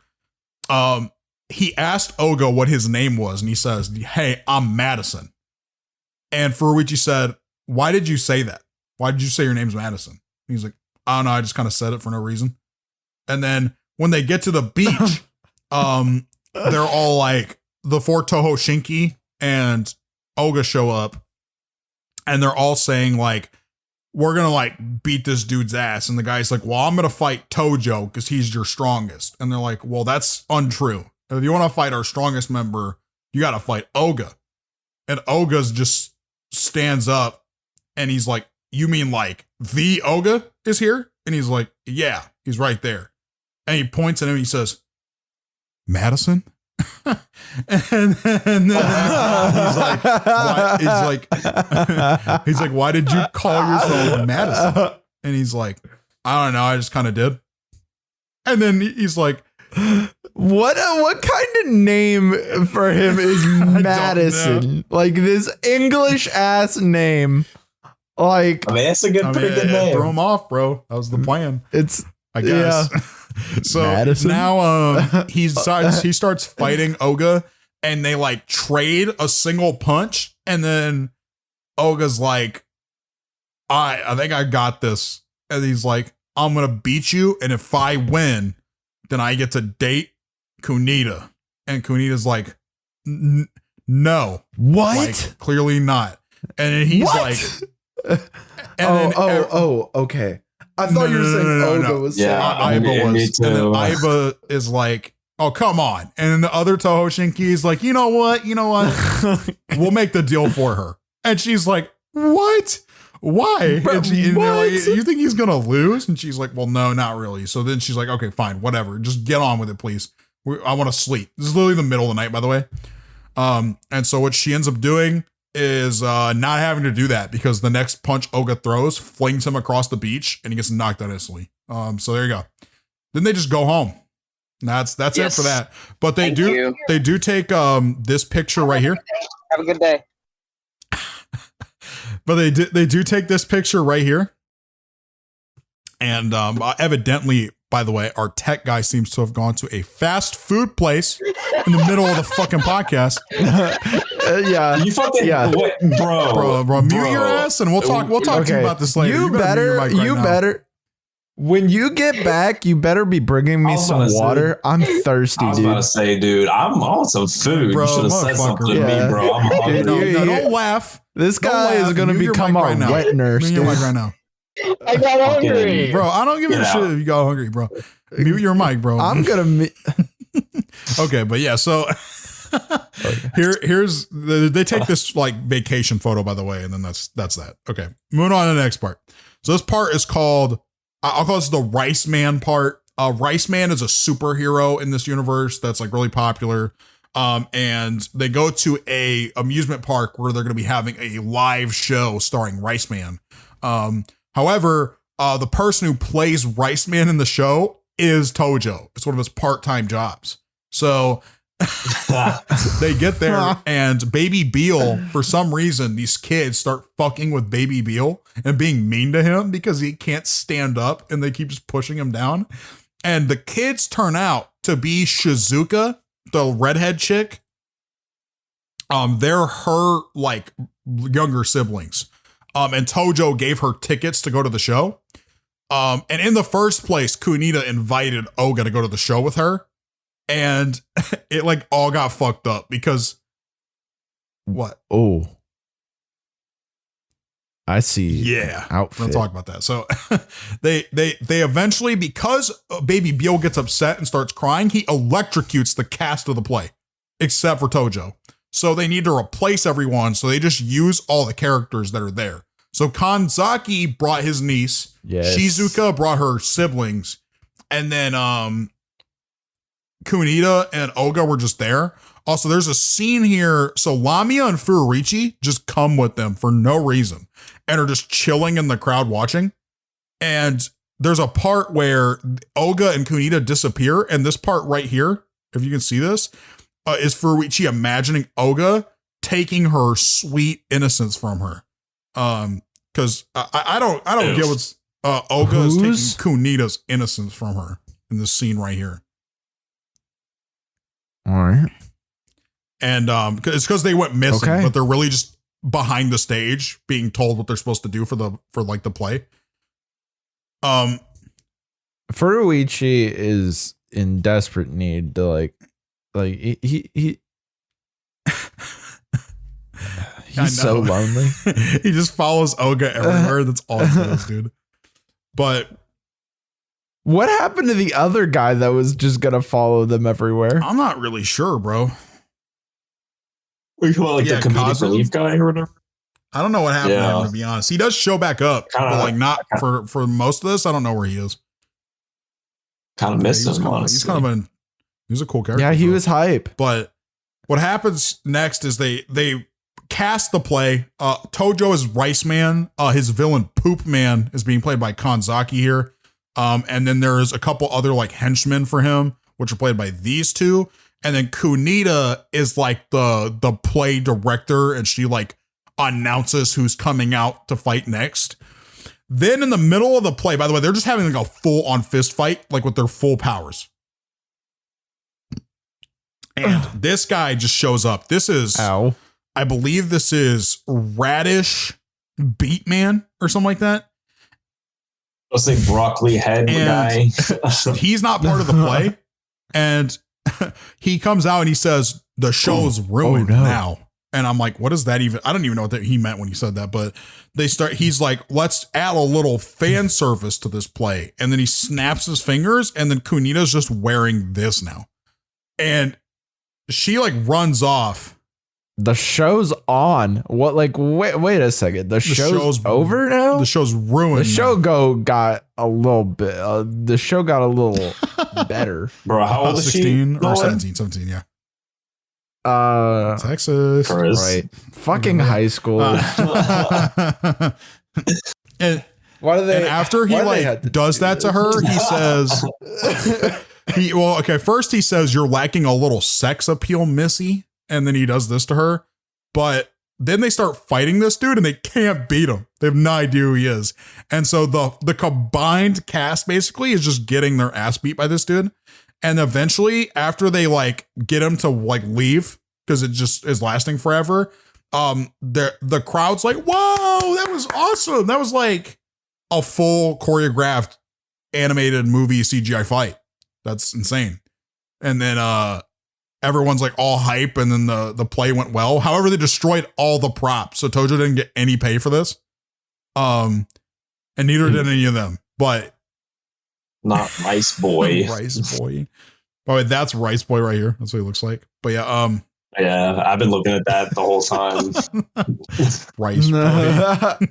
he asked Oga what his name was. And he says, hey, I'm Madison. And Furuichi said, why did you say that? Why did you say your name's Madison? And he's like, I don't know. I just kind of said it for no reason. And then when they get to the beach, they're all like, the 4 Toho Shinki and Oga show up, and they're all saying like, we're going to like beat this dude's ass. And the guy's like, well, I'm going to fight Tojo because he's your strongest. And they're like, well, that's untrue. If you want to fight our strongest member, you got to fight Oga. And Oga's just stands up and he's like, you mean like the Oga is here? And he's like, yeah, he's right there. And he points at him and he says, Madison? and then he's like, why did you call yourself Madison? And he's like, I don't know, I just kind of did. And then he's like, what kind of name for him is Madison? Like this English ass name. Like, I mean, that's a pretty good name. Throw him off, bro. That was the plan. I guess. Yeah. So Madison? now he starts fighting Oga, and they like trade a single punch, and then Oga's like, I think I got this. And he's like, I'm gonna beat you, and if I win, then I get to date Kunita. And Kunita's like, no. What? Like, clearly not. And then he's like, okay. I thought you were saying Oga was saying. Iba was. And then Iba is like, oh, come on. And then the other Toho Shinki is like, you know what? We'll make the deal for her. And she's like, what? Why? And like, you think he's going to lose? And she's like, well, no, not really. So then she's like, okay, fine, whatever. Just get on with it, please. I want to sleep. This is literally the middle of the night, by the way. And so what she ends up doing is not having to do that, because the next punch Oga throws flings him across the beach and he gets knocked out instantly. So there you go. Then they just go home. That's it for that. But they do take this picture right here. Have a good day. But they do take this picture right here. And evidently, by the way, our tech guy seems to have gone to a fast food place in the middle of the fucking podcast. Yeah. You fucking what, bro, mute your ass, and we'll talk to you about this later. You better. When you get back, you better be bringing me some water. I'm thirsty, dude. I was about to say, dude, I want some food. Bro, you should have said something to me, bro. I'm hungry. No, don't laugh. This guy is going to become our wet nurse, dude. Right now. I got hungry. Bro, I don't give a shit if you got hungry, bro. Mute your mic, bro. I'm going to... Okay, but yeah, so... Here's they take this like vacation photo, by the way, and then that's that. Okay, moving on to the next part. So this part is called, I'll call this the Rice Man part. Rice Man is a superhero in this universe that's like really popular. And they go to a amusement park where they're going to be having a live show starring Rice Man. However, the person who plays Rice Man in the show is Tojo. It's one of his part-time jobs. So They get there and Baby Beal, for some reason, these kids start fucking with Baby Beal and being mean to him because he can't stand up and they keep just pushing him down. And the kids turn out to be Shizuka, the redhead chick. They're her like younger siblings. And Tojo gave her tickets to go to the show. And in the first place, Kunita invited Oga to go to the show with her. And it like all got fucked up because what? Oh, I see. Yeah, Outfit. we'll talk about that. So they eventually, because Baby Beal gets upset and starts crying, he electrocutes the cast of the play, except for Tojo. So they need to replace everyone. So they just use all the characters that are there. So Kanzaki brought his niece. Yes. Shizuka brought her siblings. And then Kunita and Oga were just there. Also, there's a scene here. So Lamia and Furichi just come with them for no reason and are just chilling in the crowd watching. And there's a part where Oga and Kunita disappear. And this part right here, if you can see this, is Furichi imagining Oga taking her sweet innocence from her. Because I don't get what's Oga is taking Kunita's innocence from her in this scene right here. All right. And it's because they went missing, Okay. but they're really just behind the stage being told what they're supposed to do for the play. Furuichi is in desperate need to like he he's so lonely. He just follows Oga everywhere. That's all he does, dude. But What happened to the other guy that was just gonna follow them everywhere? I'm not really sure, bro. We call it Yeah, the comedic Kazu? relief guy or whatever. I don't know what happened to him, to be honest. He does show back up, but like not for most of this. I don't know where he is. Kind of missed him, He's kind of he's a cool character. Yeah, he bro. was hype. But what happens next is they cast the play. Tojo is Rice Man. His villain Poop Man is being played by Kanzaki here. And then there's a couple other like henchmen for him, which are played by these two. And then Kunita is like the play director, and she like announces who's coming out to fight next. Then in the middle of the play, by the way, they're just having like a full on fist fight, like with their full powers. And this guy just shows up. This is, Ow. I believe this is Radish Beatman or something like that. Let's say broccoli head guy. He's not part of the play. And he comes out and he says, the show's ruined now. And I'm like, what is that even? I don't even know what he meant when he said that, but he's like, let's add a little fan service to this play. And then he snaps his fingers, and then Kunita's just wearing this now. And she like runs off. The show's on. What? Like, wait a second. The show's over now. The show's ruined. The show got a little bit. The show got a little better. Bro, how old is 16 she? or 17, yeah. Texas. Kris. Right. Fucking high school. And Why do they? and after he like does that to her, he says, first he says, you're lacking a little sex appeal, Missy. And then he does this to her. But then they start fighting this dude and they can't beat him. They have no idea who he is. And so the combined cast basically is just getting their ass beat by this dude. And eventually, after they like get him to like leave, because it just is lasting forever, the crowd's like, whoa, that was awesome. That was like a full choreographed animated movie CGI fight. That's insane. And then everyone's like all hype, and then the play went well. However, they destroyed all the props, so Tojo didn't get any pay for this. And neither did any of them. But not Rice Boy. Rice Boy. By the way, that's Rice Boy right here. That's what he looks like. But yeah, yeah, I've been looking at that the whole time. Rice Boy.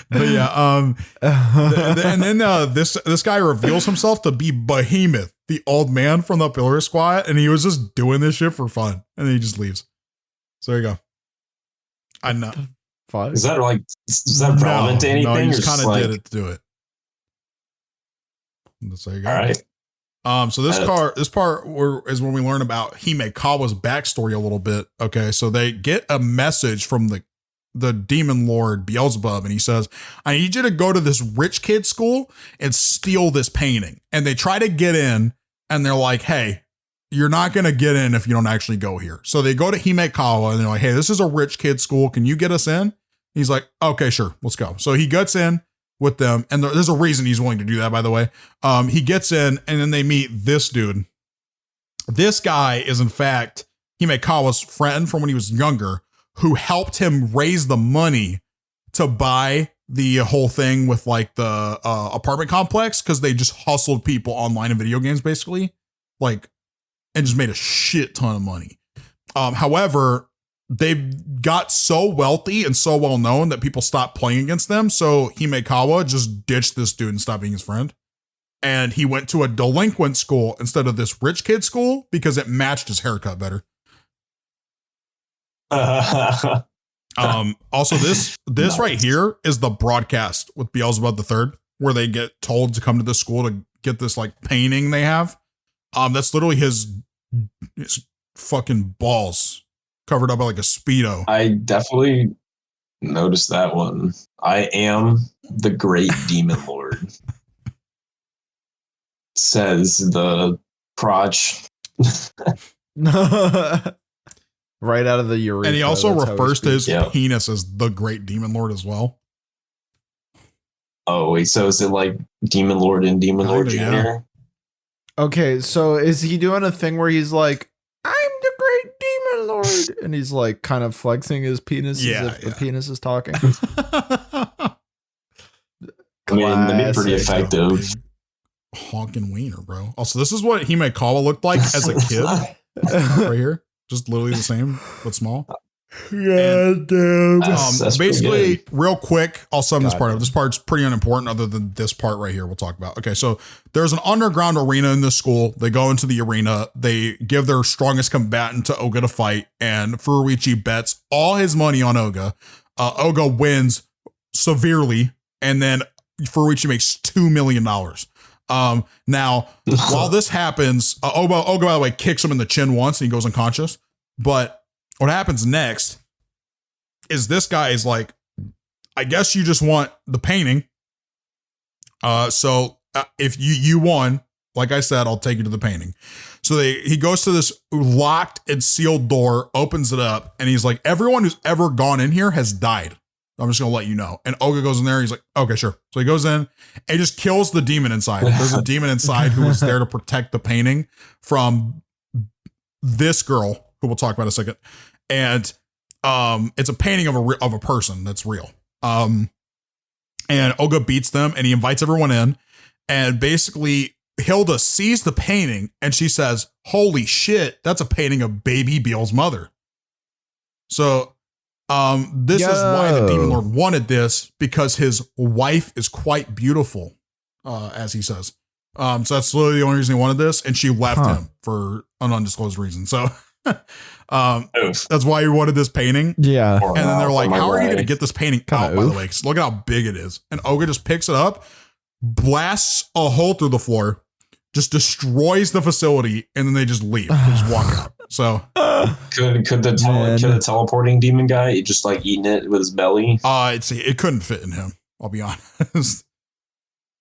But yeah, and then this guy reveals himself to be Behemoth, the old man from the Pillar Squad, and he was just doing this shit for fun, and then he just leaves. So there you go. I know. Is that relevant to anything? No, he or just kind of like, did it to do it. So there you go. All right. So this part is when we learn about Himekawa's backstory a little bit. Okay, so they get a message from the demon lord Beelzebub, and he says, "I need you to go to this rich kid school and steal this painting." And they try to get in, and they're like, "Hey, you're not gonna get in if you don't actually go here." So they go to Himekawa, and they're like, "Hey, this is a rich kid school. Can you get us in?" He's like, "Okay, sure, let's go." So he gets in with them, and there's a reason he's willing to do that, by the way. He gets in, and then they meet this dude. This guy is, in fact, Himekawa's friend from when he was younger, who helped him raise the money to buy the whole thing with like the apartment complex, because they just hustled people online in video games, basically, like, and just made a shit ton of money. However, they got so wealthy and so well known that people stopped playing against them. So Himekawa just ditched this dude and stopped being his friend. And he went to a delinquent school instead of this rich kid school because it matched his haircut better. Also, this nice. Right here is the broadcast with Beelzebub III, where they get told to come to this school to get this like painting they have. That's literally his fucking balls covered up by like a Speedo. I definitely noticed that one. I am the great demon lord, says the crotch. Right out of the urethra. And he also refers to his penis as the great demon lord as well. Oh, wait, so is it like Demon Lord and Demon Lord Jr.? Yeah. Okay, so is he doing a thing where he's like, "I'm the great demon lord," and he's like kind of flexing his penis as if the penis is talking? I mean, that'd be pretty effective. Honking wiener, bro. Also, this is what Himekawa looked like as a kid. Right here. Just literally the same, but small. Yeah, damn. That's basically, real quick, I'll sum this part up. This part's pretty unimportant other than this part right here we'll talk about. Okay, so there's an underground arena in this school. They go into the arena. They give their strongest combatant to Oga to fight, and Furuichi bets all his money on Oga. Oga wins severely, and then Furuichi makes $2 million. Now, while this happens, Oga, by the way, kicks him in the chin once and he goes unconscious. But what happens next is this guy is like, "I guess you just want the painting. So if you won, like I said, I'll take you to the painting." So he goes to this locked and sealed door, opens it up, and he's like, "Everyone who's ever gone in here has died. I'm just going to let you know." And Oga goes in there. He's like, "Okay, sure." So he goes in and he just kills the demon inside. There's a demon inside who was there to protect the painting from this girl, who we'll talk about in a second. And it's a painting of a person that's real. And Oga beats them and he invites everyone in. And basically, Hilda sees the painting and she says, "Holy shit, that's a painting of baby Beel's mother." So this is why the demon lord wanted this, because his wife is quite beautiful, as he says. So that's literally the only reason he wanted this, and she left him for an undisclosed reason. So that's why he wanted this painting. Yeah. And then they're like, "How are you going to get this painting out, by the way? Because look at how big it is." And Oga just picks it up, blasts a hole through the floor, just destroys the facility, and then they just leave. They just walk out. So could the teleporting demon guy just like eating it with his belly? It couldn't fit in him. I'll be honest.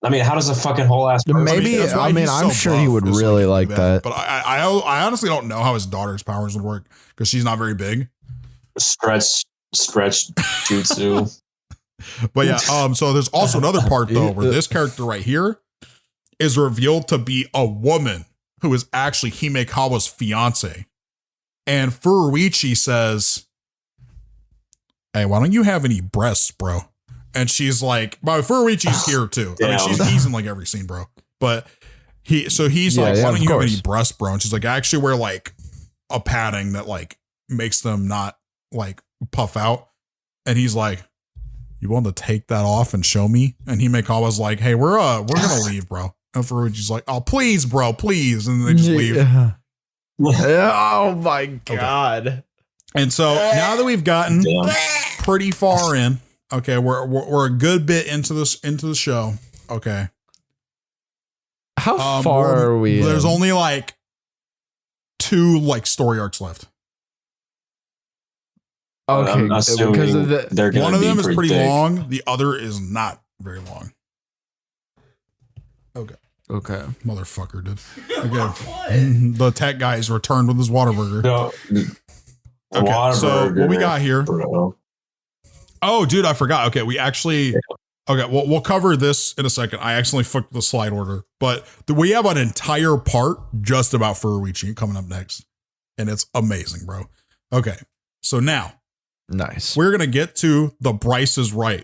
I mean, how does a fucking whole ass person? Maybe I'm sure he would really like that. But I honestly don't know how his daughter's powers would work, because she's not very big. Stretch jutsu. But yeah, so there's also another part though where this character right here is revealed to be a woman who is actually Himekawa's fiance. And Furuichi says, "Hey, why don't you have any breasts, bro?" And she's like, "But Furuichi's here too." I mean, he's in like every scene, bro. But he's like, "Why don't you have any breasts, bro?" And she's like, "I actually wear like a padding that like makes them not like puff out." And he's like, "You want to take that off and show me?" And Himekawa's like, "Hey, we're gonna leave, bro." And Furuichi's like, "Oh, please, bro, please." And then they just leave. Oh my God. Okay. And so now that we've gotten pretty far in, okay, we're a good bit into the show. Okay. How far are we? There's in? only like 2 like story arcs left. Okay, I'm assuming because of the they're gonna One of be them is pretty thick. long. The other is not very long. Okay. okay. Motherfucker, dude. Okay. The tech guy is returned with his Whataburger. No, Okay, so what we Whataburger, got here? bro. Oh, dude, I forgot. Okay, we actually. Okay, well, we'll cover this in a second. I accidentally fucked the slide order, but we have an entire part just about Furuichi coming up next, and it's amazing, bro. Okay, so now Nice. we're gonna get to the Bryce is right.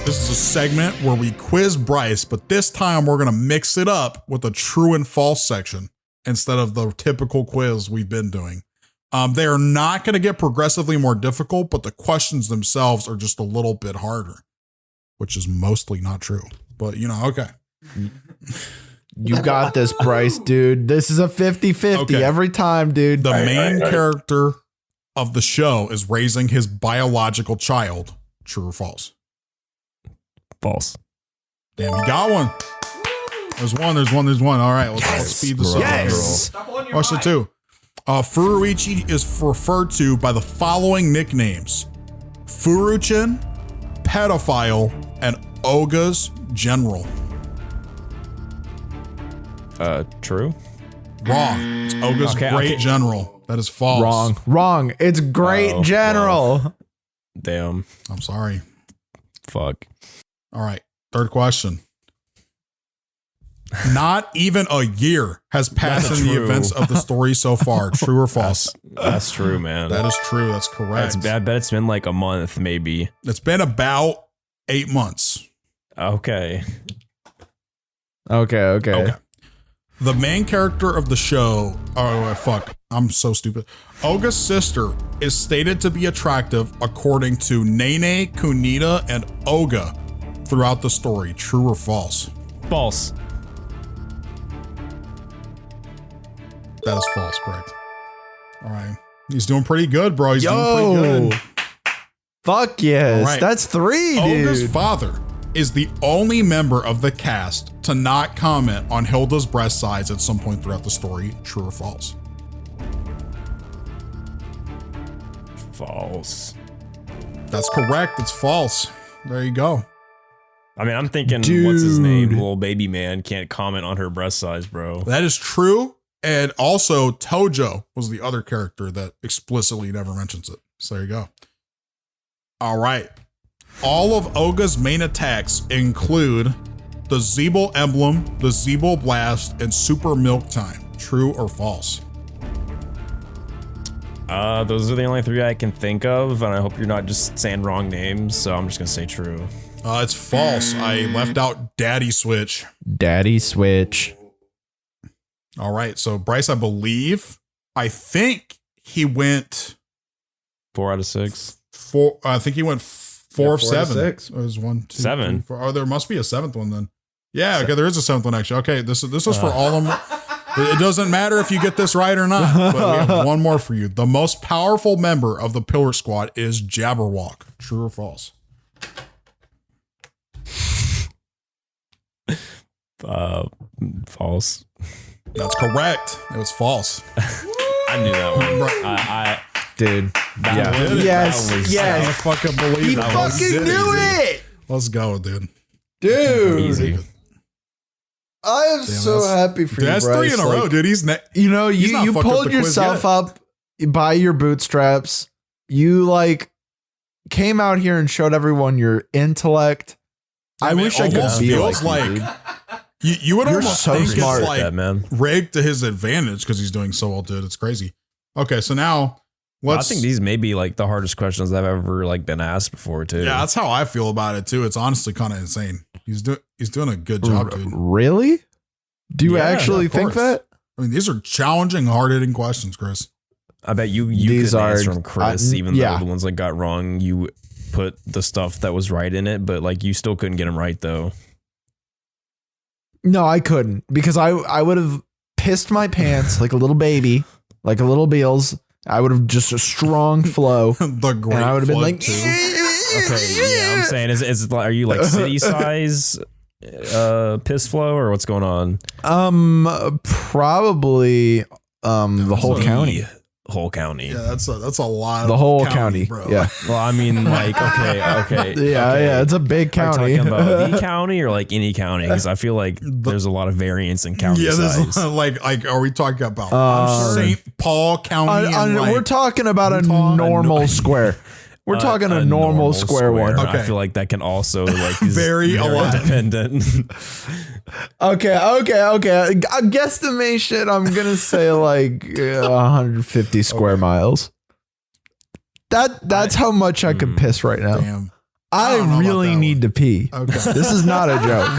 This is a segment where we quiz Bryce, but this time we're going to mix it up with a true and false section instead of the typical quiz we've been doing. They are not going to get progressively more difficult, but the questions themselves are just a little bit harder, which is mostly not true. But, you know, okay. You got this, Bryce, dude. This is a 50-50 Okay. every time, dude. The Right, main right. character of the show is raising his biological child. True or false? False. Damn, you got one. There's one. All right, let's speed this up. Yes. Question 2. Furuichi is referred to by the following nicknames: Furuchin, Pedophile, and Oga's General. True. Wrong. It's Oga's Okay, Great okay. General. That is false. Wrong. It's great Oh, general. Damn. I'm sorry. Fuck. All right. Third question. Not even a year has passed That's in the true. events of the story so far. True or false? That's true, man. That is true. That's correct. I bet it's been like a month, maybe. It's been about 8 months. Okay. Okay. The main character of the show, fuck, I'm so stupid. Oga's sister is stated to be attractive according to Nene, Kunita, and Oga throughout the story. True or false? False. That is false, correct. All right. He's doing pretty good, bro. He's doing Yo. pretty good. Fuck yes. All right. That's 3, dude. Oga's father is the only member of the cast to not comment on Hilda's breast size at some point throughout the story. True or false? False. That's correct. It's false. There you go. I mean, I'm thinking, what's his name? Dude. Little baby man can't comment on her breast size, bro. That is true. And also, Tojo was the other character that explicitly never mentions it. So there you go. All right. All of Oga's main attacks include the Zeeble Emblem, the Zeeble Blast, and Super Milk Time. True or false? Those are the only 3 I can think of, and I hope you're not just saying wrong names, so I'm just gonna say true. It's false. I left out Daddy Switch. Daddy Switch. All right. So Bryce, I think he went 4 out of 6. 4. I think he went 4 of 4 out of 7. 6. It was 1, 2, 7. 3, 4. Oh, there must be a 7th one then. Yeah. Okay. There is a 7th one actually. Okay. This is for all of them. It doesn't matter if you get this right or not, but we have one more for you. The most powerful member of the Pillar Squad is Jabberwock. True or false? False. That's correct. It was false. I knew that one. Right. Dude. That Yeah. did it. Yes. That was- I Yes. fucking believe He that. fucking knew it. Let's go, dude. Dude. Easy. I am Damn, so that's- happy for Dude, you, that's Bryce. 3 in a row, Like, dude. He's you know, He's not you fucked up pulled the quiz yourself yet. up by your bootstraps. You like came out here and showed everyone your intellect. I mean, wish I could almost be feels like you, like- dude. you would You're almost so think smart. it's like that, man. rigged to his advantage because he's doing so well, dude. It's crazy. Okay, so now I let's. think these may be like the hardest questions I've ever like been asked before too. Yeah, that's how I feel about it too. It's honestly kind of insane. He's doing a good job, dude. Really? Do you Yeah, actually of think course. that? I mean, these are challenging, hard-hitting questions, Chris. I bet you These could answer are- them, Chris, even yeah. though the ones that got wrong, you put the stuff that was right in it, but like you still couldn't get them right though. No, I couldn't because I would have pissed my pants like a little baby, like a little Beels, I would have just a strong flow. The great And I would have been flood like, too. Okay, yeah, I'm saying is are you like city size piss flow or what's going on? Probably the whole county. Whole county. Yeah, that's a lot. The of whole county, bro. yeah. Well, I mean, like, okay. Yeah, it's a big Are county. you talking about the county or like any county? Because I feel like there's a lot of variance in county size. like are we talking about St. Paul County? we're talking about a normal square. We're talking a normal square one. Okay. I feel like that can also like is Very alive. dependent. Okay. A guesstimation, I'm gonna say like 150 square miles. That's how much I could piss right now. Damn. I don't know about really that need one. to pee. Okay. This is not a joke.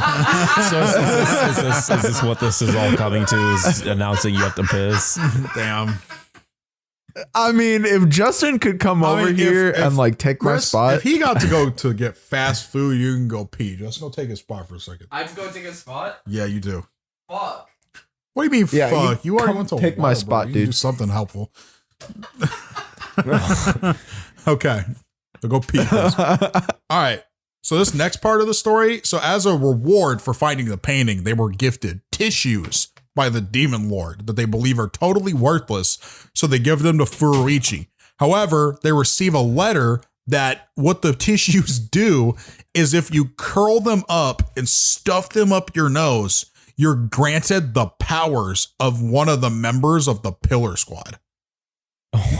So is this what this is all coming to? Is announcing you have to piss? Damn. I mean, if Justin could come over here and like take my Chris, spot. if he got to go to get fast food, you can go pee. Just go take his spot for a second. I have to go take a spot? Yeah, you do. Fuck. What do you mean, Yeah, fuck? You already come went to take my Whataburger. spot, You can dude. do something helpful. Okay. So go pee. Chris. All right. So this next part of the story. So as a reward for finding the painting, they were gifted tissues by the demon lord that they believe are totally worthless. So they give them to Furuichi. However, they receive a letter that what the tissues do is if you curl them up and stuff them up your nose, you're granted the powers of one of the members of the Pillar Squad.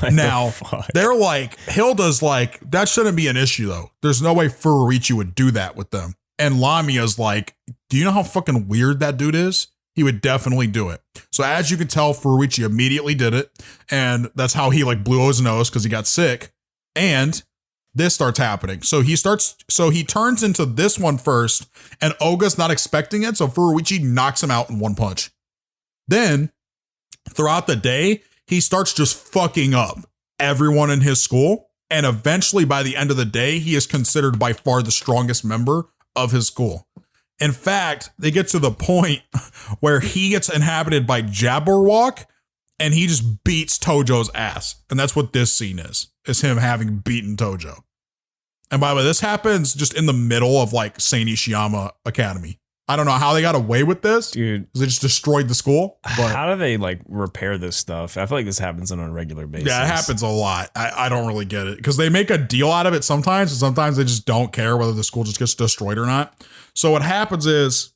What Now, the fuck? they're like, Hilda's like, that shouldn't be an issue though. There's no way Furuichi would do that with them. And Lamia's like, do you know how fucking weird that dude is? He would definitely do it. So as you can tell, Furuichi immediately did it. And that's how he like blew his nose because he got sick. And this starts happening. So he turns into this one first, and Oga's not expecting it. So Furuichi knocks him out in one punch. Then throughout the day, he starts just fucking up everyone in his school. And eventually by the end of the day, he is considered by far the strongest member of his school. In fact, they get to the point where he gets inhabited by Jabberwock and he just beats Tojo's ass. And that's what this scene is him having beaten Tojo. And by the way, this happens just in the middle of like Saint Ishiyama Academy. I don't know how they got away with this. Dude, They just destroyed the school. But how do they like repair this stuff? I feel like this happens on a regular basis. yeah, it happens a lot. I don't really get it because they make a deal out of it sometimes, and sometimes they just don't care whether the school just gets destroyed or not. So what happens is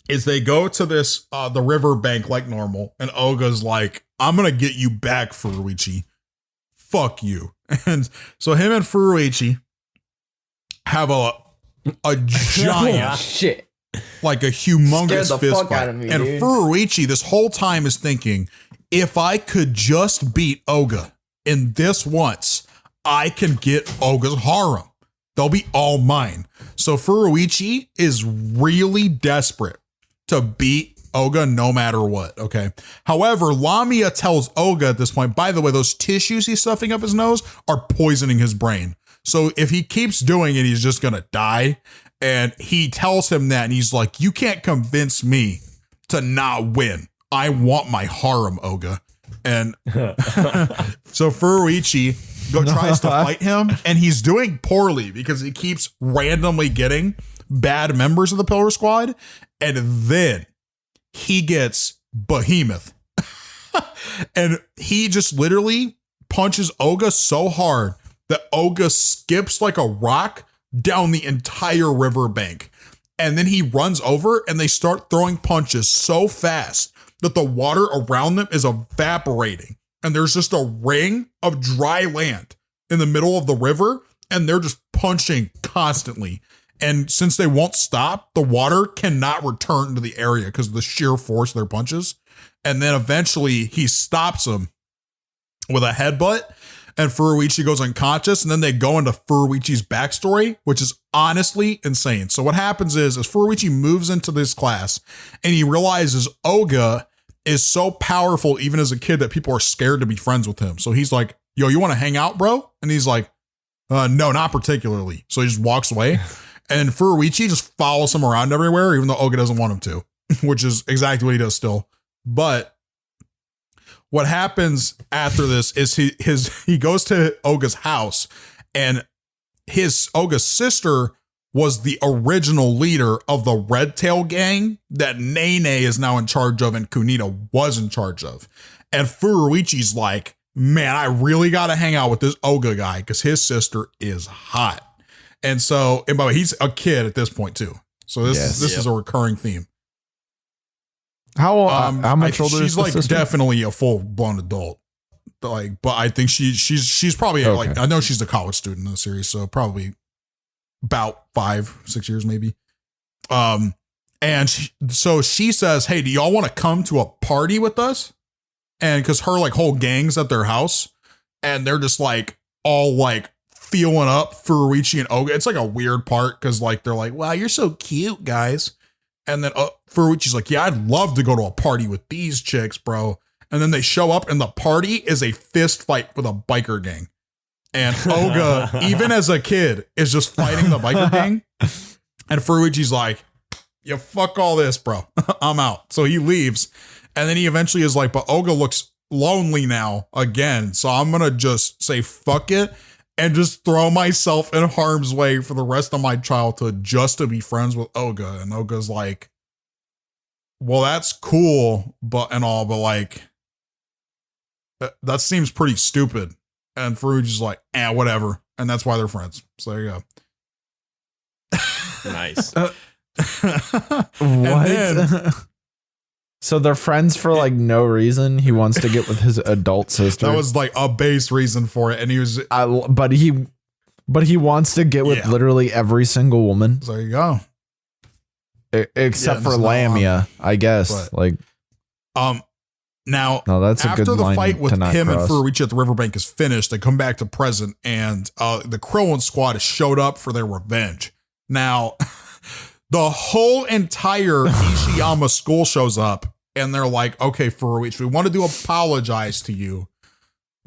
they go to this the river bank like normal, and Oga's like, "I'm gonna get you back, Furuichi. Fuck you." And so him and Furuichi have a giant, Shit. like a humongous Scared the fist fuck fight. out of me, And dude. Furuichi this whole time is thinking, if I could just beat Oga in this once, I can get Oga's harem. They'll be all mine. So Furuichi is really desperate to beat Oga no matter what. Okay. However, Lamia tells Oga at this point, by the way, those tissues he's stuffing up his nose are poisoning his brain. So if he keeps doing it, he's just going to die. And he tells him that, and he's like, you can't convince to not win. I want my harem, Oga. And so Furuichi tries to fight him, and he's doing poorly because he keeps randomly getting bad members of the Pillar Squad. And then he gets Behemoth. And he just literally punches Oga so hard that Oga skips like a rock down the entire riverbank. And then he runs over and they start throwing punches so fast that the water around them is evaporating. And there's just a ring of dry land in the middle of the river, and they're just punching constantly. And since they won't stop, the water cannot return to the area because of the sheer force of their punches. And then eventually he stops them with a headbutt, and Furuichi goes unconscious, and then they go into Furuichi's backstory, which is honestly insane. So what happens is Furuichi moves into this class, and he realizes Oga is so powerful even as a kid that people are scared to be friends with him. So he's like, yo, you want to hang out, bro? And he's like, no, not particularly. So he just walks away, and Furuichi just follows him around everywhere, even though Oga doesn't want him to, which is exactly what he does still. But what happens after this is he goes to Oga's house, and Oga's sister was the original leader of the Red Tail gang that Nene is now in charge of and Kunita was in charge of. And Furuichi's like, man, I really got to hang out with this Oga guy because his sister is hot. And so, and by the way, he's a kid at this point too. So this is a recurring theme. How much older is she's the like sister? Definitely a full blown adult. But I think she's probably Okay. like, I know she's a college student in the series, so probably about 5-6 years maybe. And so she says, hey, do y'all want to come to a party with us? And because her like whole gang's at their house, and they're just like all like feeling up Furuichi and Oga. It's like a weird part because like they're like, wow, you're so cute, guys. And then Furuichi's like, yeah, I'd love to go to a party with these chicks, bro. And then they show up, and the party is a fist fight with a biker gang. And Oga, even as a kid, is just fighting the biker gang. And Furuichi's like, yeah, fuck all this, bro. I'm out. So he leaves. And then he eventually is like, but Oga looks lonely now again. So I'm going to just say, fuck it. And just throw myself in harm's way for the rest of my childhood just to be friends with Oga. And Oga's like, well, that's cool, but like, that seems pretty stupid. And Furuichi's like, whatever. And that's why they're friends. So there you go. Nice. What? So they're friends for like no reason. He wants to get with his adult sister. That was like a base reason for it. And he was, but he wants to get with literally every single woman. so there you go. Except for there's no, Lamia, I guess. but- Like, Now, no, that's a after good the line fight with to not him and cross. Furuichi at the riverbank is finished, they come back to present, and the Krillin squad has showed up for their revenge. Now, the whole entire Ishiyama school shows up, and they're like, okay, Furuichi, we wanted to apologize to you.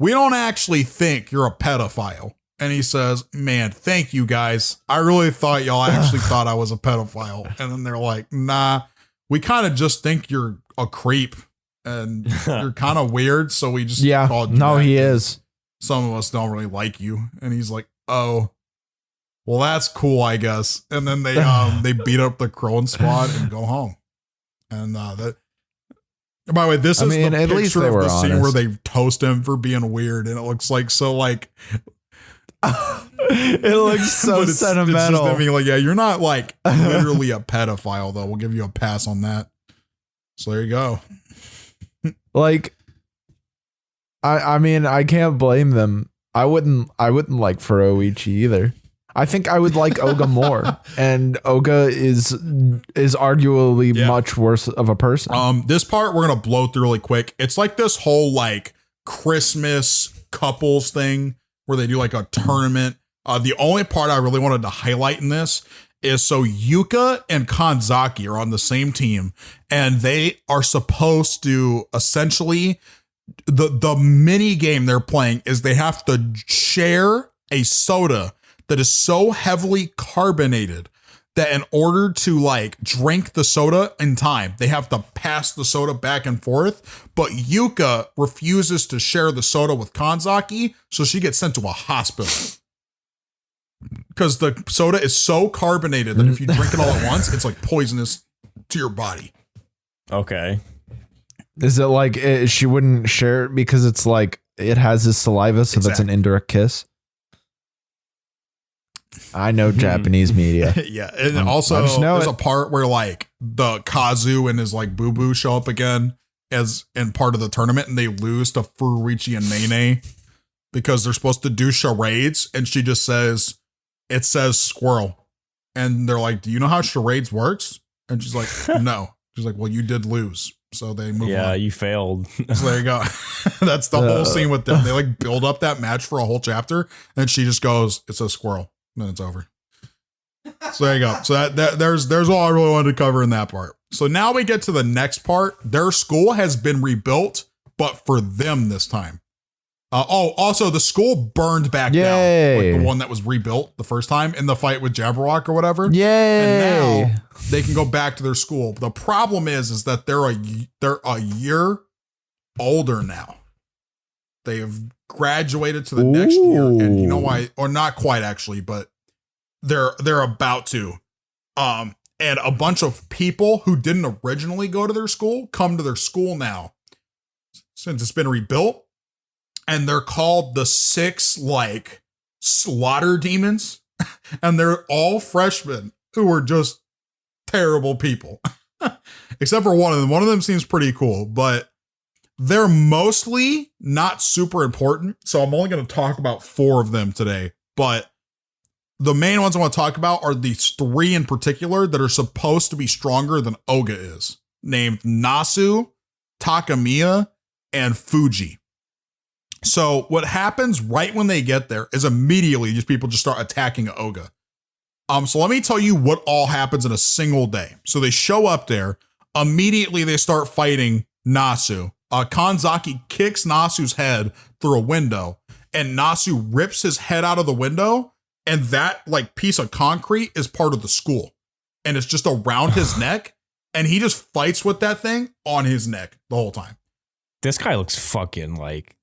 We don't actually think you're a pedophile. And he says, man, thank you guys. I really thought y'all actually thought I was a pedophile. And then they're like, nah, we kind of just think you're a creep. And you're kind of weird, so we just called you that. He is. Some of us don't really like you. And he's like, oh, well, that's cool, I guess. And then they beat up the Krillin squad and go home. And that. By the way, this is the at least picture they of were the scene honest. where they toast him for being weird, and it looks like so like. It looks so but it's sentimental. just them being like, yeah, you're not like literally a pedophile though. We'll give you a pass on that. So there you go. Like, I mean, I can't blame them. I wouldn't like Furuichi either. I think I would like Oga more, and Oga is arguably much worse of a person. This part we're gonna blow through really quick. It's like this whole like Christmas couples thing where they do like a tournament. The only part I really wanted to highlight in this is so Yuka and Kanzaki are on the same team, and they are supposed to essentially the mini game they're playing is they have to share a soda that is so heavily carbonated that in order to like drink the soda in time, they have to pass the soda back and forth. But Yuka refuses to share the soda with Kanzaki, so she gets sent to a hospital. Because the soda is so carbonated that if you drink it all at once, it's like poisonous to your body. Okay. Is it like she wouldn't share it because it's like it has his saliva, so that's an indirect kiss? I know Japanese media. Yeah, and also there's a part where like the Kazu and his like Boo Boo show up again as in part of the tournament, and they lose to Furuichi and Nene because they're supposed to do charades, and she just says, it says squirrel. And they're like, do you know how charades works? And she's like, no. She's like, well, you did lose. So they move on. Yeah, you failed. So there you go. That's the whole scene with them. They like build up that match for a whole chapter, and she just goes, it's a squirrel. And then it's over. So there you go. So there's all I really wanted to cover in that part. So now we get to the next part. Their school has been rebuilt, but for them this time. Also the school burned back down, like the one that was rebuilt the first time in the fight with Jabberwock or whatever. Yay! And now they can go back to their school. The problem is that they're a year older now. They have graduated to the next year, and you know why? Or not quite actually, but they're about to. And a bunch of people who didn't originally go to their school come to their school now since it's been rebuilt, and they're called the 6 like slaughter demons, and they're all freshmen who were just terrible people, except for one of them. One of them seems pretty cool, but they're mostly not super important. So I'm only going to talk about 4 of them today, but the main ones I want to talk about are these 3 in particular that are supposed to be stronger than Oga is, named Nasu, Takamiya, and Fuji. So what happens right when they get there is immediately these people just start attacking Oga. So let me tell you what all happens in a single day. So they show up there. Immediately they start fighting Nasu. Kanzaki kicks Nasu's head through a window, and Nasu rips his head out of the window, and that like piece of concrete is part of the school, and it's just around his neck, and he just fights with that thing on his neck the whole time. This guy looks fucking like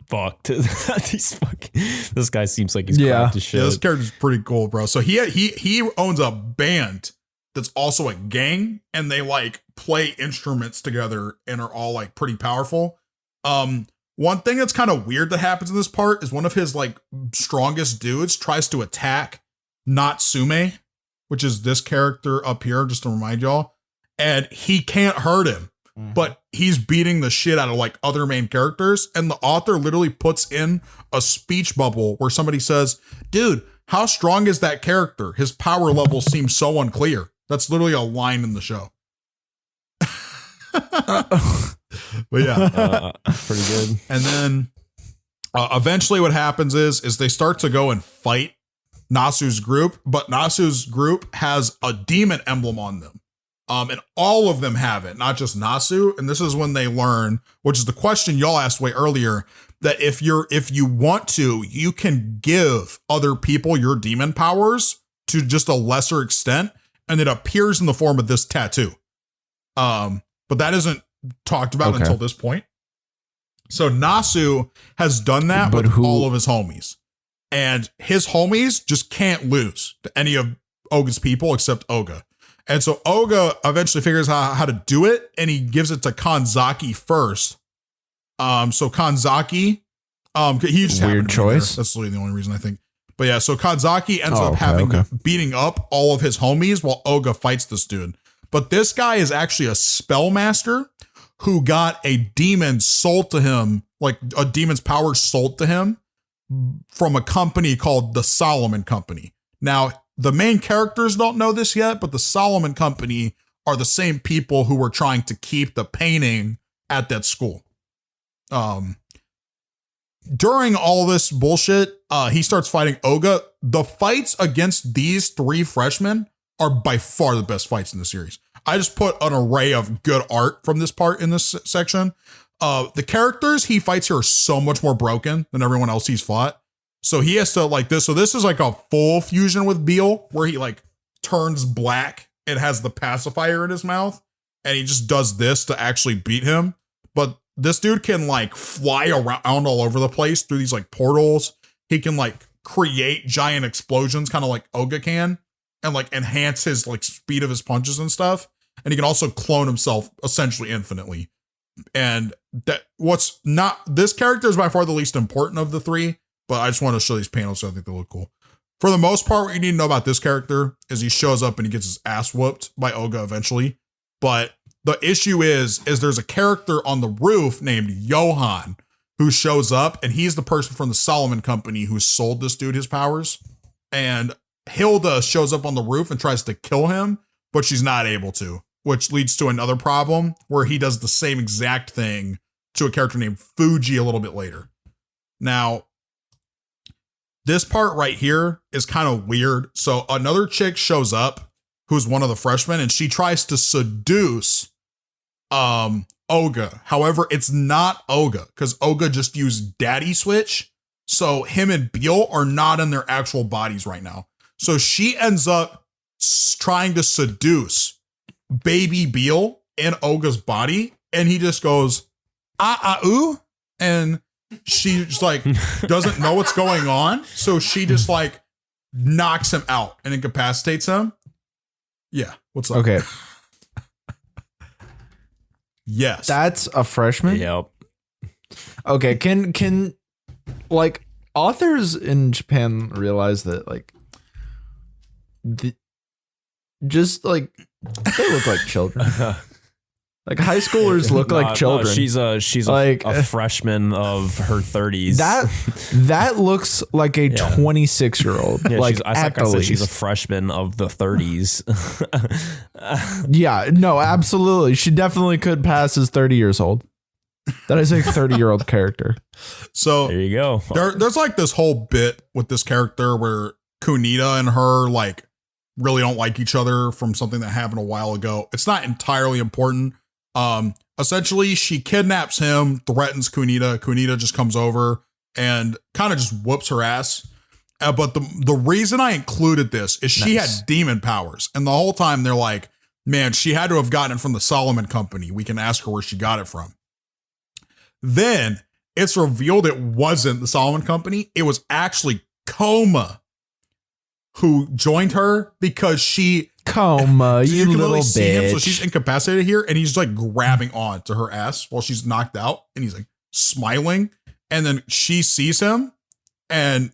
fucked. This guy seems like he's cracked as shit. Yeah, this character's pretty cool, bro. So he owns a band that's also a gang, and they like play instruments together and are all like pretty powerful. One thing that's kind of weird that happens in this part is one of his like strongest dudes tries to attack Natsume, which is this character up here, just to remind y'all, and he can't hurt him. But he's beating the shit out of like other main characters. And the author literally puts in a speech bubble where somebody says, dude, how strong is that character? His power level seems so unclear. That's literally a line in the show. But yeah, pretty good. And then eventually what happens is they start to go and fight Nasu's group, but Nasu's group has a demon emblem on them. And all of them have it, not just Nasu. And this is when they learn, which is the question y'all asked way earlier, that if you want to, you can give other people your demon powers to just a lesser extent, and it appears in the form of this tattoo. But that isn't talked about until this point. So Nasu has done that with all of his homies, and his homies just can't lose to any of Oga's people except Oga. And so Oga eventually figures out how to do it, and he gives it to Kanzaki first. So Kanzaki, he just weird choice. That's really the only reason I think. But yeah, so Kanzaki ends up beating up all of his homies while Oga fights this dude. But this guy is actually a spellmaster who got a demon sold to him, like a demon's power sold to him from a company called the Solomon Company. Now, the main characters don't know this yet, but the Solomon Company are the same people who were trying to keep the painting at that school. During all this bullshit, he starts fighting Oga. The fights against these 3 freshmen are by far the best fights in the series. I just put an array of good art from this part in this section. The characters he fights here are so much more broken than everyone else he's fought. So he has to like this. So this is like a full fusion with Beal where he like turns black and has the pacifier in his mouth. And he just does this to actually beat him. But this dude can like fly around all over the place through these like portals. He can like create giant explosions, kind of like Oga can, and like enhance his like speed of his punches and stuff. And he can also clone himself essentially infinitely. And this character is by far the least important of the 3. But I just want to show these panels so I think they look cool. For the most part, what you need to know about this character is he shows up and he gets his ass whooped by Oga eventually. But the issue is there's a character on the roof named Johan who shows up, and he's the person from the Solomon Company who sold this dude his powers. And Hilda shows up on the roof and tries to kill him, but she's not able to, which leads to another problem where he does the same exact thing to a character named Fuji a little bit later. Now, this part right here is kind of weird. So another chick shows up who's one of the freshmen, and she tries to seduce Oga. However, it's not Oga because Oga just used Daddy Switch. So him and Beal are not in their actual bodies right now. So she ends up trying to seduce baby Beal in Oga's body. And he just goes, ooh, and she just like doesn't know what's going on, so she just like knocks him out and incapacitates him. Yeah, what's up? Okay, Yes, that's a freshman. Yep. Okay, can like authors in Japan realize that like just like they look like children. Like high schoolers look like children. She's like a freshman of her 30s. That looks like a 26-year-old. Yeah, like at the least. She's a freshman of the 30s. Yeah, no, absolutely. She definitely could pass as 30 years old. That is a 30-year-old character. So there you go. There's like this whole bit with this character where Kunita and her like really don't like each other from something that happened a while ago. It's not entirely important. Essentially she kidnaps him, threatens Kunita. Kunita just comes over and kind of just whoops her ass. But the reason I included this is she had demon powers. And the whole time they're like, man, she had to have gotten it from the Solomon Company. We can ask her where she got it from. Then it's revealed it wasn't the Solomon Company. It was actually Coma who joined her because she Coma, you can little see him, so bitch. she's incapacitated here, and he's like grabbing on to her ass while she's knocked out, and he's like smiling, and then she sees him, and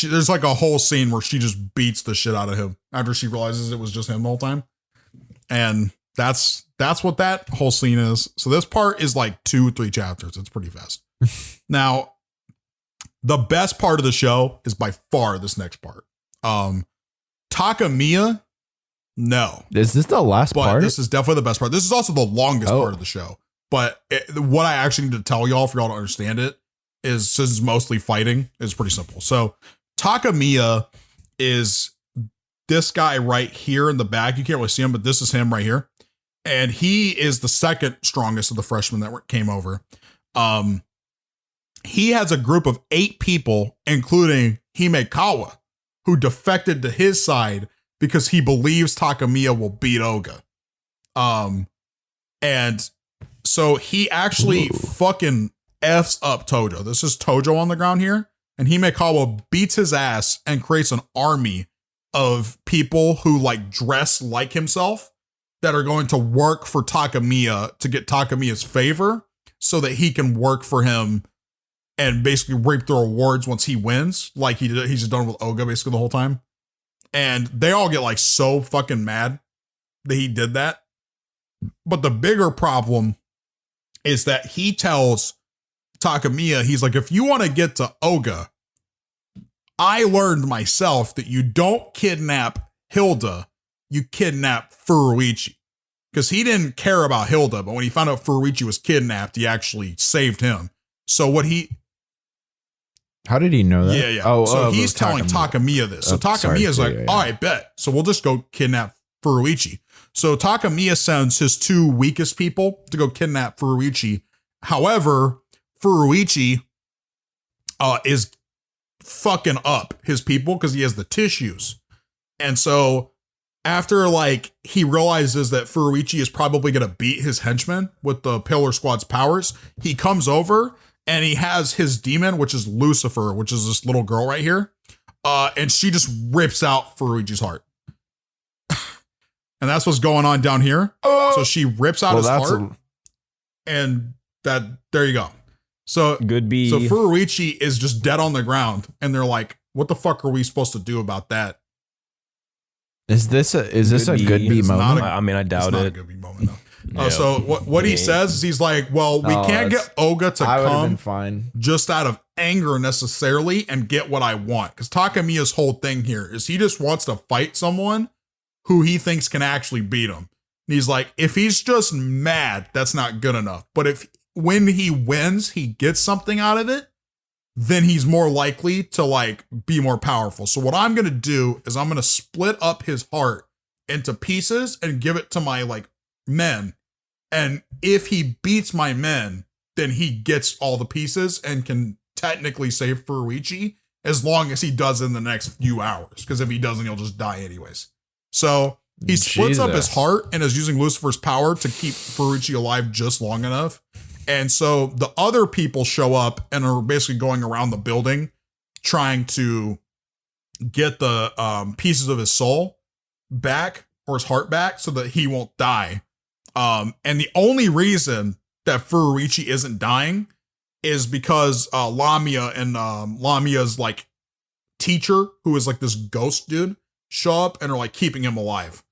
there's like a whole scene where she just beats the shit out of him after she realizes it was just him the whole time, and that's what that whole scene is. So this part is like 2-3 chapters. It's pretty fast. Now, the best part of the show is by far this next part. Takamiya, no. Is this the last but part? This is definitely the best part. This is also the longest part of the show. But what I actually need to tell y'all for y'all to understand it is, since it's mostly fighting, is pretty simple. So Takamiya is this guy right here in the back. You can't really see him, but this is him right here. And he is the second strongest of the freshmen that came over. He has a group of 8 people, including Himekawa, who defected to his side because he believes Takamiya will beat Oga. And so he actually fucking F's up Tojo. This is Tojo on the ground here. And Himekawa beats his ass and creates an army of people who like dress like himself that are going to work for Takamiya to get Takamiya's favor so that he can work for him and basically reap the rewards once he wins, like he did. He's just done with Oga basically the whole time. And they all get like so fucking mad that he did that. But the bigger problem is that he tells Takamiya, he's like, if you want to get to Oga, I learned myself that you don't kidnap Hilda, you kidnap Furuichi. Because he didn't care about Hilda, but when he found out Furuichi was kidnapped, he actually saved him. So what he... How did he know that? Yeah. So he's telling Takamiya this. So Takamiya's like, yeah. all right, bet. So we'll just go kidnap Furuichi. So Takamiya sends his 2 weakest people to go kidnap Furuichi. However, Furuichi is fucking up his people because he has the tissues. And so after like he realizes that Furuichi is probably going to beat his henchman with the Pillar Squad's powers, he comes over and he has his demon, which is Lucifer, which is this little girl right here. And she just rips out Furuichi's heart. And that's what's going on down here. So she rips out his heart. And there you go. So Good B. So Furuichi is just dead on the ground. And they're like, what the fuck are we supposed to do about that? Is this a good B It's moment? not I mean, I doubt It's not a it. good B moment, though. Yeah. So what he says is he's like, well, we can't get Oga to I would have been come fine. just out of anger necessarily and get what I want. Because Takamiya's whole thing here is he just wants to fight someone who he thinks can actually beat him. And he's like, if he's just mad, that's not good enough. But if when he wins, he gets something out of it, then he's more likely to like be more powerful. So what I'm going to do is I'm going to split up his heart into pieces and give it to my like men. And if he beats my men, then he gets all the pieces and can technically save Furuichi as long as he does in the next few hours. Because if he doesn't, he'll just die anyways. So he splits up his heart and is using Lucifer's power to keep Furuichi alive just long enough. And so the other people show up and are basically going around the building trying to get the pieces of his soul back or his heart back so that he won't die. And the only reason that Furuichi isn't dying is because Lamia and Lamia's like teacher, who is like this ghost dude, show up and are like keeping him alive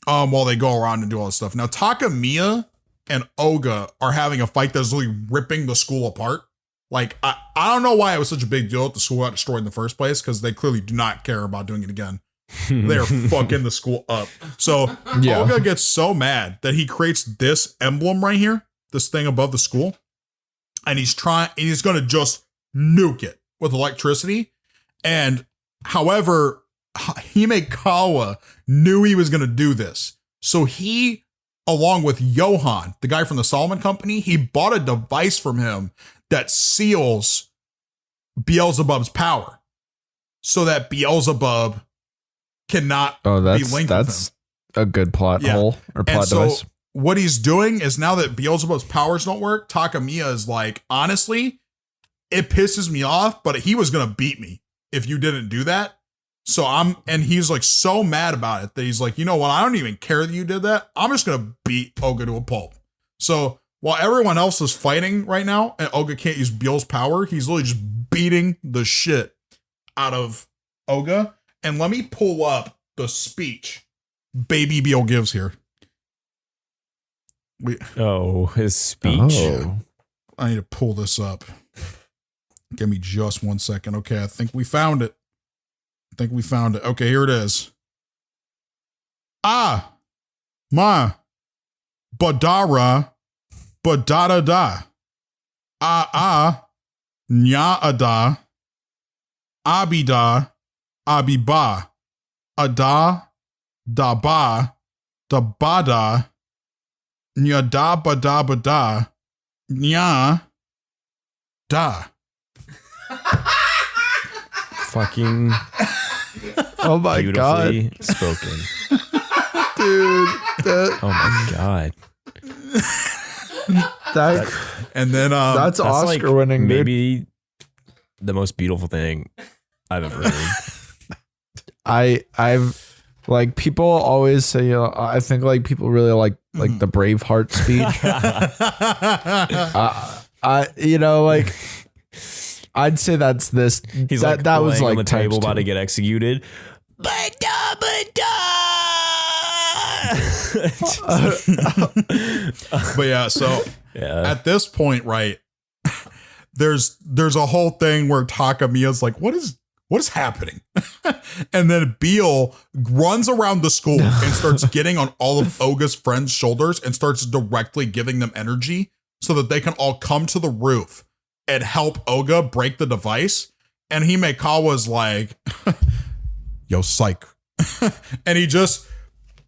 while they go around and do all this stuff. Now Takamiya and Oga are having a fight that's really ripping the school apart. Like, I don't know why it was such a big deal that the school got destroyed in the first place, because they clearly do not care about doing it again. They're fucking the school up. So Oga gets so mad that he creates this emblem right here, this thing above the school, and he's going to just nuke it with electricity. And however, Himekawa knew he was going to do this. So he, along with Johan, the guy from the Solomon Company, he bought a device from him that seals Beelzebub's power so that Beelzebub cannot be linked with him. That's a good plot hole or plot device. So what he's doing is, now that Beelzebub's powers don't work, Takamiya is like, honestly, it pisses me off, but he was going to beat me if you didn't do that. So and he's like so mad about it that he's like, you know what? I don't even care that you did that. I'm just going to beat Oga to a pulp. So while everyone else is fighting right now and Oga can't use Beel's power, he's literally just beating the shit out of Oga. And let me pull up the speech Baby Beel gives here. His speech. I need to pull this up. Give me just 1 second. Okay, I think we found it. Okay, here it is. Ma Badara Badada Nya Abida Abiba Ada Daba Dabada Nyada Bada Bada Nya Da. Fucking Oh my beautifully god, spoken. dude! Oh my god. And then That's Oscar like winning, dude. maybe the most beautiful thing I've ever heard. I've like, people always say, I think like people really like the Braveheart speech. Like, I'd say that's this. He's that was like on the table times about to two. get executed. But yeah, so at this point, right, there's a whole thing where Takamiya's like, what is happening? And then Beel runs around the school and starts getting on all of Oga's friends' shoulders and starts directly giving them energy so that they can all come to the roof and help Oga break the device. And Himekawa's like, yo, psych. And he just,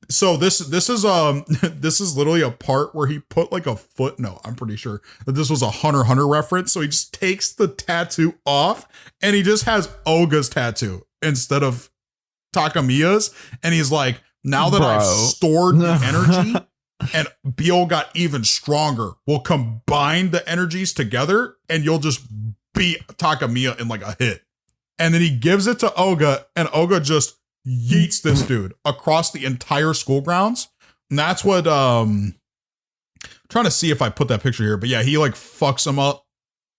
so this is literally a part where he put like a footnote, I'm pretty sure, that this was a Hunter x Hunter reference. So he just takes the tattoo off and he just has Oga's tattoo instead of Takamiya's. And he's like, now that I've stored the energy and Beel got even stronger, we'll combine the energies together and you'll just beat Takamiya in like a hit. And then he gives it to Oga and Oga just yeets this dude across the entire school grounds. And that's what trying to see if I put that picture here, but yeah, he like fucks him up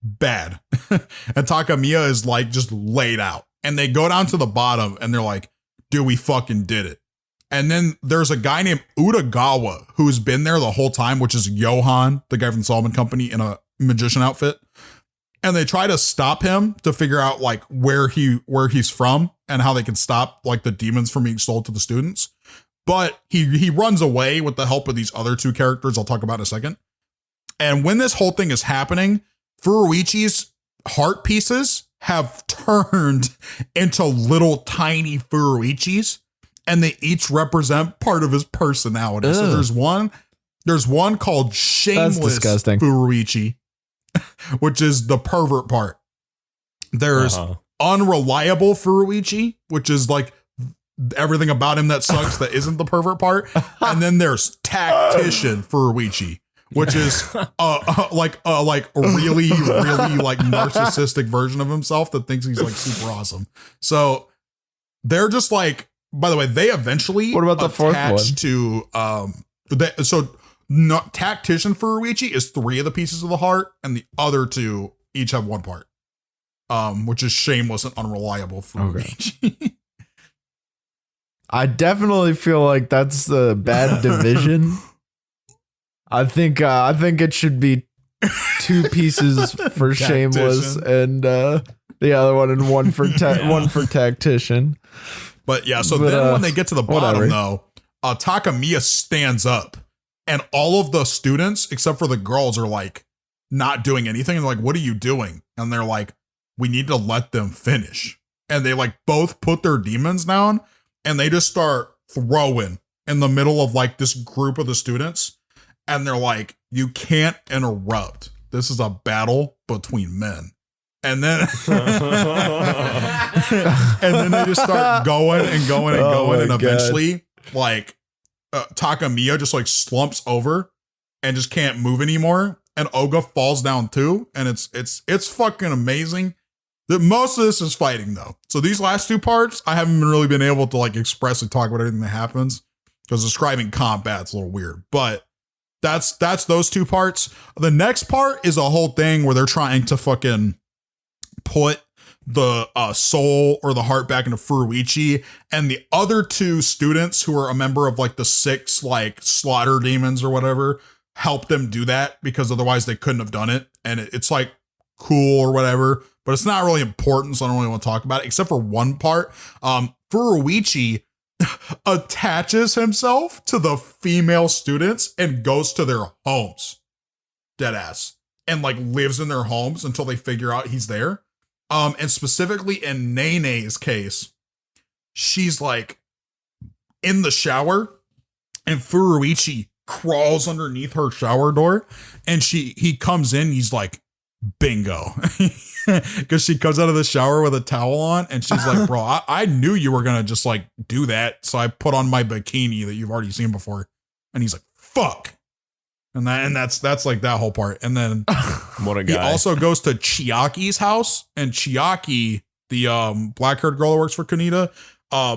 bad. And Takamiya is like just laid out. And they go down to the bottom and they're like, dude, we fucking did it. And then there's a guy named Utagawa who's been there the whole time, which is Johan, the guy from the Solomon Company, in a magician outfit. And they try to stop him to figure out like where he's from and how they can stop like the demons from being sold to the students. But he runs away with the help of these other two characters I'll talk about in a second. And when this whole thing is happening, Furuichi's heart pieces have turned into little tiny Furuichis, and they each represent part of his personality. So there's one called Shameless Furuichi, which is the pervert part. There's Unreliable Furuichi, which is like everything about him that sucks that isn't the pervert part. And then there's Tactician Furuichi, which is like a really like narcissistic version of himself that thinks he's like super awesome. So they're just like, by the way, they eventually What about the fourth one? Tactician Furuichi is 3 of the pieces of the heart, and the other 2 each have 1 part. Which is shameless and unreliable Furuichi. I definitely feel like that's the bad division. I think it should be 2 pieces for shameless and the other one and one for tactician. But yeah, so then when they get to the bottom though, Takamiya stands up, and all of the students except for the girls are like not doing anything. And they're like, "What are you doing?" And they're like, "We need to let them finish." And they like both put their demons down, and they just start throwing in the middle of like this group of the students. And they're like, "You can't interrupt. This is a battle between men." And then they just start going and going and going. And eventually like Takamiya just like slumps over and just can't move anymore. And Oga falls down too. And it's fucking amazing. Most of this is fighting though. So these last 2 parts, I haven't really been able to like expressly talk about everything that happens because describing combat's a little weird, but that's those 2 parts. The next part is a whole thing where they're trying to fucking put the soul or the heart back into Furuichi, and the other 2 students who are a member of like the 6 like slaughter demons or whatever help them do that because otherwise they couldn't have done it. And it's like cool or whatever, but it's not really important, so I don't really want to talk about it except for one part. Furuichi attaches himself to the female students and goes to their homes, deadass, and like lives in their homes until they figure out he's there. And specifically in Nene's case, she's like in the shower, and Furuichi crawls underneath her shower door, and he comes in, he's like, bingo. Because she comes out of the shower with a towel on, and she's like, bro, I knew you were gonna just like do that, so I put on my bikini that you've already seen before. And he's like, fuck. And that's like that whole part. And then what a guy. He also goes to Chiaki's house, and Chiaki, the black-haired girl that works for Kaneda,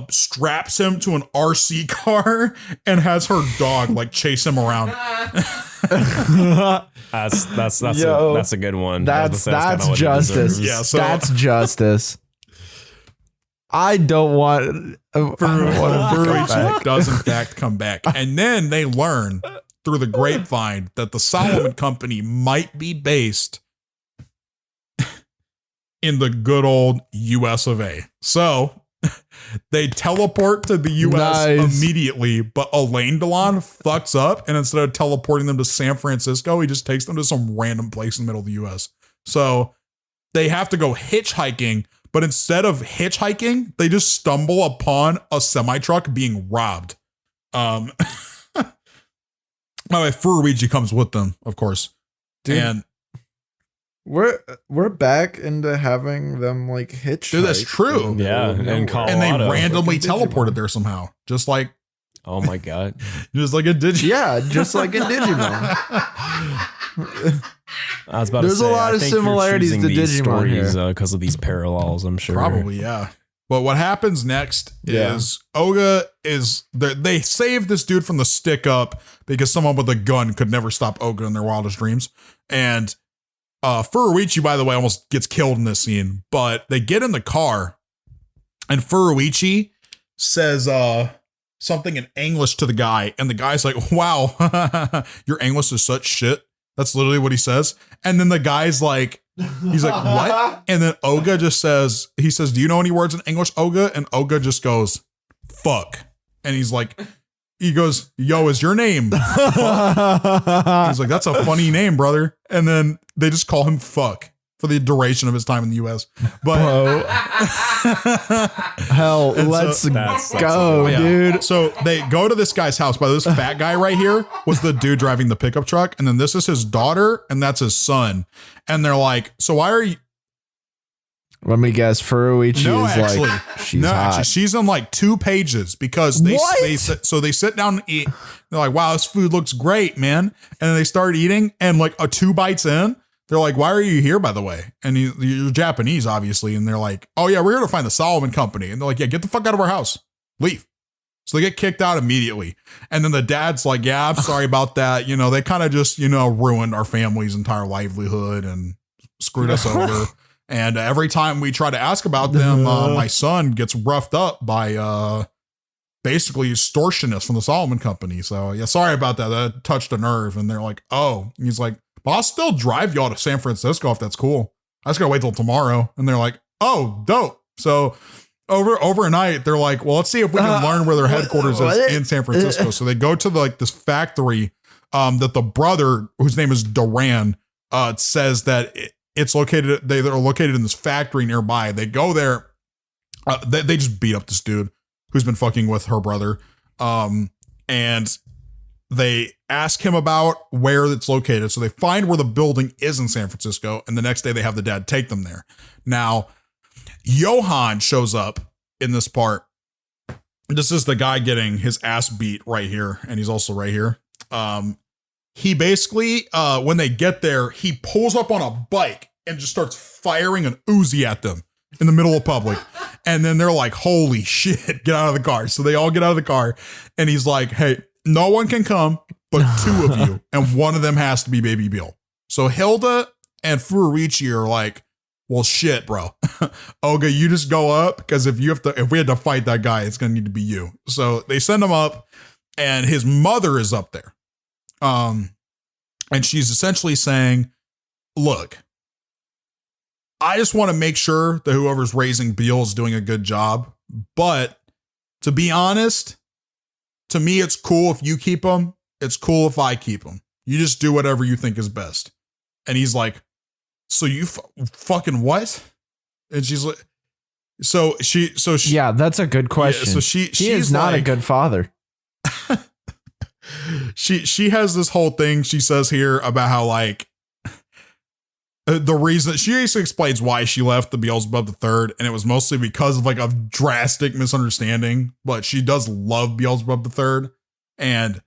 straps him to an RC car and has her dog like chase him around. That's a good one. That's justice. Yeah, so that's justice. I don't want Furuichi does in fact come back. And then they learn through the grapevine that the Solomon Company might be based in the good old US of A. So they teleport to the US immediately, but Elaine Delon fucks up, and instead of teleporting them to San Francisco, he just takes them to some random place in the middle of the US. So they have to go hitchhiking, but instead of hitchhiking, they just stumble upon a semi-truck being robbed. By the way, Furuichi comes with them, of course. Dude, and we're back into having them like hitchhike. Dude, that's true. Yeah, in Colorado. And they randomly teleported there somehow. Just like, oh my god. Just like in Digimon. Yeah, just like in Digimon. I was about There's to say, a lot of similarities to Digimon here. Because of these parallels, I'm sure. Probably, yeah. But what happens next is Oga they save this dude from the stick up because someone with a gun could never stop Oga in their wildest dreams. And Furuichi, by the way, almost gets killed in this scene, but they get in the car and Furuichi says something in English to the guy, and the guy's like, wow, your English is such shit. That's literally what he says. And then the guy's like, he's like, what? And then Oga just says, do you know any words in English, Oga? And Oga just goes, fuck. And he's like, he goes, yo, is your name Fuck? He's like, that's a funny name, brother. And then they just call him Fuck for the duration of his time in the US. But hell, let's go, dude. So they go to this guy's house. By this fat guy right here was the dude driving the pickup truck. And then this is his daughter, and that's his son. And they're like, so why are you? Let me guess. Furuichi No, is actually, like she's hot. she's on like 2 pages because they What? so they sit down and eat. They're like, "Wow, this food looks great, man!" And then they start eating, and like 2 bites in, they're like, "Why are you here, by the way?" And you're Japanese, obviously, and they're like, "Oh yeah, we're here to find the Solomon Company." And they're like, "Yeah, get the fuck out of our house, leave." So they get kicked out immediately. And then the dad's like, "Yeah, I'm sorry about that. You know, they kind of just ruined our family's entire livelihood and screwed us over." And every time we try to ask about them, my son gets roughed up by basically extortionists from the Solomon Company. So yeah, sorry about that. That touched a nerve. And they're like, "Oh," and he's like, "But I'll still drive y'all to San Francisco if that's cool. I just gotta wait till tomorrow." And they're like, "Oh, dope." So overnight, they're like, "Well, let's see if we can learn where their headquarters is in San Francisco." So they go to this factory that the brother, whose name is Duran, says that it's located. They're located in this factory nearby. They go there. They just beat up this dude who's been fucking with her brother. And they ask him about where it's located. So they find where the building is in San Francisco. And the next day they have the dad take them there. Now, Johan shows up in this part. This is the guy getting his ass beat right here. And he's also right here. He basically, when they get there, he pulls up on a bike and just starts firing an Uzi at them in the middle of public. And then they're like, "Holy shit, get out of the car." So they all get out of the car and he's like, "Hey, no one can come but 2 of you. And one of them has to be Baby Bill." So Hilda and Furuichi are like, "Well, shit, bro. Olga, you just go up because if we had to fight that guy, it's going to need to be you." So they send him up and his mother is up there. And she's essentially saying, "Look, I just want to make sure that whoever's raising Beal is doing a good job. But to be honest, to me, it's cool if you keep him. It's cool if I keep him. You just do whatever you think is best." And he's like, "So you fucking what?" And she's like, so she, yeah, that's a good question. Yeah, so he is not a good father. She has this whole thing she says here about how like the reason she basically explains why she left the Beelzebub the Third, and it was mostly because of like a drastic misunderstanding. But she does love Beelzebub the Third, and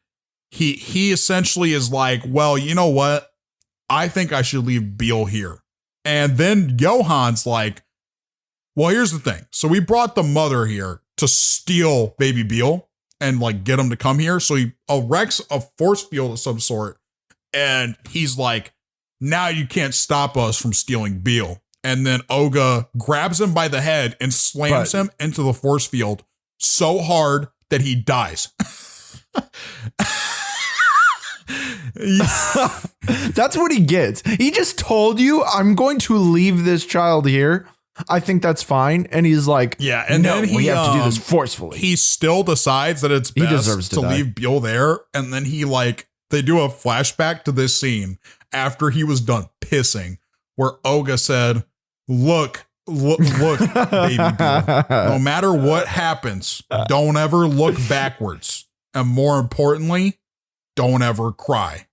he essentially is like, "Well, you know what? I think I should leave Beal here." And then Johan's like, "Well, here's the thing. So we brought the mother here to steal Baby Beal and like get him to come here. So he erects a force field of some sort, and he's like, now you can't stop us from stealing Beal." And then Olga grabs him by the head and slams him into the force field so hard that he dies. That's what he gets. He just told you, "I'm going to leave this child here. I think that's fine." And he's like, "Yeah, and no, then we have to do this forcefully." He still decides that it's best deserves to die. leave Beal there. And then they do a flashback to this scene after he was done pissing, where Olga said, look, baby Beal, no matter what happens, don't ever look backwards. And more importantly, don't ever cry."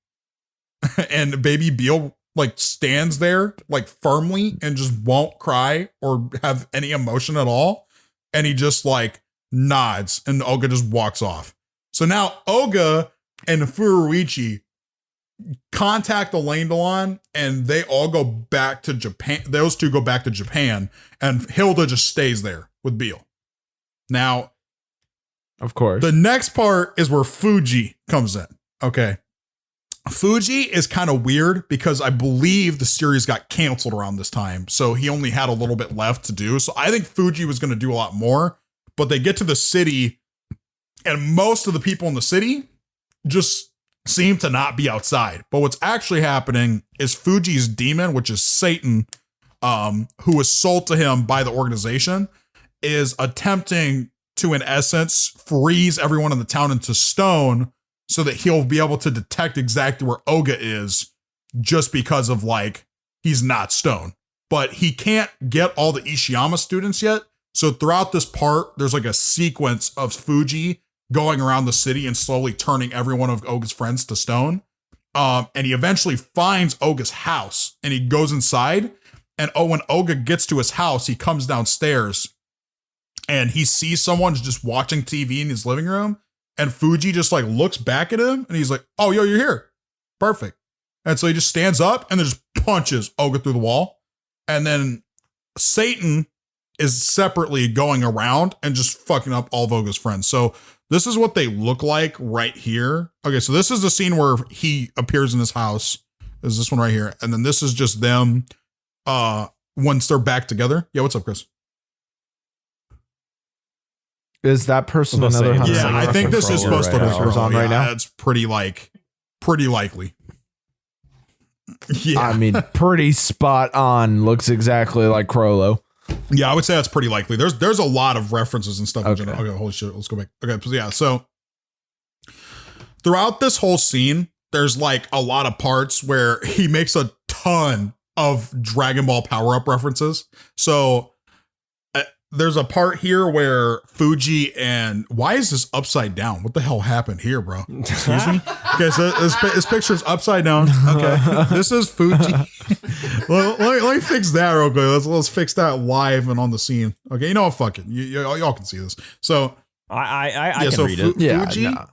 And Baby Beal like stands there like firmly and just won't cry or have any emotion at all. And he just like nods and Olga just walks off. So now Olga and Furuichi contact Elaine Delon and they all go back to Japan. Those 2 go back to Japan and Hilda just stays there with Beal. Now, of course, the next part is where Fuji comes in. Okay. Fuji is kind of weird because I believe the series got canceled around this time. So he only had a little bit left to do. So I think Fuji was going to do a lot more, but they get to the city and most of the people in the city just seem to not be outside. But what's actually happening is Fuji's demon, which is Satan, who was sold to him by the organization, is attempting to, in essence, freeze everyone in the town into stone so that he'll be able to detect exactly where Olga is just because of like, he's not stone. But he can't get all the Ishiyama students yet. So throughout this part, there's like a sequence of Fuji going around the city and slowly turning every one of Olga's friends to stone. And he eventually finds Olga's house and he goes inside And when Oga gets to his house, he comes downstairs and he sees someone just watching TV in his living room. And Fuji just like looks back at him and he's like, oh, yo, you're here. Perfect. And so he just stands up and then just punches Oga through the wall. And then Satan is separately going around and just fucking up all of Oga's friends. So this is what they look like right here. Okay, so this is the scene where he appears in his house. Is this one right here. And then this is just them once they're back together. Yeah, what's up, Chris? Is that person Let's another say- hunter? Yeah, I think this is supposed to be Crowl's on right now. It's pretty likely. Yeah. I mean, pretty spot on. Looks exactly like Crollo. Yeah, I would say that's pretty likely. There's a lot of references and stuff. Okay. Okay, holy shit. Let's go back. Okay, so yeah, so throughout this whole scene, there's like a lot of parts where he makes a ton of Dragon Ball power-up references. So there's a part here where Fuji and why is this upside down? What the hell happened here, bro? Excuse me. Okay, so this picture's upside down. Okay, this is Fuji. let me fix that real quick. Let's fix that live and on the scene. Okay, you know what? Fuck it. Y'all can see this. So I can so read it. Fuji nah.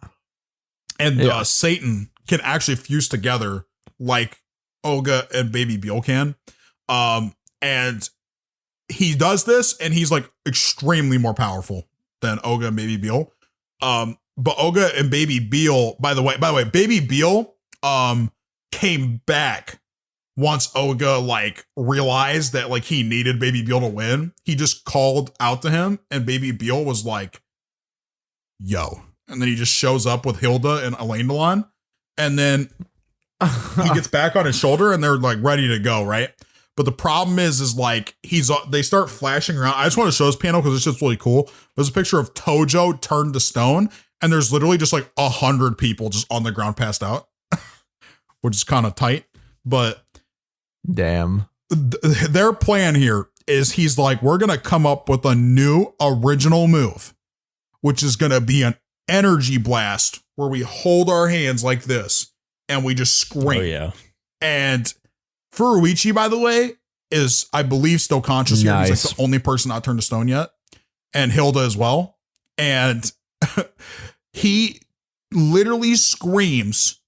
and Satan can actually fuse together like Oga and Baby Beal can. And he does this and he's like extremely more powerful than Oga and Baby Beal. But Oga and Baby Beal, by the way, Baby Beal came back once Oga like realized that like he needed Baby Beal to win. He just called out to him and Baby Beal was like, yo. And then he just shows up with Hilda and Elaine Delon. And then he gets back on his shoulder and they're like ready to go, right? But the problem is like they start flashing around. I just want to show this panel because it's just really cool. There's a picture of Tojo turned to stone, and there's literally just like 100 people just on the ground passed out, which is kind of tight. But Damn. Their plan here is he's like, we're gonna come up with a new original move, which is gonna be an energy blast where we hold our hands like this and we just scream. Oh yeah. And Furuichi, by the way, is, I believe, still conscious here. He's like the only person not turned to stone yet. And Hilda as well. And he literally screams,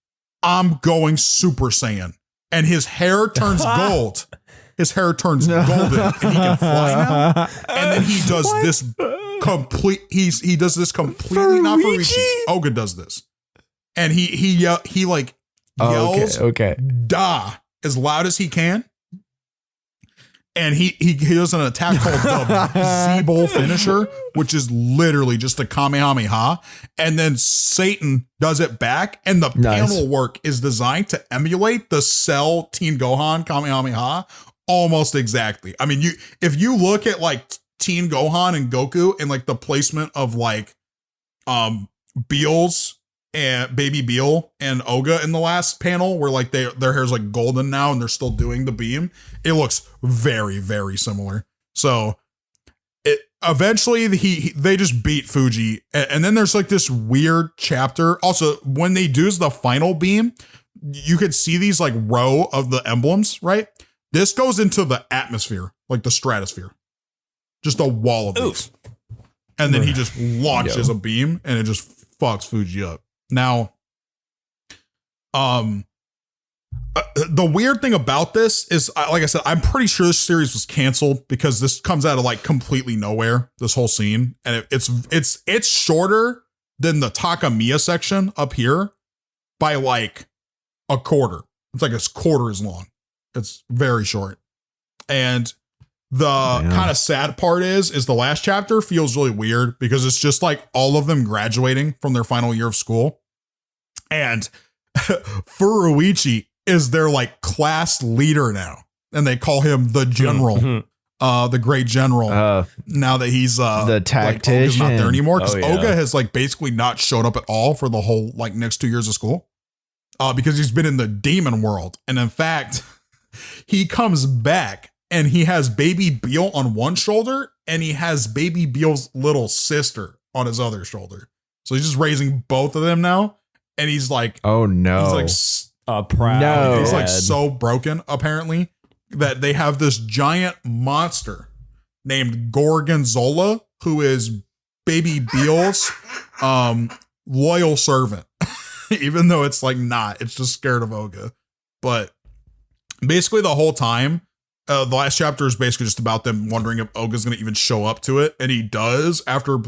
I'm going Super Saiyan. And his hair turns gold. His hair turns golden and he can fly now. And then he does this he does this completely, not Furuichi. Oga does this. And he like yells, okay. Da, as loud as he can. And he does an attack called the Z-Bowl finisher, which is literally just a Kamehameha. And then Satan does it back. And the panel work is designed to emulate the Cell Teen Gohan Kamehameha almost exactly. I mean, if you look at like Teen Gohan and Goku and like the placement of like Beals and Baby Beal and Oga in the last panel where like their hair's like golden now and they're still doing the beam, it looks very, very similar. So it eventually they just beat Fuji. And then there's like this weird chapter. Also, when they do the final beam, you could see these like row of the emblems, right? This goes into the atmosphere, like the stratosphere. Just a wall of these. And then he just launches a beam and it just fucks Fuji up. Now, the weird thing about this is, like I said, I'm pretty sure this series was canceled because this comes out of like completely nowhere, this whole scene. And it's shorter than the Takamiya section up here by like a quarter. It's like a quarter as long. It's very short. And the kind of sad part is the last chapter feels really weird because it's just like all of them graduating from their final year of school. And Furuichi is their like class leader now. And they call him the general, the great general. Now that he's the tactician. Like, Oga's not there anymore. Because Oh, yeah. Oga has like basically not showed up at all for the whole like next 2 years of school. Because he's been in the demon world. And in fact, he comes back and he has Baby Beal on one shoulder and he has Baby Beal's little sister on his other shoulder. So he's just raising both of them now. And he's like, oh no. He's like, Proud. No. he's like dad. so broken apparently. that they have this giant monster named Gorgonzola, who is Baby Beel's loyal servant. Even though it's like not, it's just scared of Oga. But basically the whole time, the last chapter is basically just about them wondering if Oga's going to even show up to it. And he does after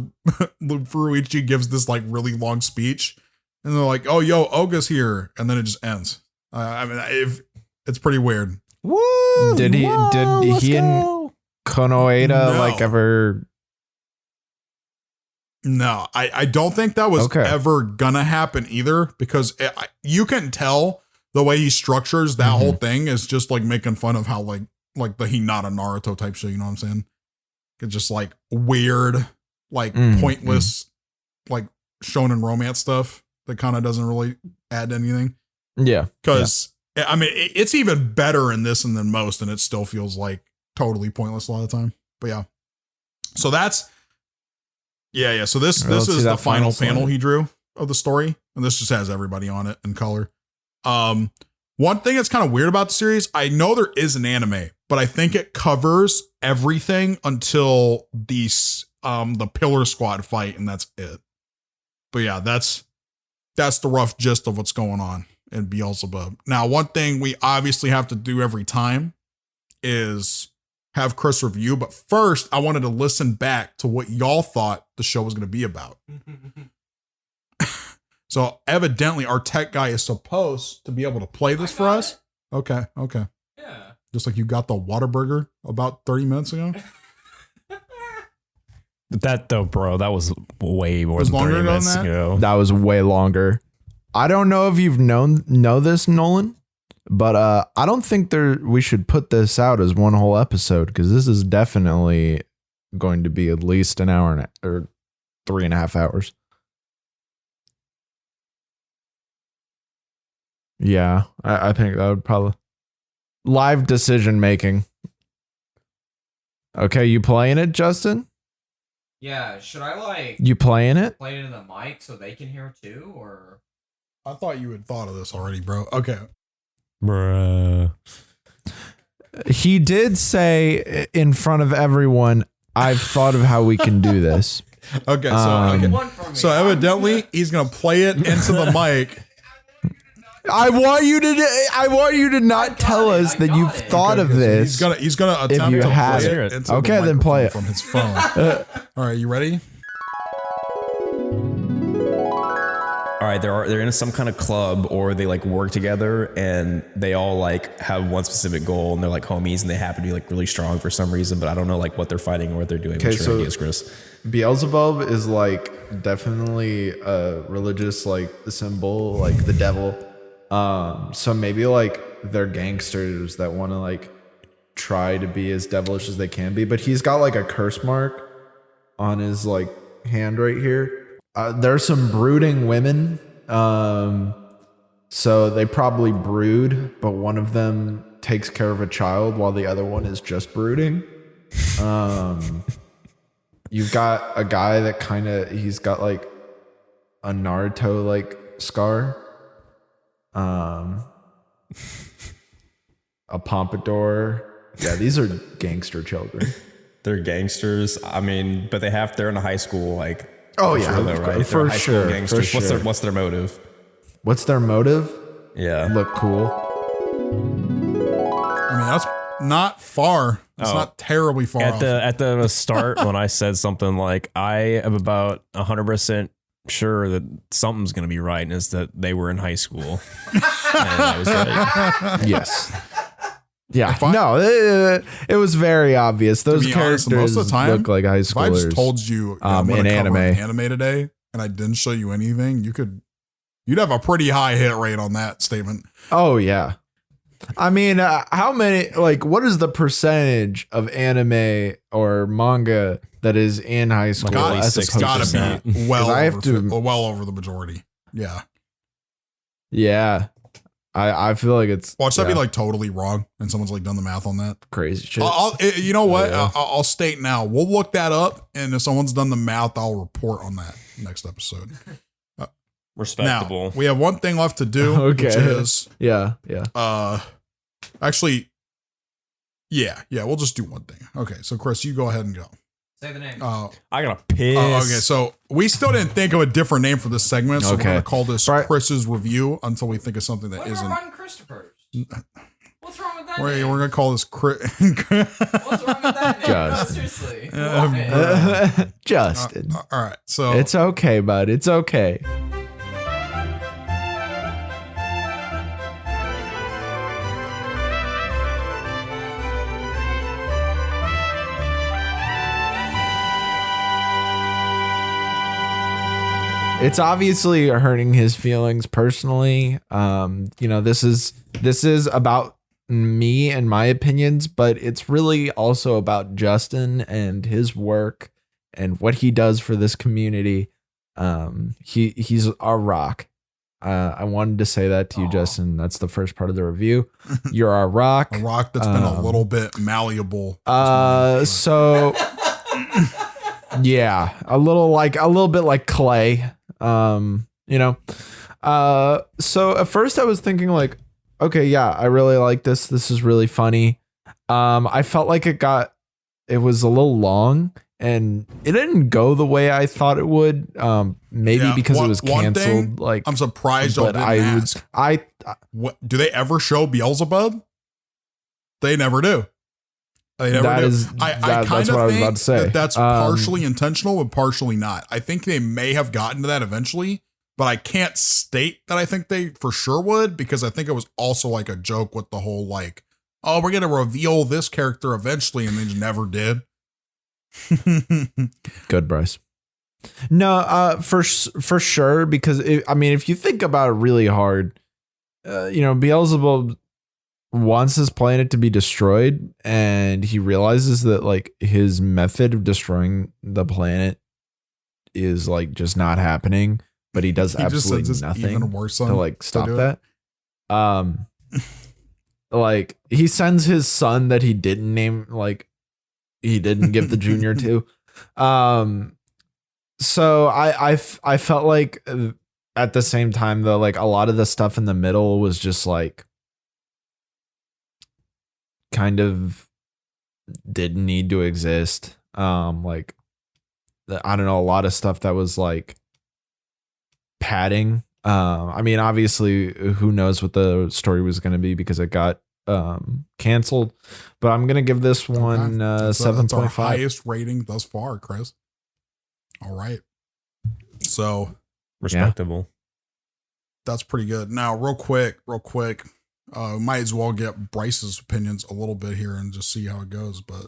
Furuichi gives this like really long speech. And they're like, oh, yo, Oga's here. And then it just ends. I mean, it's pretty weird. Woo! Did he and Konoeda like ever? No, I don't think that was ever gonna happen either, because you can tell the way he structures that whole thing is just like making fun of how like the Hinata Naruto type shit. You know what I'm saying? It's just like weird, like pointless, like shonen romance stuff that kind of doesn't really add anything. Yeah, because I mean it's even better in this than most, and it still feels like totally pointless a lot of the time. But yeah, so that's. Yeah. So this is the final panel he drew of the story, and this just has everybody on it in color. One thing that's kind of weird about the series, I know there is an anime, but I think it covers everything until the Pillar Squad fight, and that's it. But yeah, that's the rough gist of what's going on in Beelzebub. Now, one thing we obviously have to do every time is have Kris review, but first I wanted to listen back to what y'all thought the show was going to be about. So evidently our tech guy is supposed to be able to play this for us. Okay. Yeah. Just like you got the Whataburger about 30 minutes ago. That though, bro, that was way more than 30 minutes ago. That was way longer. I don't know if you've know this, Nolan. But I don't think we should put this out as one whole episode, because this is definitely going to be at least an hour or 3.5 hours. Yeah, I think that would probably live decision making. Okay, you playing it, Justin? Yeah, should I you playing it? Play it in the mic so they can hear too, or? I thought you had thought of this already, bro. Okay. Bruh. He did say in front of everyone, I've thought of how we can do this. Okay, so evidently he's gonna play it into the mic. I want you to not tell us that you've thought of this. He's gonna attempt to play it into okay, the then play it from his phone. All right, you ready? All right, they're in some kind of club, or they like work together, and they all like have one specific goal, and they're like homies, and they happen to be like really strong for some reason, but I don't know like what they're fighting or what they're doing. Okay, What's your ideas, Kris? Beelzebub is like definitely a religious like symbol, like the devil. So maybe like they're gangsters that want to like try to be as devilish as they can be, but he's got like a curse mark on his like hand right here. There's some brooding women, so they probably brood, but one of them takes care of a child while the other one is just brooding. You've got a guy that he's got like a Naruto like scar, a pompadour. Yeah, these are gangster children. They're gangsters. I mean, but they're in a high school like. Oh yeah, sure, though, right? For sure. Gangsters. What's their motive? What's their motive? Yeah, look cool. I mean, that's not far. It's not terribly far. At the start, when I said something like, I am about 100% sure that something's going to be right, and is that they were in high school. And I was right. Yes. Yeah, it was very obvious. Those characters most of the time, look like high schoolers. If I just told you I'm in anime anime today, and I didn't show you anything, you'd have a pretty high hit rate on that statement. Oh yeah, I mean, how many? Like, what is the percentage of anime or manga that is in high school? It's gotta be well over the majority. Yeah. Yeah. I feel like it's watch that be like totally wrong, and someone's like done the math on that crazy shit. You know what? Yeah. I'll state now. We'll look that up, and if someone's done the math, I'll report on that next episode. Respectable. Now, we have one thing left to do, which is yeah. actually, Yeah, we'll just do one thing. Okay, so Kris, you go ahead and go. Say the name. I gotta piss. Okay, so we still didn't think of a different name for this segment, so we're gonna call this Chris's review until we think of something that isn't. What about Christopher's? What's wrong with that? We're gonna call this Chris. What's wrong with that name? Justin. No, seriously. Justin. All right, so It's okay, bud. It's okay. It's obviously hurting his feelings personally. This is about me and my opinions, but it's really also about Justin and his work and what he does for this community. He's a rock. I wanted to say that to you, Justin. That's the first part of the review. You're a rock. a rock that's been a little bit malleable. So yeah, a little bit like clay. So at first I was thinking like, okay, yeah, I really like this. This is really funny. I felt like it was a little long and it didn't go the way I thought it would. Maybe because it was canceled. Like I'm surprised y'all didn't ask. What do they ever show Beelzebub? They never do. They never do. I kind of think that's partially intentional and partially not. I think they may have gotten to that eventually, but I can't state that I think they for sure would, because I think it was also like a joke with the whole like, oh, we're going to reveal this character eventually, and they just never did. Good, Bryce. No, for sure, because if you think about it really hard, Beelzebub wants his planet to be destroyed, and he realizes that like his method of destroying the planet is like just not happening, but he does absolutely nothing to like stop that. Like he sends his son that he didn't name, like he didn't give the junior to. So I felt like at the same time though, like a lot of the stuff in the middle was just like kind of didn't need to exist. Like I don't know, a lot of stuff that was like padding. Obviously who knows what the story was going to be because it got canceled, but I'm going to give this one 7.5. Highest rating thus far, Kris. All right. So respectable. That's pretty good. Now, real quick, might as well get Bryce's opinions a little bit here and just see how it goes, but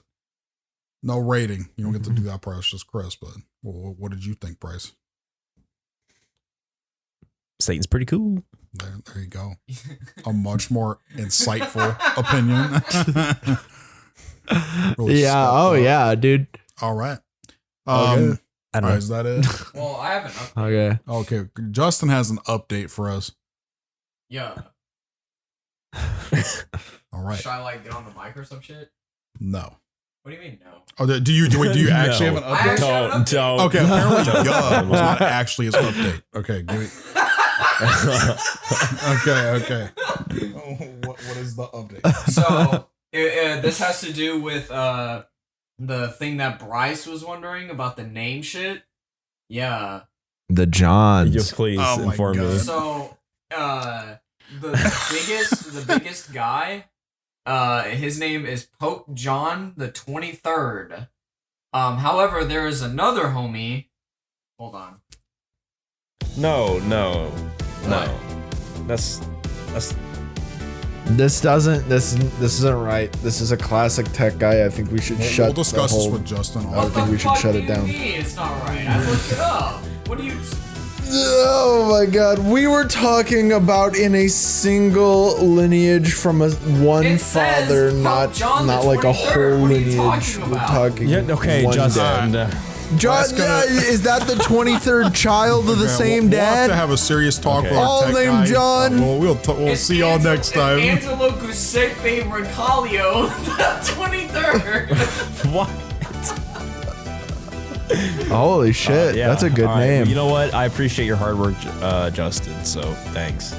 no rating. You don't get to do that part. It's just Kris, but what did you think, Bryce? Satan's pretty cool. There you go. A much more insightful opinion. Really yeah, dude. All right. Okay. All right, is that it? Well, I have an update. Okay. Justin has an update for us. Yeah. All right. Should I like get on the mic or some shit? No. What do you mean no? Oh, do you actually have an update? Don't. Okay, apparently was not actually his update. Okay, give me. Okay. What is the update? So this has to do with the thing that Bryce was wondering about the name shit. Yeah. The Johns. You please inform me. So the biggest guy, his name is Pope John the 23rd. However, there is another homie. Hold on. No. That's This isn't right. This is a classic tech guy. I think we should shut. We'll discuss this with Justin. I think we should shut it down. It's not right. I looked it up. What do you? Oh my god, we were talking about in a single lineage from one father, not like a whole lineage. We're talking. Yeah, okay, Justin. John, is that the 23rd child of the same We'll have dad? to have a serious talk with our All tech named guy. John. We'll see y'all next time. Angelo Giuseppe Recalio the 23rd. What? Holy shit, Yeah. that's a good All right. name. You know what? I appreciate your hard work, Justin. So thanks.